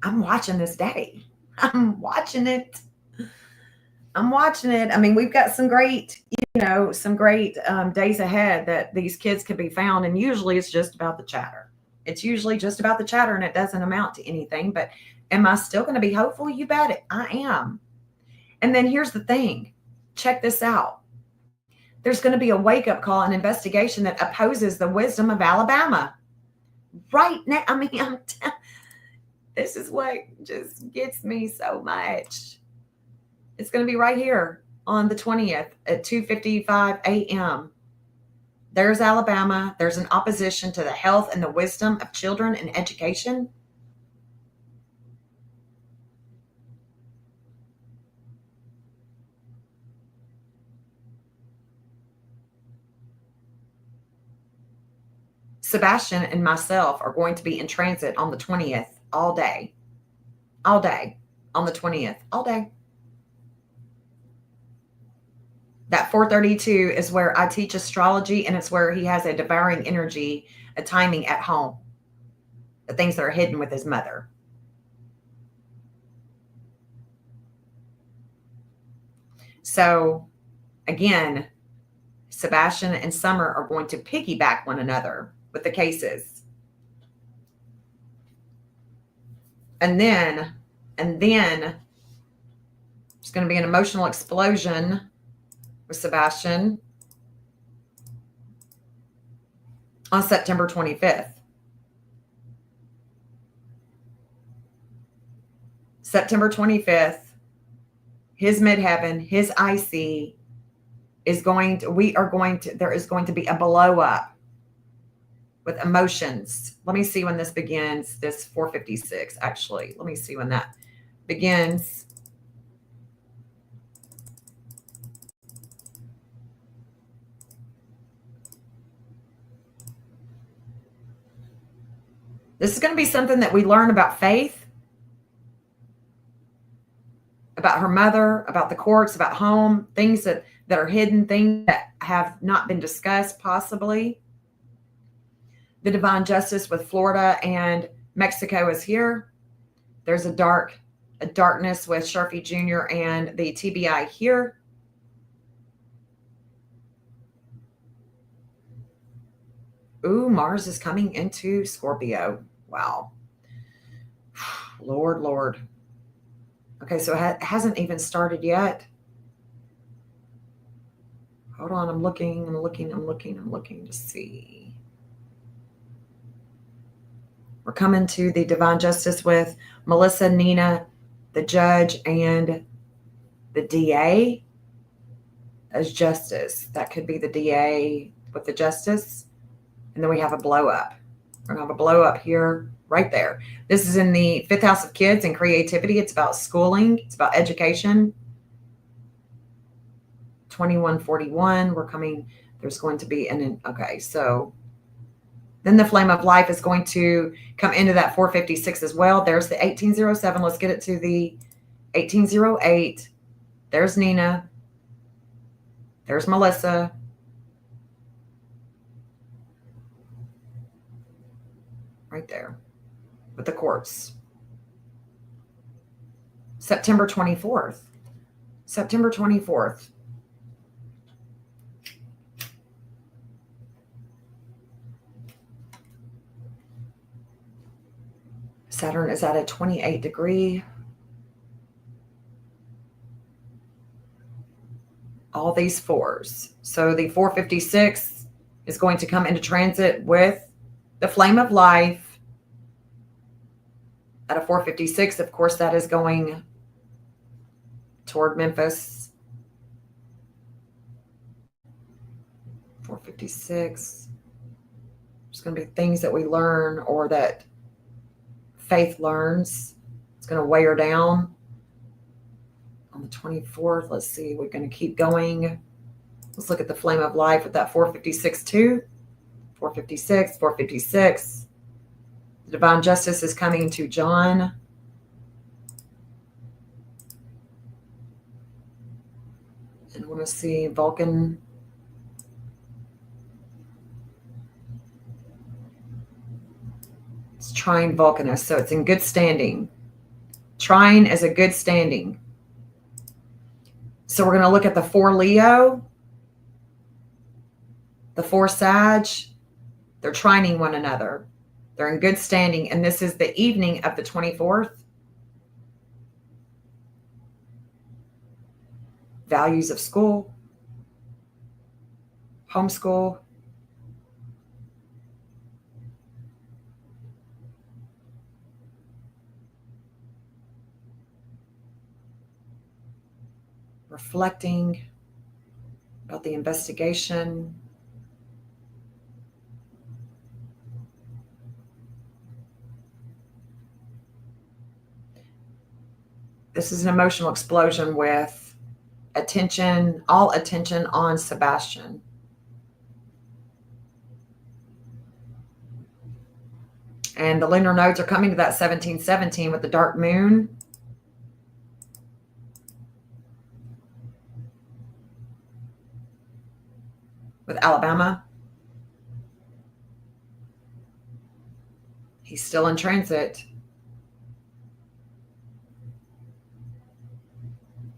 I'm watching this day. I'm watching it. I'm watching it. I mean, we've got some great, days ahead that these kids can be found. And usually it's just about the chatter. It's usually just about the chatter and it doesn't amount to anything. But am I still going to be hopeful? You bet it. I am. And then here's the thing. Check this out. There's going to be a wake-up call, an investigation that opposes the wisdom of Alabama. Right now. I mean, this is what just gets me so much. It's going to be right here on the 20th at 2:55 a.m. There's Alabama. There's an opposition to the health and the wisdom of children and education. Sebastian and myself are going to be in transit on the 20th all day. All day. On the 20th. All day. That 432 is where I teach astrology, and it's where he has a devouring energy, a timing at home. The things that are hidden with his mother. So, again, Sebastian and Summer are going to piggyback one another with the cases. And then there's going to be an emotional explosion with Sebastian on September 25th. September 25th, his midheaven, his IC is going to, there is going to be a blow up with emotions. Let me see when this begins, this 456, actually. Let me see when that begins. This is going to be something that we learn about faith, about her mother, about the courts, about home, things that are hidden, things that have not been discussed, possibly. The divine justice with Florida and Mexico is here. There's a darkness with Sherfy Jr. and the TBI here. Ooh, Mars is coming into Scorpio. Wow. Lord. Okay, so it hasn't even started yet. Hold on, I'm looking to see. We're coming to the divine justice with Melissa, Nina, the judge, and the DA as justice. That could be the DA with the justice. And then we have a blow up. We're going to have a blow up here, right there. This is in the 5th house of kids and creativity. It's about schooling. It's about education. 2141. We're coming, there's going to be okay, so then the flame of life is going to come into that 456 as well. There's the 1807. Let's get it to the 1808. There's Nina. There's Melissa. Right there with the quartz. September 24th. September 24th. Saturn is at a 28 degree. All these fours. So the 456 is going to come into transit with the flame of life at a 456. Of course, that is going toward Memphis. 456. There's going to be things that we learn or that Faith learns. It's going to weigh her down. On the 24th, let's see, we're going to keep going. Let's look at the flame of life with that 456 too. 456, 456. The divine justice is coming to John. And I want to see Vulcan. It's trine Vulcanus, so it's in good standing. Trine is a good standing. So we're going to look at the 4 Leo, the 4 Sag. They're trining one another. They're in good standing. And this is the evening of the 24th. Values of school, homeschool. Reflecting about the investigation. This is an emotional explosion with attention, all attention on Sebastian. And the lunar nodes are coming to that 1717 with the dark moon. With Alabama. He's still in transit.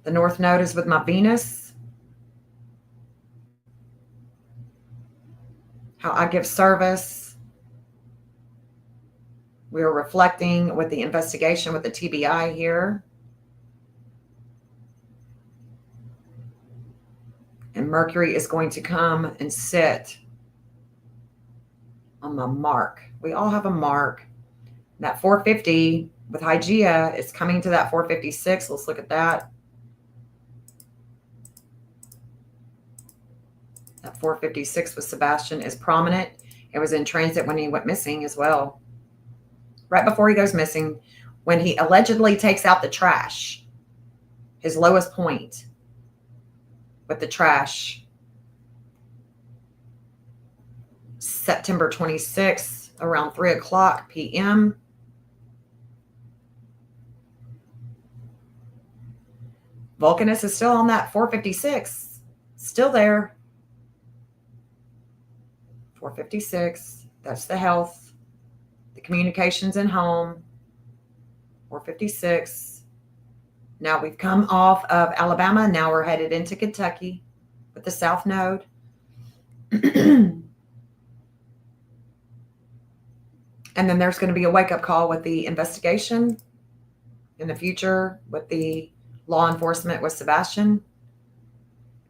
The North Node is with my Venus. How I give service. We are reflecting with the investigation with the TBI here. And Mercury is going to come and sit on my mark. We all have a mark. That 450 with Hygeia is coming to that 456. Let's look at that. That 456 with Sebastian is prominent. It was in transit when he went missing as well. Right before he goes missing, when he allegedly takes out the trash, his lowest point with the trash. September 26th, around 3 o'clock p.m. Vulcanus is still on that 456. Still there. 456. That's the health. The communications and home. 456. Now we've come off of Alabama. Now we're headed into Kentucky with the South Node. And then there's going to be a wake-up call with the investigation in the future with the law enforcement with Sebastian.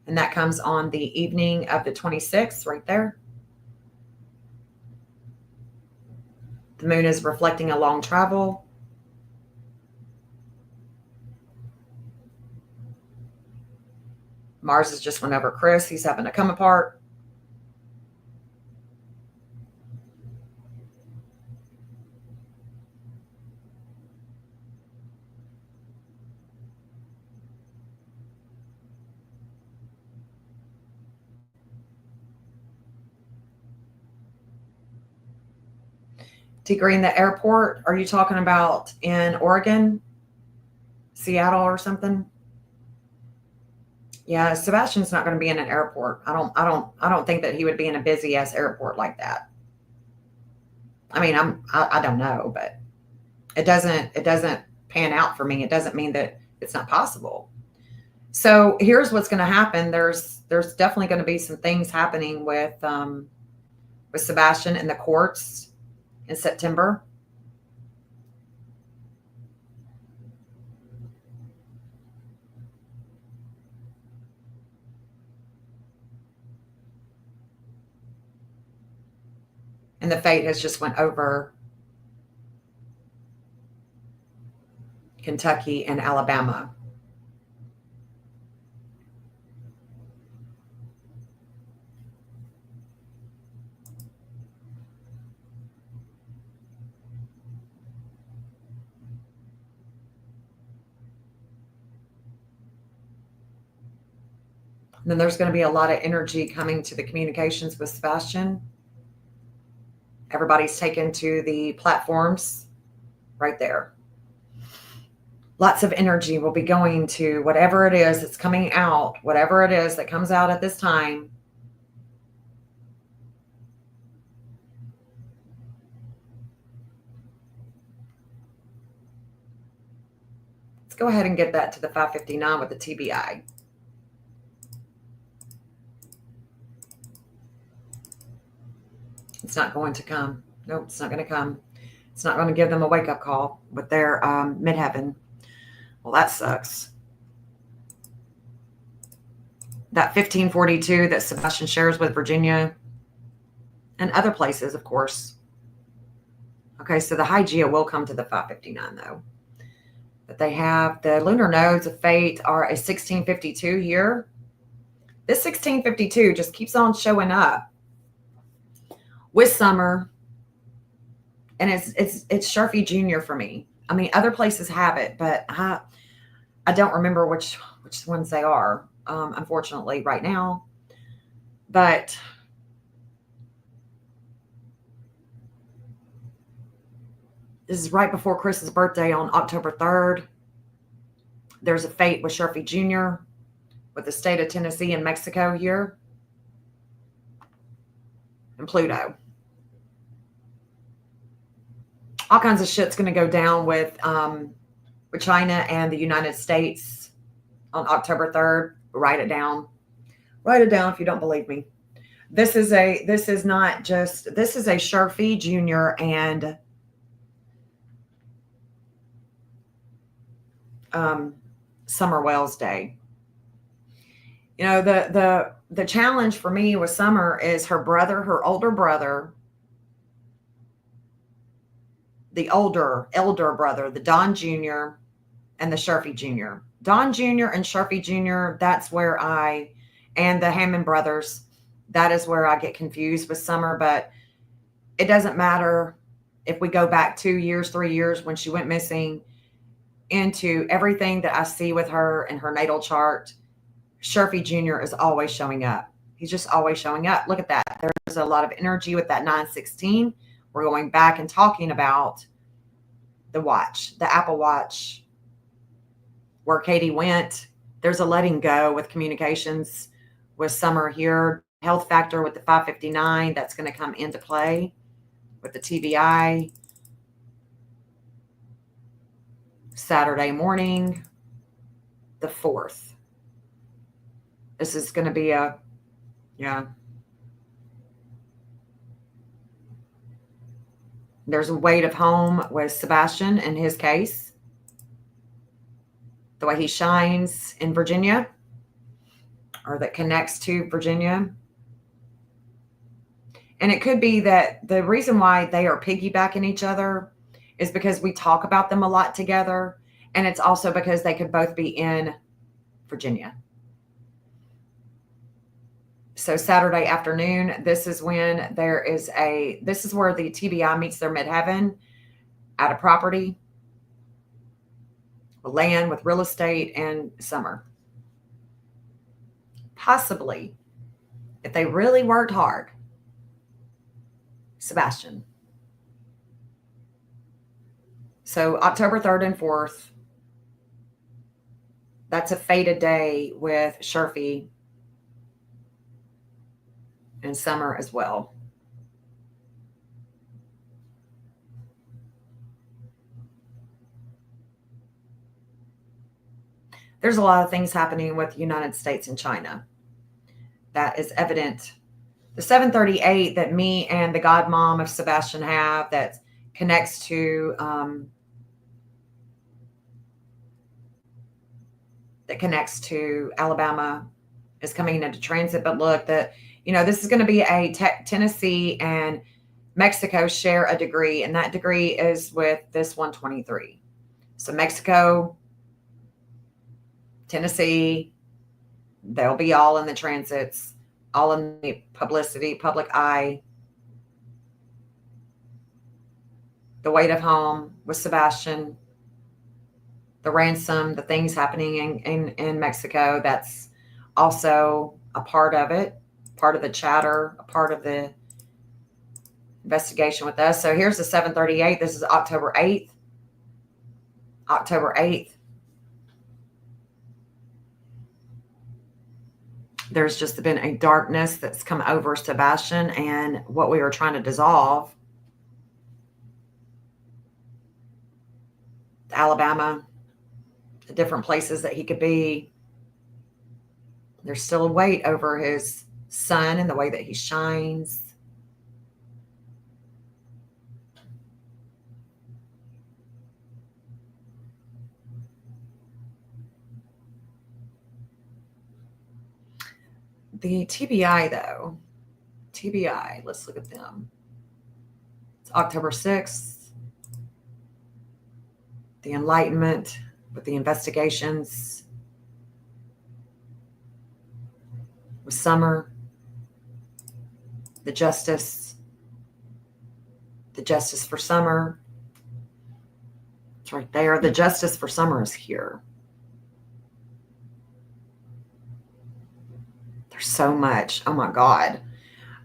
And that comes on the evening of the 26th right there. The moon is reflecting a long travel. Mars is just went over Chris. He's having to come apart. T Green, the airport, are you talking about in Oregon, Seattle or something? Yeah, Sebastian's not going to be in an airport. I don't think that he would be in a busy ass airport like that. I mean, I don't know, but it doesn't pan out for me. It doesn't mean that it's not possible. So here's what's going to happen. There's definitely going to be some things happening with Sebastian in the courts in September. And the fate has just went over Kentucky and Alabama. And then there's going to be a lot of energy coming to the communications with Sebastian. Everybody's taken to the platforms right there. Lots of energy will be going to whatever it is that's coming out, whatever it is that comes out at this time. Let's go ahead and get that to the 559 with the TBI. It's not going to come. Nope, it's not going to come. It's not going to give them a wake-up call with their midheaven. Well, that sucks. That 1542 that Sebastian shares with Virginia and other places, of course. Okay, so the Hygeia will come to the 559, though. But they have the lunar nodes of fate are a 1652 here. This 1652 just keeps on showing up with summer. And it's Sharfie Jr. for me. I mean, other places have it, but I don't remember which ones they are, unfortunately, right now. But this is right before Chris's birthday on October 3rd. There's a fate with Sharfie Jr. with the state of Tennessee and Mexico here. And Pluto. All kinds of shit's going to go down with China and the United States on October 3rd. Write it down. Write it down if you don't believe me. This is a Sharfie Jr. and Summer Wells Day. You know, the challenge for me with Summer is her brother, her older brother, the elder brother, the Don Jr. and the Sharfie Jr. Don Jr. and Sharfie Jr., that's where and the Hammond brothers, that is where I get confused with Summer, but it doesn't matter if we go back 2 years, 3 years when she went missing, into everything that I see with her in her natal chart. Sharfie Jr. is always showing up. He's just always showing up. Look at that. There's a lot of energy with that 916. We're going back and talking about the watch, the Apple Watch, where Katie went. There's a letting go with communications with Summer here. Health factor with the 559, that's going to come into play with the TBI. Saturday morning, the 4th. This is going to be There's a weight of home with Sebastian in his case. The way he shines in Virginia, or that connects to Virginia. And it could be that the reason why they are piggybacking each other is because we talk about them a lot together. And it's also because they could both be in Virginia. So Saturday afternoon, this is when this is where the TBI meets their midheaven at a property, land with real estate and Summer. Possibly, if they really worked hard, Sebastian. So October 3rd and 4th, that's a fated day with Sherfy and Summer as well. There's a lot of things happening with the United States and China. That is evident. The 738 that me and the godmom of Sebastian have that connects to Alabama is coming into transit. But look, this is going to be a Tennessee and Mexico share a degree, and that degree is with this 123. So Mexico, Tennessee, they'll be all in the transits, all in the publicity, public eye. The weight of home with Sebastian, the ransom, the things happening in Mexico, that's also a part of it, part of the chatter, a part of the investigation with us. So here's the 738. This is October 8th. October 8th. There's just been a darkness that's come over Sebastian and what we were trying to dissolve. Alabama, the different places that he could be. There's still a weight over his sun and the way that he shines. The TBI, though, TBI, let's look at them. It's October 6th. The Enlightenment with the investigations. With Summer. The Justice for Summer. It's right there. The Justice for Summer is here. There's so much. Oh my God.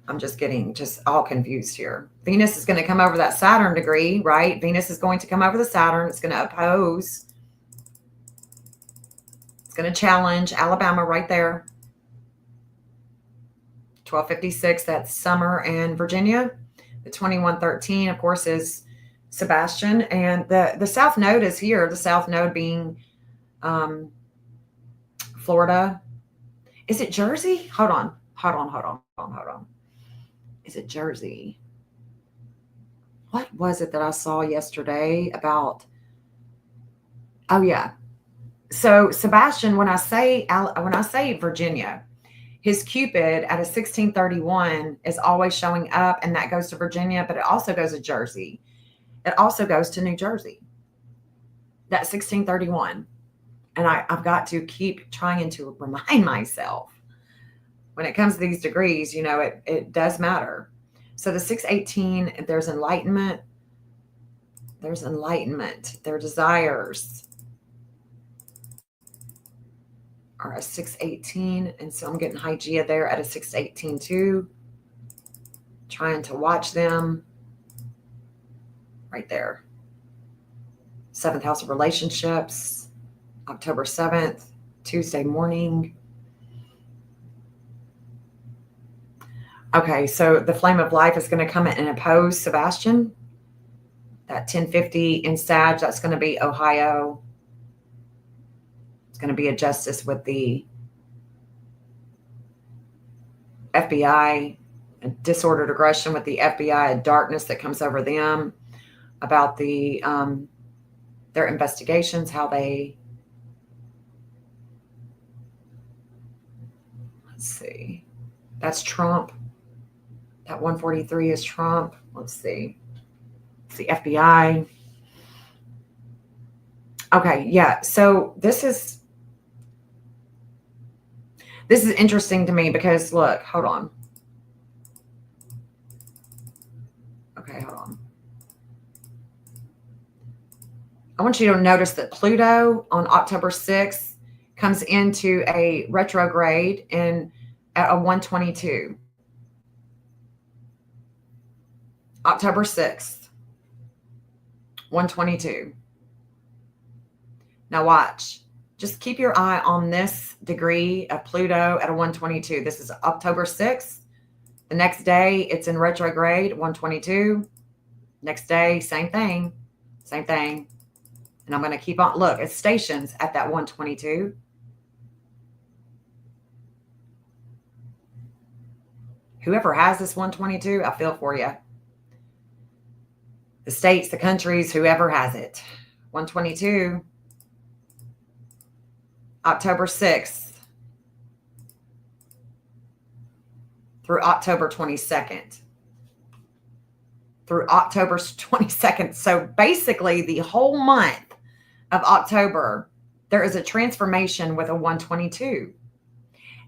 I'm just getting all confused here. Venus is going to come over that Saturn degree, right? Venus is going to come over the Saturn. It's going to oppose. It's going to challenge Alabama right there. 1256, that's Summer and Virginia. The 2113, of course, is Sebastian. And the South Node is here. The South Node being Florida. Is it Jersey? Hold on. Is it Jersey? What was it that I saw yesterday about? Oh yeah. So Sebastian, when I say Virginia, his Cupid at a 1631 is always showing up, and that goes to Virginia, but it also goes to Jersey. It also goes to New Jersey. That 1631. And I've got to keep trying to remind myself when it comes to these degrees, it does matter. So the 618, there's enlightenment. There's enlightenment. Their desires are a 618. And so I'm getting Hygeia there at a 618 too. Trying to watch them. Right there. 7th house of relationships. October 7th, Tuesday morning. Okay, so the flame of life is going to come in and oppose Sebastian. That 1050 in Sag, that's going to be Ohio. It's going to be a justice with the FBI, a disordered aggression with the FBI, a darkness that comes over them about their investigations, how they. Let's see. That's Trump. That 143 is Trump. Let's see. It's the FBI. Okay, yeah. So this is interesting to me because look, hold on. Okay, hold on. I want you to notice that Pluto on October 6th comes into a retrograde at a 122. October 6th, 122. Now watch. Just keep your eye on this degree of Pluto at a 122. This is October 6th. The next day, it's in retrograde, 122. Next day, same thing. Same thing. And I'm going to keep on. Look, it stations at that 122. Whoever has this 122, I feel for you. The states, the countries, whoever has it. 122. October 6th through October 22nd. Through October 22nd. So basically the whole month of October, there is a transformation with a 122.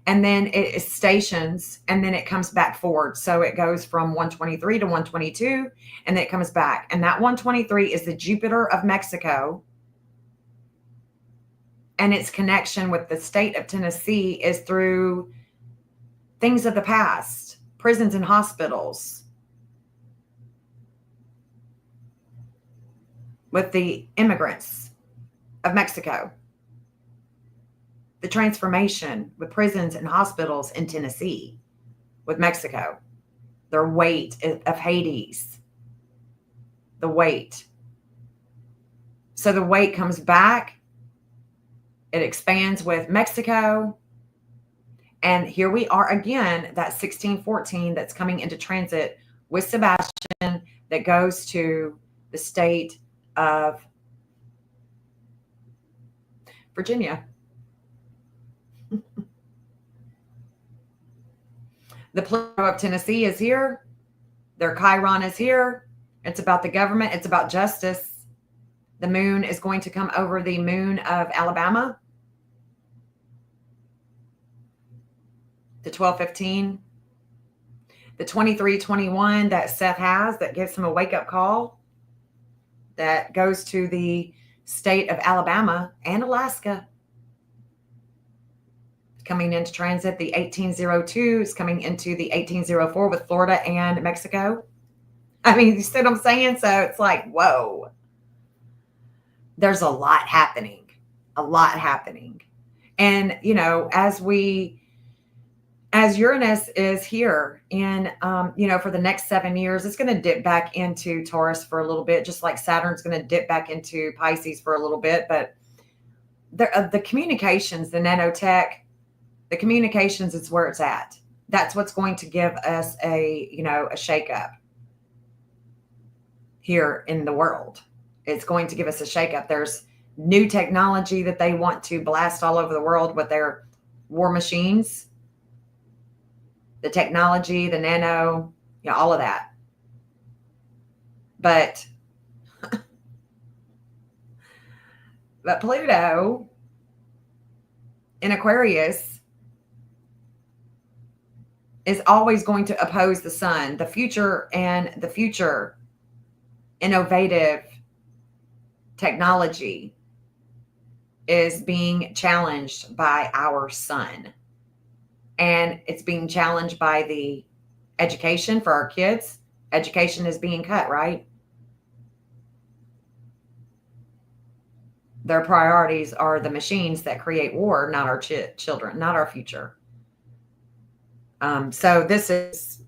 And then it stations and then it comes back forward. So it goes from 123 to 122 and then it comes back. And that 123 is the Jupiter of Mexico. And its connection with the state of Tennessee is through things of the past, prisons and hospitals, with the immigrants of Mexico, the transformation with prisons and hospitals in Tennessee with Mexico, their weight of Hades, the weight. So the weight comes back. It expands with Mexico. And here we are again, that 1614 that's coming into transit with Sebastian that goes to the state of Virginia. The Pluto of Tennessee is here. Their Chiron is here. It's about the government. It's about justice. The moon is going to come over the moon of Alabama. The 1215. The 2321 that Seth has that gives him a wake-up call. That goes to the state of Alabama and Alaska. Coming into transit, the 1802 is coming into the 1804 with Florida and Mexico. I mean, you see what I'm saying? So it's like, whoa. There's a lot happening. A lot happening. And, you know, as Uranus is here in, for the next 7 years, it's going to dip back into Taurus for a little bit, just like Saturn's going to dip back into Pisces for a little bit. But the communications, the nanotech, the communications is where it's at. That's what's going to give us a shakeup here in the world. It's going to give us a shakeup. There's new technology that they want to blast all over the world with their war machines. The technology, the nano, all of that. But Pluto in Aquarius is always going to oppose the sun. The future innovative technology is being challenged by our sun. And it's being challenged by the education for our kids. Education is being cut, right? Their priorities are the machines that create war, not our children, not our future. So there's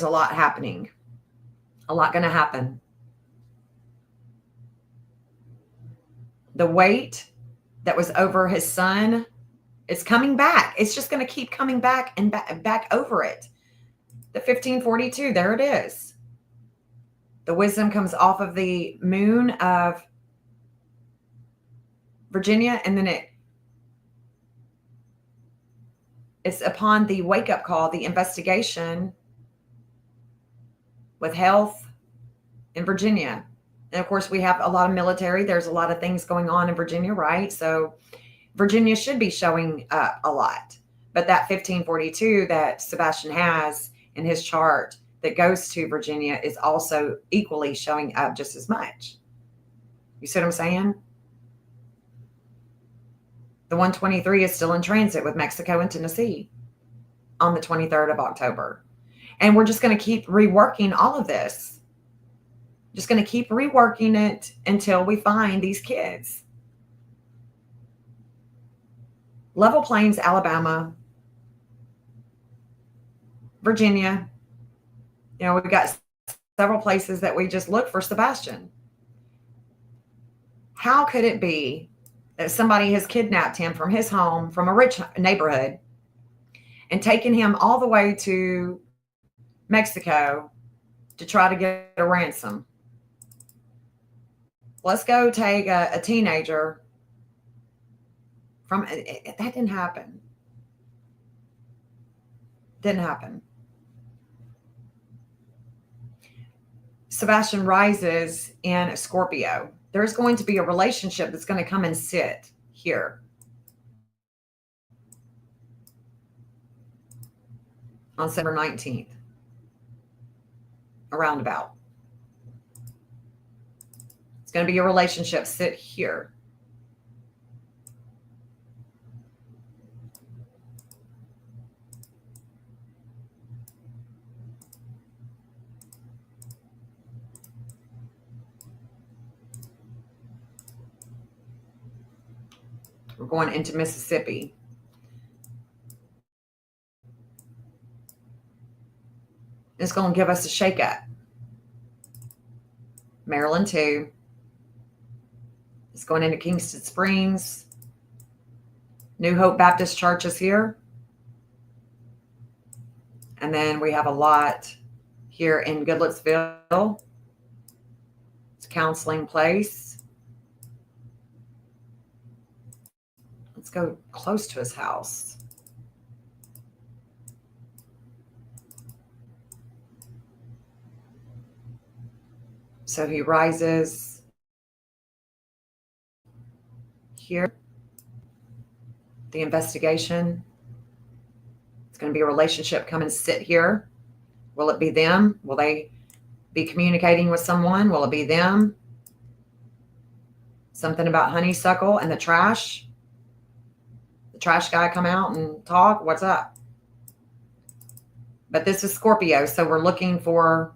a lot happening, a lot going to happen. The weight that was over his son is coming back. It's just going to keep coming back and back over it. The 1542, there it is. The wisdom comes off of the moon of Virginia, and then it's upon the wake-up call, the investigation with health in Virginia. And of course, we have a lot of military. There's a lot of things going on in Virginia, right? So Virginia should be showing up a lot. But that 1542 that Sebastian has in his chart that goes to Virginia is also equally showing up just as much. You see what I'm saying? The 123 is still in transit with Mexico and Tennessee on the 23rd of October. And we're just going to keep reworking all of this. Just going to keep reworking it until we find these kids. Level Plains, Alabama, Virginia. You know, we've got several places that we just look for Sebastian. How could it be that somebody has kidnapped him from his home, from a rich neighborhood, and taken him all the way to Mexico to try to get a ransom? Let's go take a teenager from that. Didn't happen. Didn't happen. Sebastian rises in Scorpio. There's going to be a relationship that's going to come and sit here on September 19th, around about. It's going to be a relationship sit here. We're going into Mississippi. It's going to give us a shakeup. Maryland, too. It's going into Kingston Springs. New Hope Baptist Church is here. And then we have a lot here in Goodlettsville. It's a counseling place. Let's go close to his house. So he rises here. The investigation. It's going to be a relationship come and sit here. Will it be them? Will they be communicating with someone? Will it be them? Something about honeysuckle and the trash. The trash guy come out and talk. What's up? But this is Scorpio, so we're looking for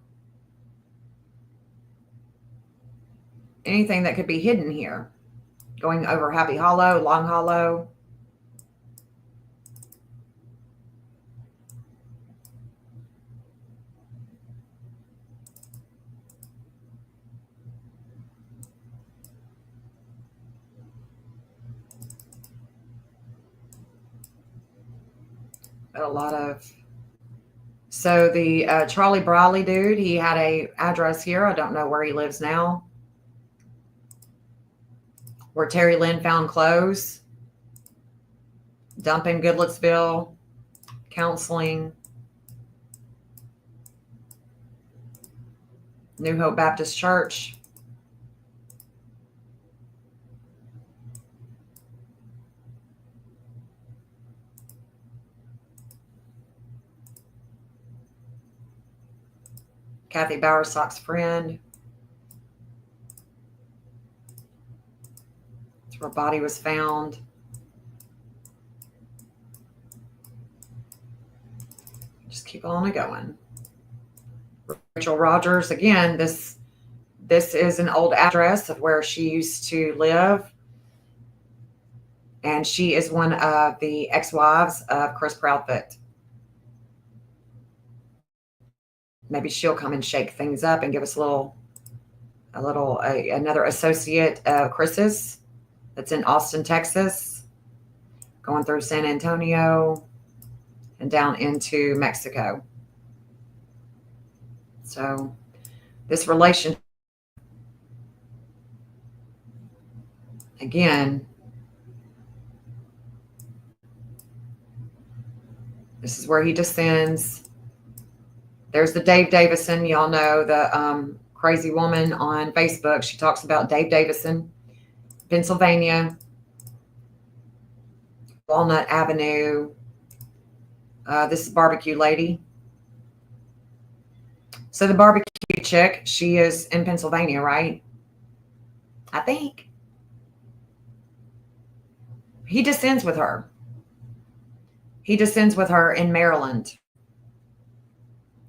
anything that could be hidden here. Going over Happy Hollow, Long Hollow. A lot of, so the Charlie Briley dude, he had a address here. I don't know where he lives now. Where Terry Lynn found clothes. Dump in Goodlettsville. Counseling. New Hope Baptist Church. Kathy Bowersock's friend. That's where a body was found. Just keep on going. Rachel Rogers, again, this is an old address of where she used to live. And she is one of the ex-wives of Chris Proudfoot. Maybe she'll come and shake things up and give us another associate of Chris's that's in Austin, Texas, going through San Antonio and down into Mexico. So this relationship, again, this is where he descends. There's the Dave Davison. Y'all know the crazy woman on Facebook. She talks about Dave Davison, Pennsylvania, Walnut Avenue. This is Barbecue Lady. So the barbecue chick, she is in Pennsylvania, right? I think. He descends with her. He descends with her in Maryland.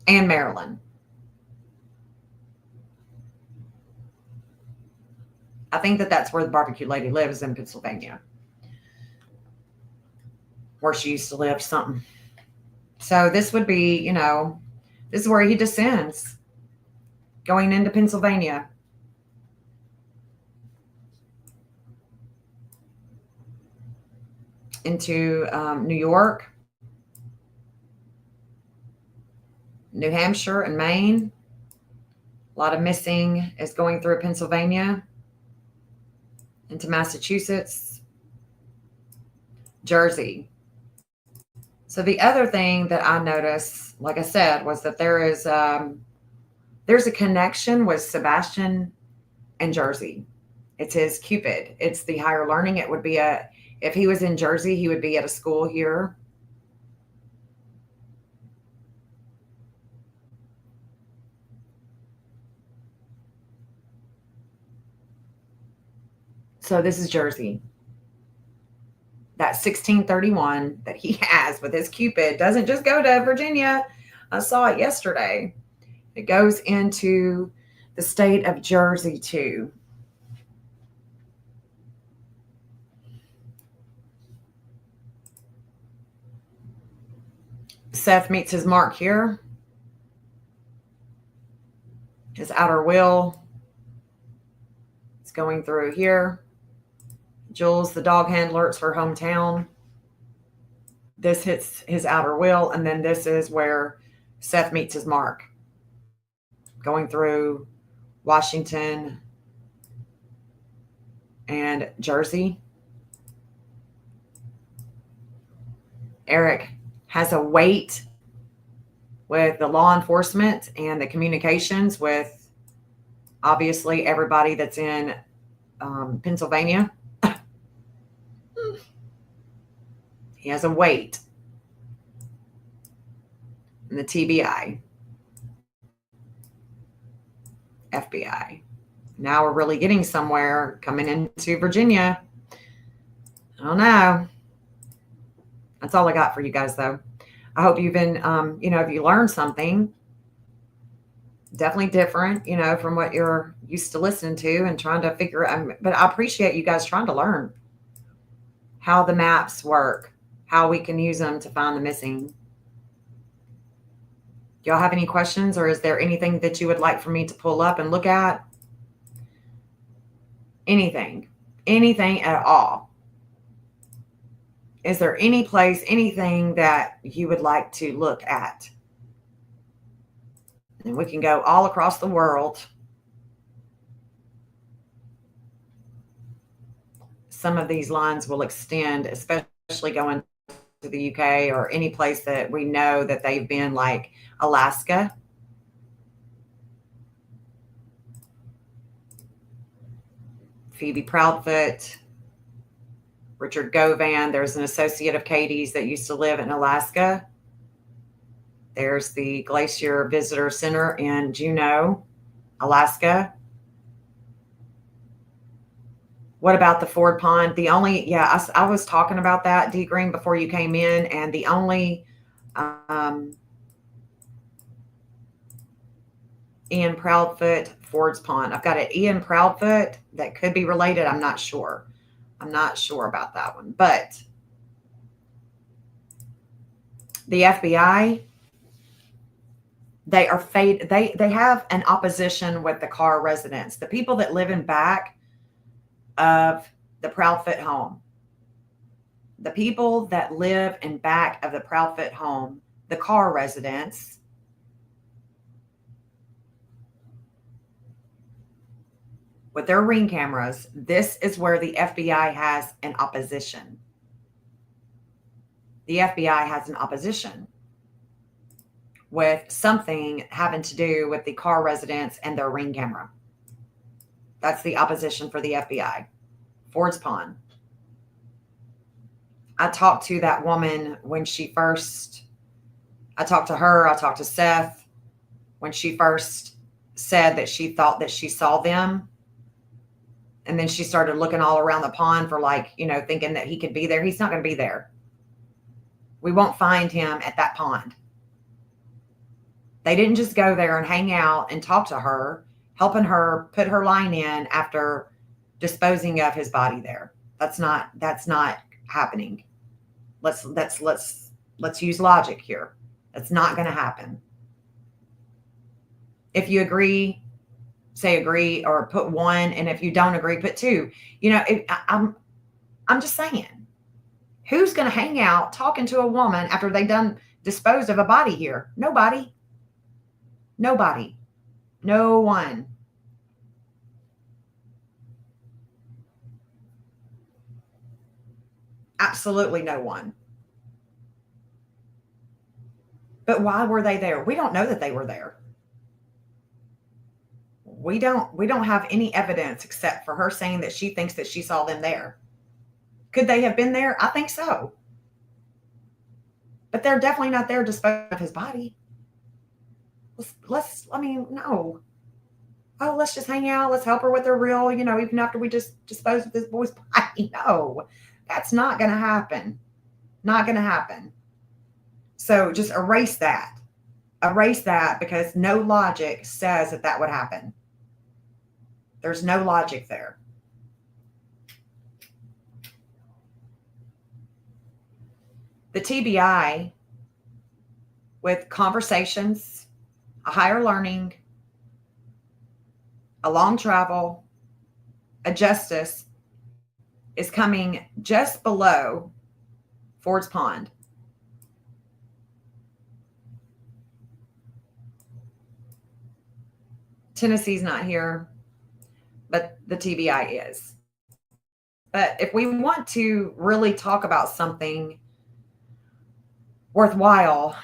And Maryland. I think that that's where the barbecue lady lives, in Pennsylvania, where she used to live, something. So this would be, this is where he descends, going into Pennsylvania. Into New York, New Hampshire, and Maine. A lot of missing is going through Pennsylvania, into Massachusetts, Jersey. So the other thing that I noticed, like I said, was that there's a connection with Sebastian and Jersey. It's his Cupid. It's the higher learning. It would be if he was in Jersey, he would be at a school here. So this is Jersey. That 1631 that he has with his Cupid doesn't just go to Virginia. I saw it yesterday. It goes into the state of Jersey too. Seth meets his mark here. His outer wheel is going through here. Jules, the dog handler, it's her hometown. This hits his outer wheel, and then this is where Seth meets his mark, going through Washington and Jersey. Eric has a weight with the law enforcement and the communications with, obviously, everybody that's in Pennsylvania. He has a weight in the TBI, FBI. Now we're really getting somewhere coming into Virginia. I don't know. That's all I got for you guys, though. I hope you've been, if you learned something, definitely different, from what you're used to listening to and trying to figure out. But I appreciate you guys trying to learn how the maps work, how we can use them to find the missing. Do y'all have any questions, or is there anything that you would like for me to pull up and look at? Anything at all. Is there any place, anything that you would like to look at? And we can go all across the world. Some of these lines will extend, especially going to the UK or any place that we know that they've been, like Alaska. Phoebe Proudfoot, Richard Govan. There's an associate of Katie's that used to live in Alaska. There's the Glacier Visitor Center in Juneau, Alaska. What about the Ford Pond? I was talking about that, D Green, before you came in, and the only Ian Proudfoot, Ford's Pond. I've got an Ian Proudfoot that could be related. I'm not sure. I'm not sure about that one. But the FBI, they are they have an opposition with the Carr residents, the people that live in back of the Proudfoot home. The people that live in back of the Proudfoot home, the Carr residents, with their Ring cameras, this is where the FBI has an opposition. The FBI has an opposition with something having to do with the Carr residents and their Ring camera. That's the opposition for the FBI. Ford's Pond. I talked to that woman when she first, I talked to her, I talked to Seth when she first said that she thought that she saw them. And then she started looking all around the pond for thinking that he could be there. He's not going to be there. We won't find him at that pond. They didn't just go there and hang out and talk to her, helping her put her line in after disposing of his body there. That's not happening. Let's use logic here. That's not going to happen. If you agree, say agree, or put 1, and if you don't agree, put 2. I'm just saying, who's going to hang out talking to a woman after they done disposed of a body here? Nobody. Nobody. No one. Absolutely no one. But why were they there? We don't know that they were there. We don't have any evidence except for her saying that she thinks that she saw them there. Could they have been there? I think so. But they're definitely not there to dispose of his body. No. Oh, let's just hang out. Let's help her with her real, even after we just dispose of this boy's body. No, that's not going to happen. Not going to happen. So just erase that. Erase that, because no logic says that would happen. There's no logic there. The TBI with conversations, a higher learning, a long travel, a justice is coming just below Ford's Pond. Tennessee's not here, but the TBI is. But if we want to really talk about something worthwhile,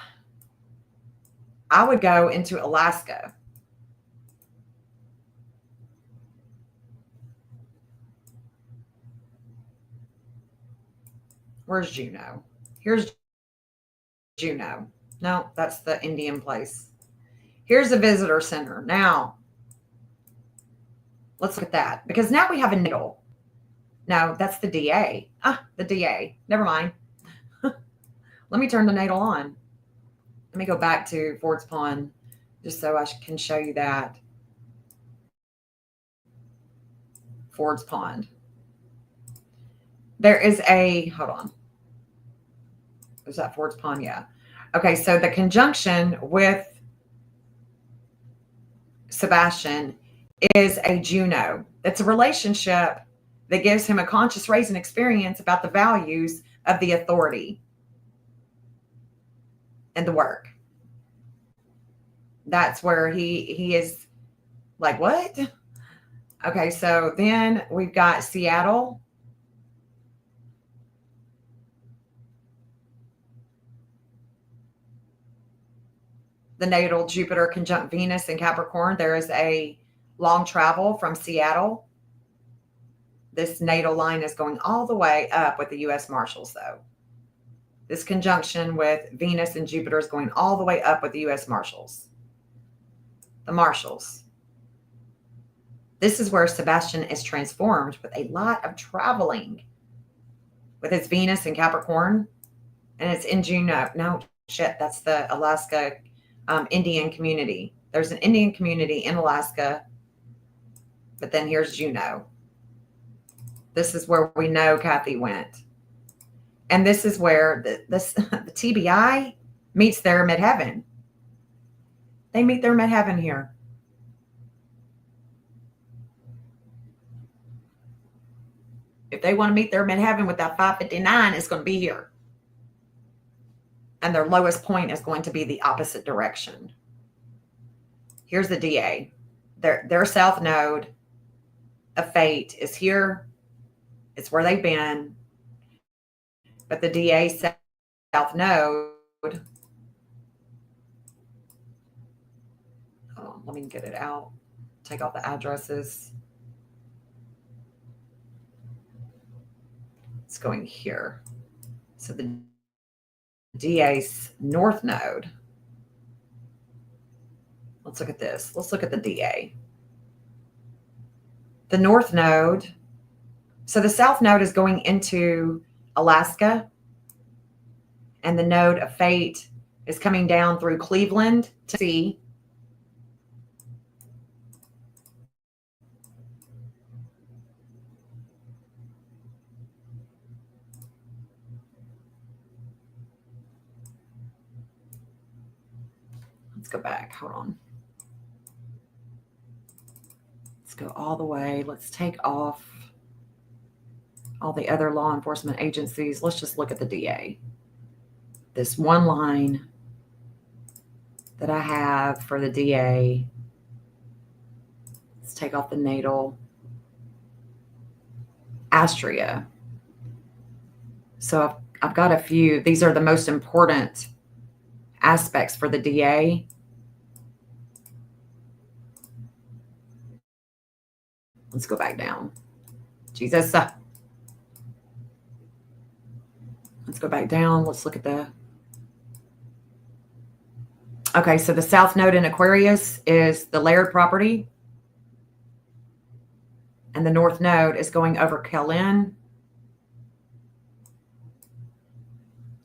I would go into Alaska. Where's Juneau? Here's Juneau. No, that's the Indian place. Here's the visitor center. Now, let's look at that, because now we have a natal. No, that's the DA. The DA. Never mind. Let me turn the natal on. Let me go back to Ford's Pond just so I can show you that. Ford's Pond. There is hold on. Is that Ford's Pond? Yeah. Okay, so the conjunction with Sebastian is a Juno. It's a relationship that gives him a conscious raising experience about the values of the authority and the work. That's where he is like, what? Okay, so then we've got Seattle. The natal Jupiter conjunct Venus in Capricorn. There is a long travel from Seattle. This natal line is going all the way up with the U.S. Marshals, though. This conjunction with Venus and Jupiter is going all the way up with the U.S. Marshals. The Marshals. This is where Sebastian is transformed with a lot of traveling with his Venus in Capricorn. And it's in Juneau. No, shit, that's the Alaska Indian community. There's an Indian community in Alaska, but then here's Juneau. This is where we know Kathy went. And this is where the TBI meets their midheaven. They meet their midheaven here. If they want to meet their midheaven with that 559, it's going to be here. And their lowest point is going to be the opposite direction. Here's the DA. Their south node of fate is here. It's where they've been. But the DA south node, let me get it out. Take off the addresses. It's going here. So the DA's north node. Let's look at this. Let's look at the DA. The north node. So the south node is going into Alaska. And the node of fate is coming down through Cleveland, Tennessee. Let's go back. Hold on. Let's go all the way. Let's take off all the other law enforcement agencies. Let's just look at the DA. This one line that I have for the DA. Let's take off the natal. Astria. So I've got a few. These are the most important aspects for the DA. Let's go back down. Jesus. Let's go back down. Let's look at the... Okay, so the south node in Aquarius is the layered property. And the north node is going over Kellen.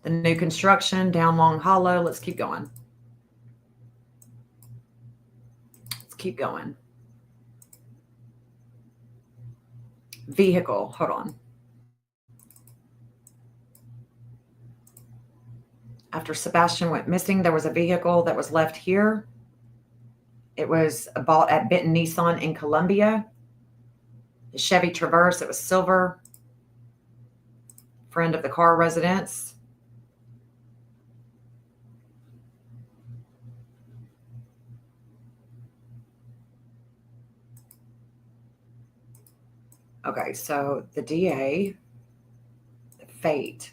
The new construction down Long Hollow. Let's keep going. Let's keep going. Vehicle. Hold on. After Sebastian went missing, there was a vehicle that was left here. It was bought at Benton Nissan in Columbia. The Chevy Traverse. It was silver. Friend of the car residence. Okay, so the DA, the fate,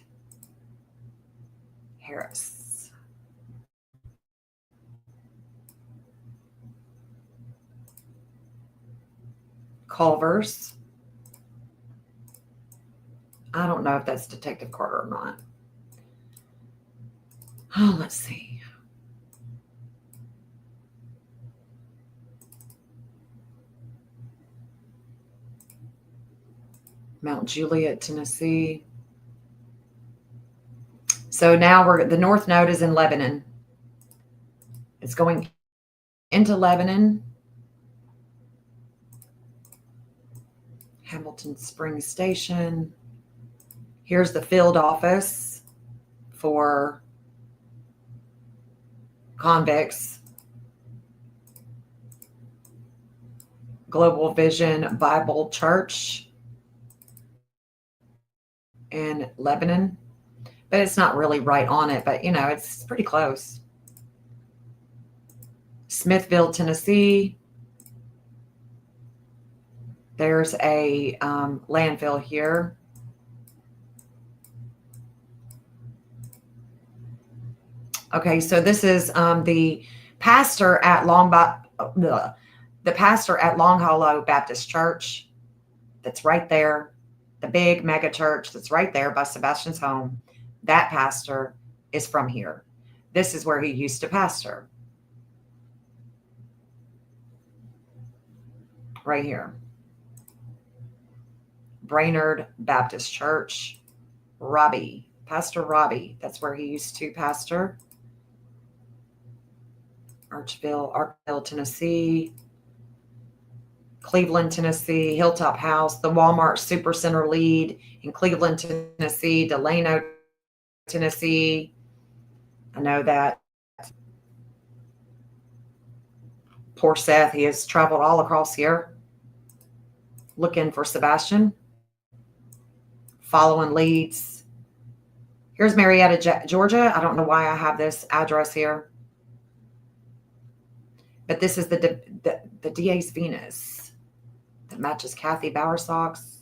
Harris. Culver's. I don't know if that's Detective Carter or not. Oh, let's see. Mount Juliet, Tennessee. So now the north node is in Lebanon. It's going into Lebanon. Hamilton Springs Station. Here's the field office for convicts. Global Vision Bible Church in Lebanon. But it's not really right on it, but it's pretty close. Smithville, Tennessee. There's a landfill here. Okay, so this is the pastor at Long Hollow Baptist Church. That's right there. The big mega church that's right there by Sebastian's home. That pastor is from here. This is where he used to pastor. Right here. Brainerd Baptist Church. Robbie. Pastor Robbie. That's where he used to pastor. Arkville, Tennessee. Cleveland, Tennessee. Hilltop House. The Walmart Supercenter lead in Cleveland, Tennessee. Delano, Tennessee. I know that. Poor Seth. He has traveled all across here looking for Sebastian. Following leads. Here's Marietta, Georgia. I don't know why I have this address here. But this is the DA's Venus that matches Kathy Bowersock's.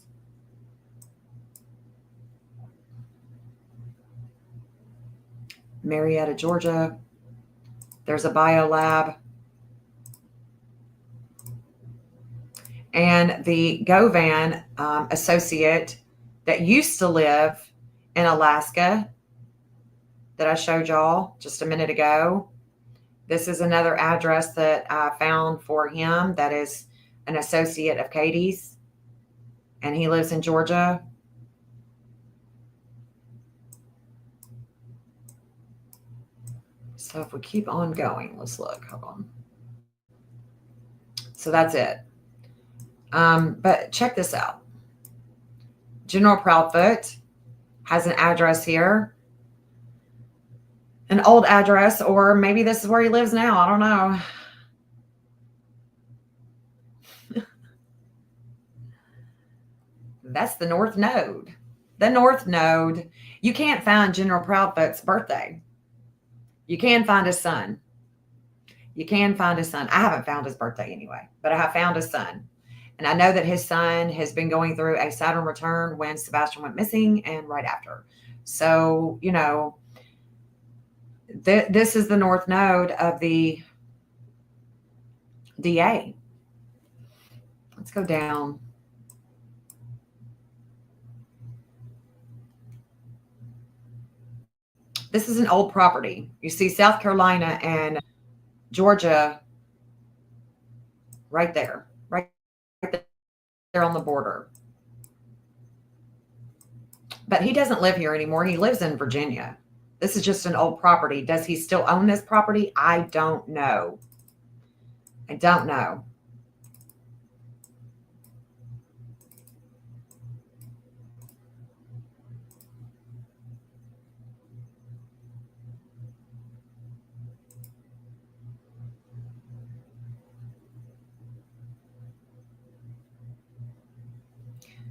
Marietta, Georgia. There's a bio lab. And the Govan associate that used to live in Alaska that I showed y'all just a minute ago. This is another address that I found for him that is an associate of Katie's. And he lives in Georgia. So if we keep on going, let's look. Hold on. So that's it. But check this out. General Proudfoot has an address here. an old address, or maybe this is where he lives now. I don't know. That's the North Node. The North Node. You can't find General Proudfoot's birthday. You can find his son. You can find his son. I haven't found his birthday anyway, but I have found his son. And I know that his son has been going through a Saturn return when Sebastian went missing and right after. So, this is the North Node of the DA. Let's go down. This is an old property. You see South Carolina and Georgia right there, right there on the border. But he doesn't live here anymore. He lives in Virginia. This is just an old property. Does he still own this property? I don't know. I don't know.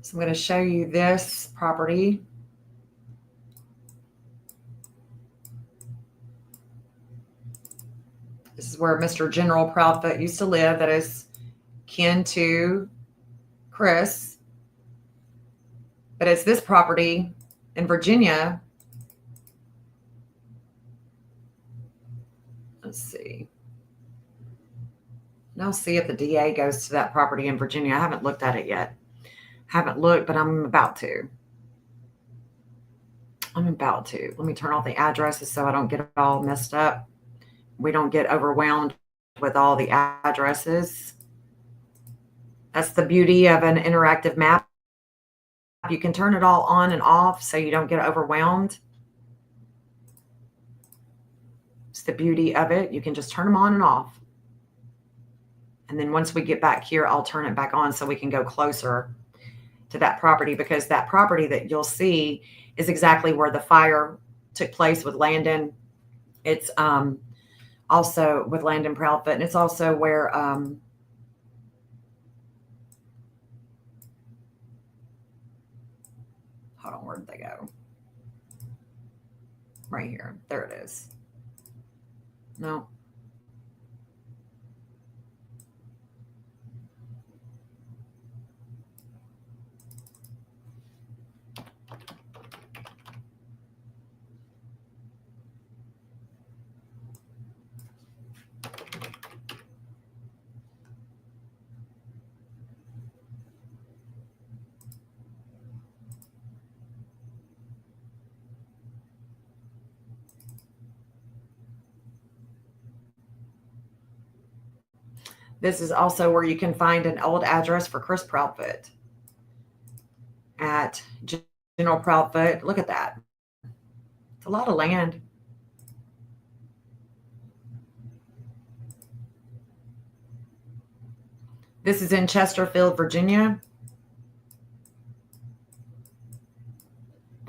So I'm going to show you this property. This is where Mr. General Proudfoot used to live. That is kin to Chris. But it's this property in Virginia. Let's see. And I'll see if the DA goes to that property in Virginia. I haven't looked at it yet. Haven't looked, but I'm about to. Let me turn off the addresses so I don't get it all messed up. We don't get overwhelmed with all the addresses. That's the beauty of an interactive map. You can turn it all on and off so you don't get overwhelmed. It's the beauty of it. You can just turn them on and off. And then once we get back here, I'll turn it back on so we can go closer to that property, because that property that you'll see is exactly where the fire took place with Landon. It's also with Landon Proudfoot, and it's also where hold on, where did they go? Right here. There it is. No. This is also where you can find an old address for Chris Proudfoot at General Proudfoot. Look at that. It's a lot of land. This is in Chesterfield, Virginia.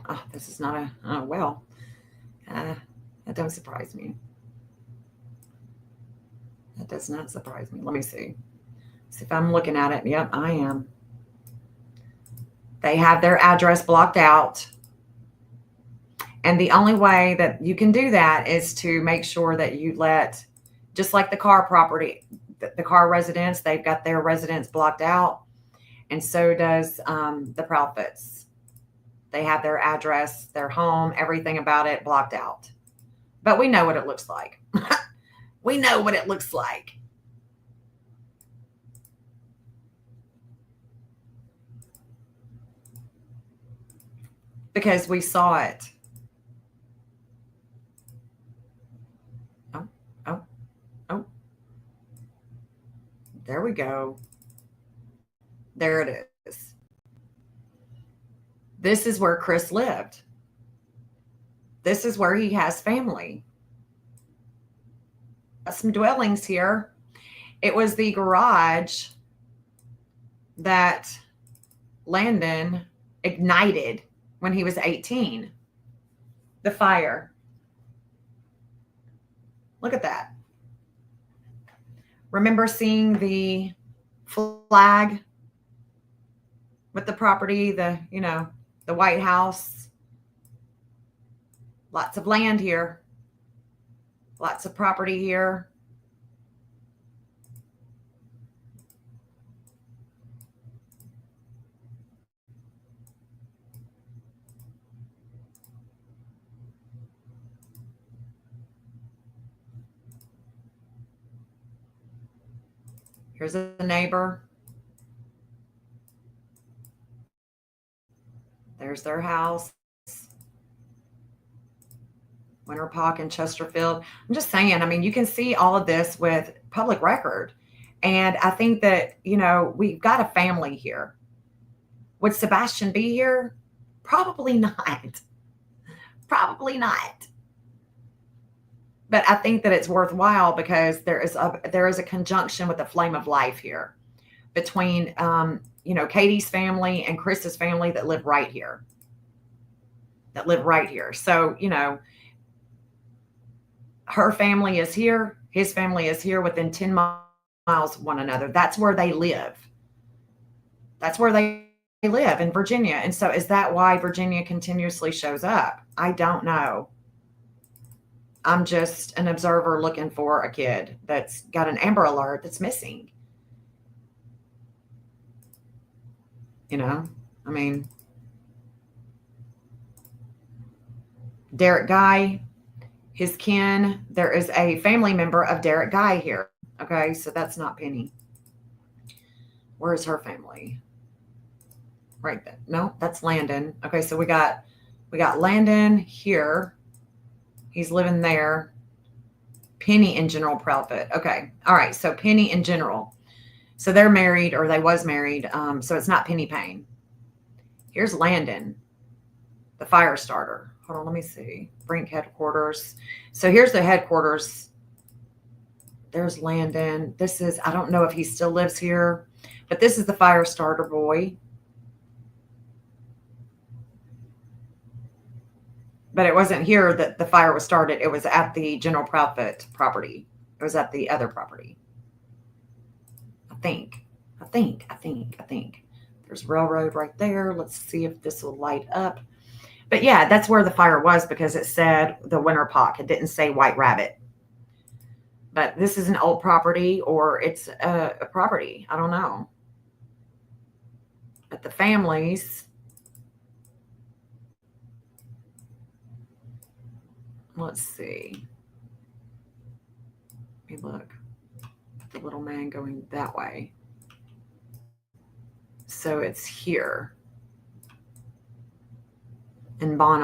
Oh, this is not that don't surprise me. That does not surprise me. Let me see. See if I'm looking at it. Yep, I am. They have their address blocked out. And the only way that you can do that is to make sure that you let, just like the car property, the car residence, they've got their residence blocked out. And so does the Proudfoots. They have their address, their home, everything about it blocked out. But we know what it looks like. We know what it looks like. Because we saw it. Oh. There we go. There it is. This is where Chris lived. This is where he has family. Some dwellings here. It was the garage that Landon ignited when he was 18. The fire. Look at that. Remember seeing the flag with the property, the White House? Lots of land here. Lots of property here. Here's a neighbor. There's their house. Winter Park and Chesterfield. I'm just saying, I mean, you can see all of this with public record. And I think that, we've got a family here. Would Sebastian be here? Probably not. Probably not. But I think that it's worthwhile because there is a conjunction with the flame of life here between, Katie's family and Chris's family that live right here. So, her family is here. His family is here within 10 miles of one another. That's where they live. That's where they live, in Virginia. And so is that why Virginia continuously shows up? I don't know. I'm just an observer looking for a kid that's got an Amber Alert that's missing. I mean, Derek Guy, his kin, there is a family member of Derek Guy here. Okay, so that's not Penny. Where is her family? Right there. No, that's Landon. Okay, so we got Landon here. He's living there. Penny and General Proudfoot. Okay. All right. So Penny and General. So they're married, or they was married. So it's not Penny Payne. Here's Landon, the fire starter. Hold on. Let me see. Brink headquarters. So here's the headquarters. There's Landon. I don't know if he still lives here, but this is the fire starter boy. But it wasn't here that the fire was started. It was at the General Proudfoot property. It was at the other property. I think. There's railroad right there. Let's see if this will light up. But yeah, that's where the fire was because it said the Winter Park. It didn't say White Rabbit. But this is an old property, or it's a property. I don't know. But the families... Let's see. Let me look. The little man going that way. So it's here in Bon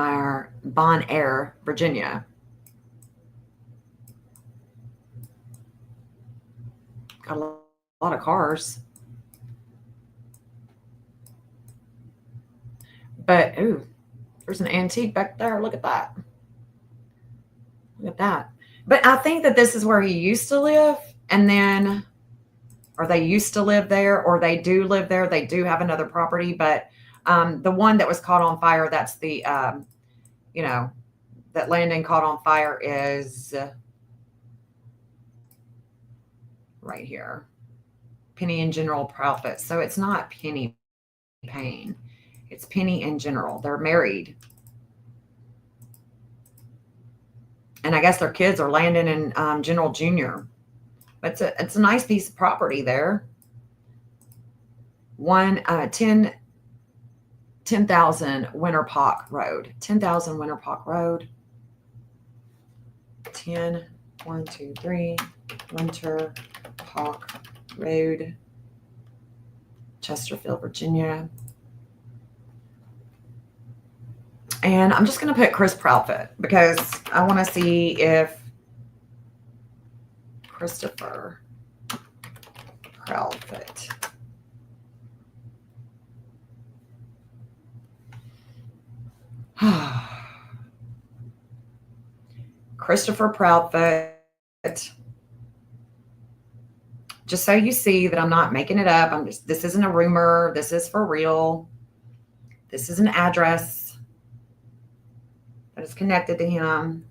Air, Virginia. Got a lot of cars. But, ooh, there's an antique back there. Look at that. Look at that. But I think that this is where he used to live, and then, or they used to live there, or they do live there. They do have another property, but the one that was caught on fire, that's the, that Landon caught on fire is right here. Penny and General Proudfoot. So it's not Penny Payne. It's Penny and General. They're married. And I guess their kids are Landon and General Jr. But it's a nice piece of property there. 10,000 Winter Park Road. 10,000 Winter Park Road. 1, 2, 3 Winter Park Road. Chesterfield, Virginia. And I'm just going to put Chris Proudfoot because I want to see if Christopher Proudfoot. Christopher Proudfoot. Just so you see that I'm not making it up. This isn't a rumor. This is for real. This is an address that is connected to him.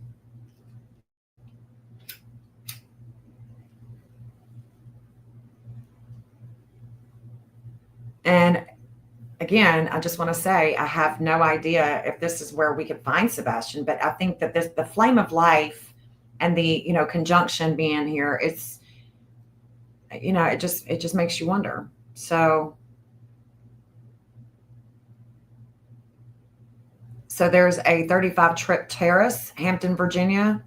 And again, I just want to say I have no idea if this is where we could find Sebastian, but I think that the flame of life and the, conjunction being here, it's, it just makes you wonder. So there's a 35 Trip Terrace, Hampton, Virginia,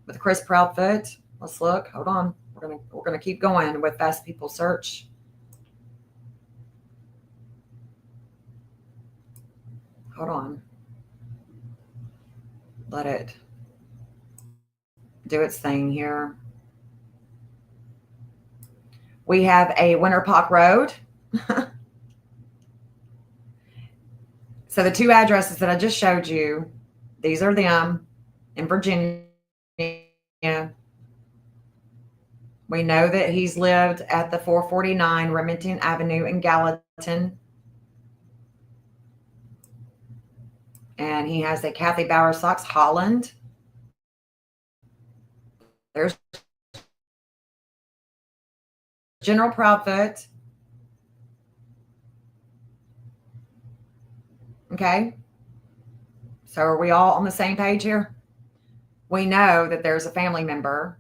with Chris Proudfoot. Let's look. Hold on. We're gonna keep going with Fast People Search. Hold on. Let it do its thing here. We have a Winter Park Road. So the two addresses that I just showed you, these are them in Virginia. We know that he's lived at the 449 Remington Avenue in Gallatin. And he has a Kathy Bauer Socks, Holland. There's General Proudfoot. Okay. So are we all on the same page here? We know that there's a family member.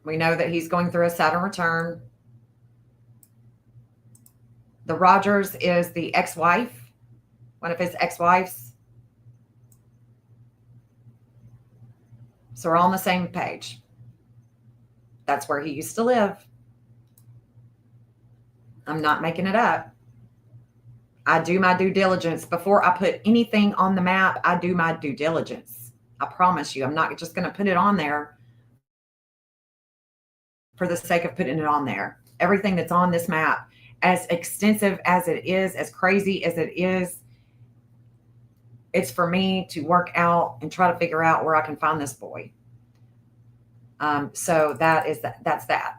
We know that he's going through a Saturn return. The Rogers is the ex-wife, one of his ex-wives. So we're all on the same page. That's where he used to live. I'm not making it up. I do my due diligence. Before I put anything on the map, I do my due diligence. I promise you, I'm not just going to put it on there for the sake of putting it on there. Everything that's on this map, as extensive as it is, as crazy as it is, it's for me to work out and try to figure out where I can find this boy. So that's that.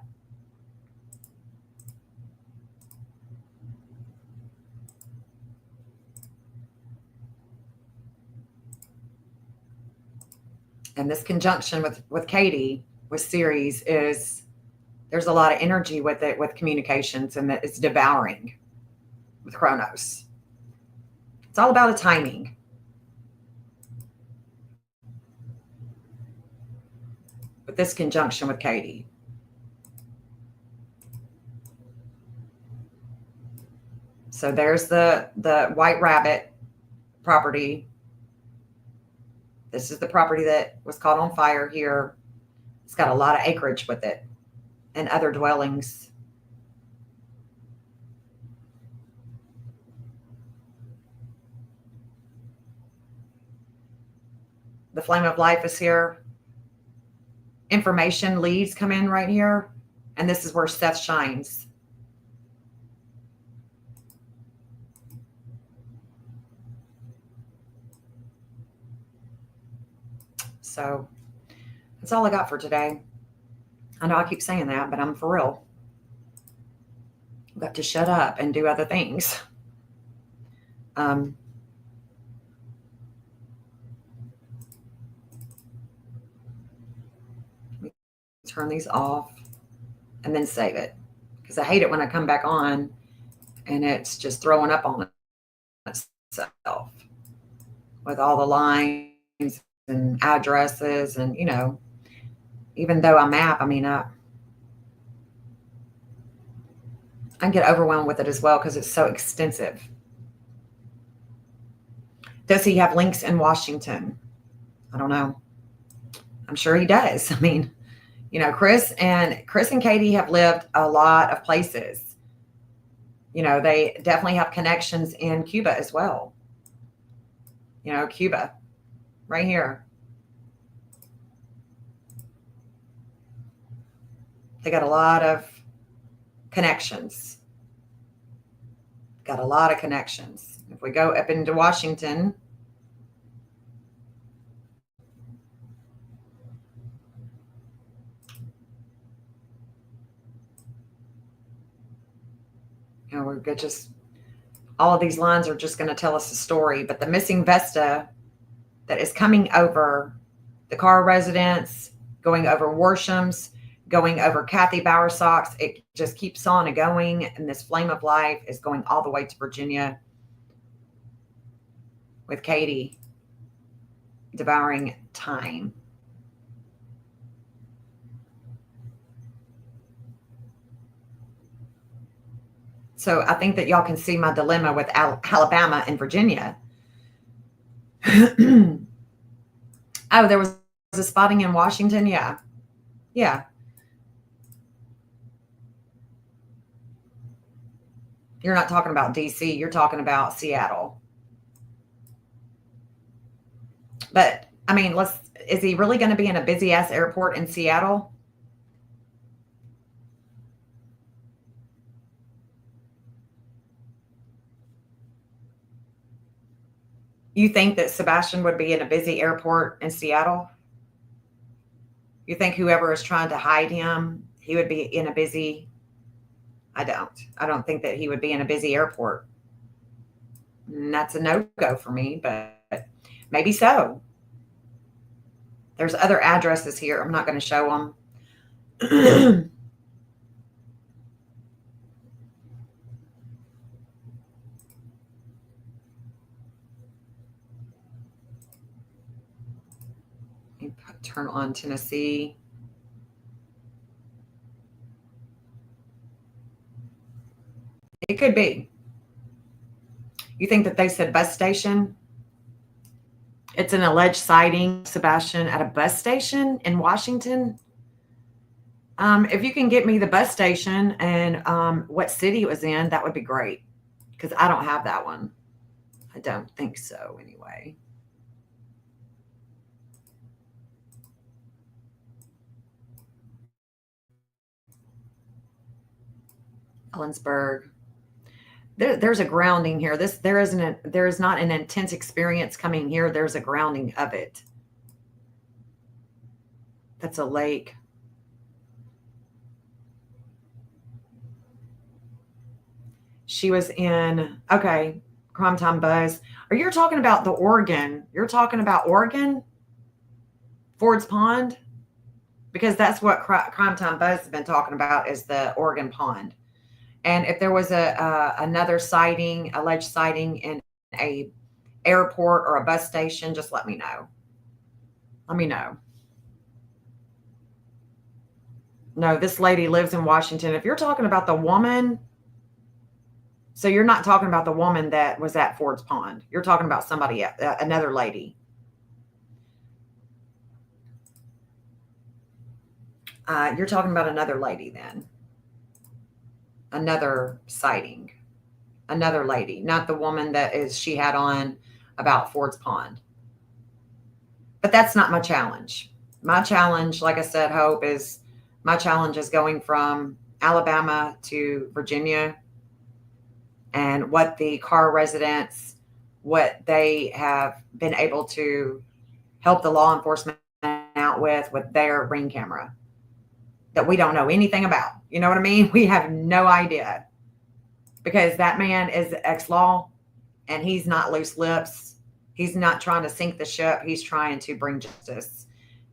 And this conjunction with Katie, with Ceres, is there's a lot of energy with it, with communications, and that it's devouring with Chronos. It's all about a timing. With this conjunction with Katie. So there's the White Rabbit property. This is the property that was caught on fire here. It's got a lot of acreage with it and other dwellings. The flame of life is here. Information leads come in right here. And this is where Seth shines. So that's all I got for today. I know I keep saying that, but I'm for real. I've got to shut up and do other things. Let me turn these off and then save it, because I hate it when I come back on and it's just throwing up on itself with all the lines and addresses, and even though I map, I get overwhelmed with it as well because it's so extensive. Does he have links in Washington? I don't know. I'm sure he does. Chris and Katie have lived a lot of places. They definitely have connections in Cuba as well. Cuba, right here. They got a lot of connections. If we go up into Washington, we're just, all of these lines are just going to tell us a story. But the missing Vesta that is coming over the Carr residence, going over Warsham's, going over Kathy Bowersox. It just keeps on and going. And this flame of life is going all the way to Virginia with Katie devouring time. So I think that y'all can see my dilemma with Alabama and Virginia. Oh, there was a spotting in Washington. Yeah. Yeah. You're not talking about DC. You're talking about Seattle. But I mean, is he really going to be in a busy ass airport in Seattle? You think that Sebastian would be in a busy airport in Seattle? You think whoever is trying to hide him, he would be in a busy? I don't. I don't think that he would be in a busy airport. And that's a no-go for me, but maybe so. There's other addresses here. I'm not going to show them. Turn on Tennessee. It could be. You think that they said bus station? It's an alleged sighting, Sebastian, at a bus station in Washington. If you can get me the bus station and what city it was in, that would be great. Because I don't have that one. I don't think so, anyway. Ellensburg. There's a grounding here. There is not an intense experience coming here. There's a grounding of it. That's a lake. She was in, okay, Crime Time Buzz. Are you talking about the Oregon? You're talking about Oregon? Ford's Pond? Because that's what Crime Time Buzz has been talking about, is the Oregon Pond. And if there was another sighting, alleged sighting in a airport or a bus station, just let me know. Let me know. No, this lady lives in Washington. If you're talking about the woman, so you're not talking about the woman that was at Ford's Pond. You're talking about somebody, another lady. You're talking about another lady then. Another sighting. Another lady, not the woman that she had on about Ford's Pond. But that's not my challenge. My challenge, like I said, Hope, is my challenge is going from Alabama to Virginia, and what the car residents, what they have been able to help the law enforcement out with their ring camera that we don't know anything about. You know what I mean? We have no idea, because that man is ex-law and he's not loose lips. He's not trying to sink the ship. He's trying to bring justice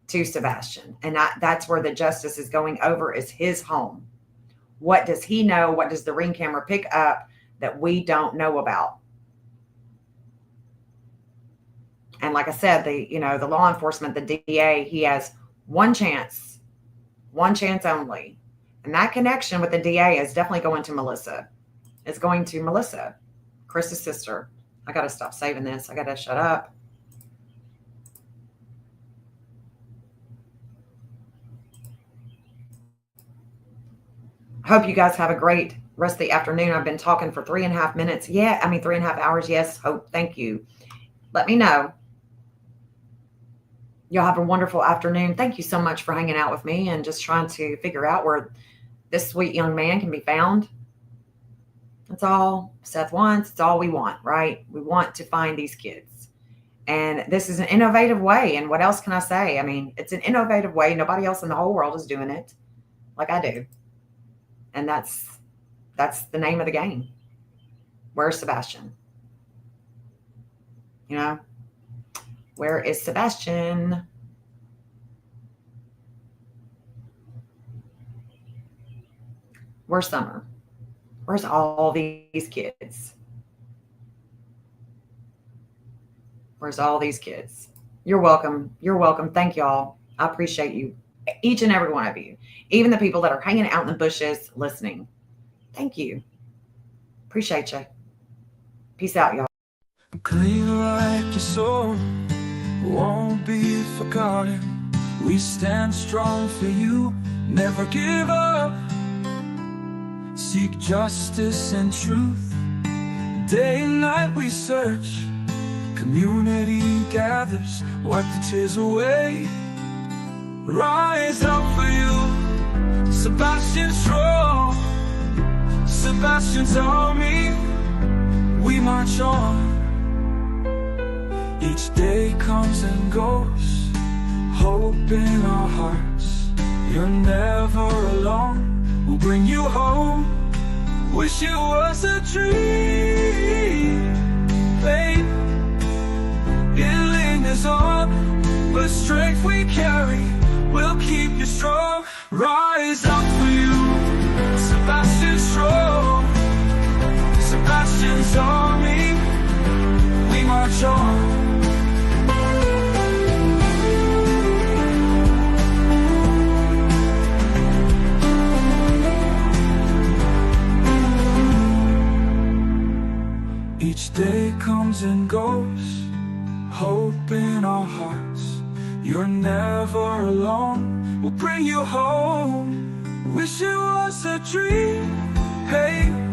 to Sebastian. And that's where the justice is going over, is his home. What does he know? What does the ring camera pick up that we don't know about? And like I said, the law enforcement, the DA, he has one chance only. And that connection with the DA is definitely going to Melissa. It's going to Melissa, Chris's sister. I got to stop saving this. I got to shut up. I hope you guys have a great rest of the afternoon. I've been talking for 3.5 minutes. 3.5 hours. Yes. Hope. Thank you. Let me know. Y'all have a wonderful afternoon. Thank you so much for hanging out with me and just trying to figure out where this sweet young man can be found. That's all Seth wants. It's all we want, right? We want to find these kids. And this is an innovative way. And what else can I say? I mean, it's an innovative way. Nobody else in the whole world is doing it like I do. And that's the name of the game. Where's Sebastian? Where is Sebastian? Where's Summer? Where's all these kids? Where's all these kids? You're welcome. You're welcome. Thank y'all. I appreciate you, each and every one of you, even the people that are hanging out in the bushes listening. Thank you. Appreciate you. Peace out, y'all. Clean like your soul, won't be forgotten. We stand strong for you, never give up. Seek justice and truth, day and night we search. Community gathers, wipe the tears away. Rise up for you, Sebastian strong. Sebastian's army, we march on. Each day comes and goes, hope in our hearts. You're never alone, we'll bring you home. Wish it was a dream, babe. It lingers on, but strength we carry will keep you strong. Rise up for you, Sebastian strong. Sebastian's army, we march on. Each day comes and goes, hope in our hearts. You're never alone, we'll bring you home. Wish it was a dream, hey.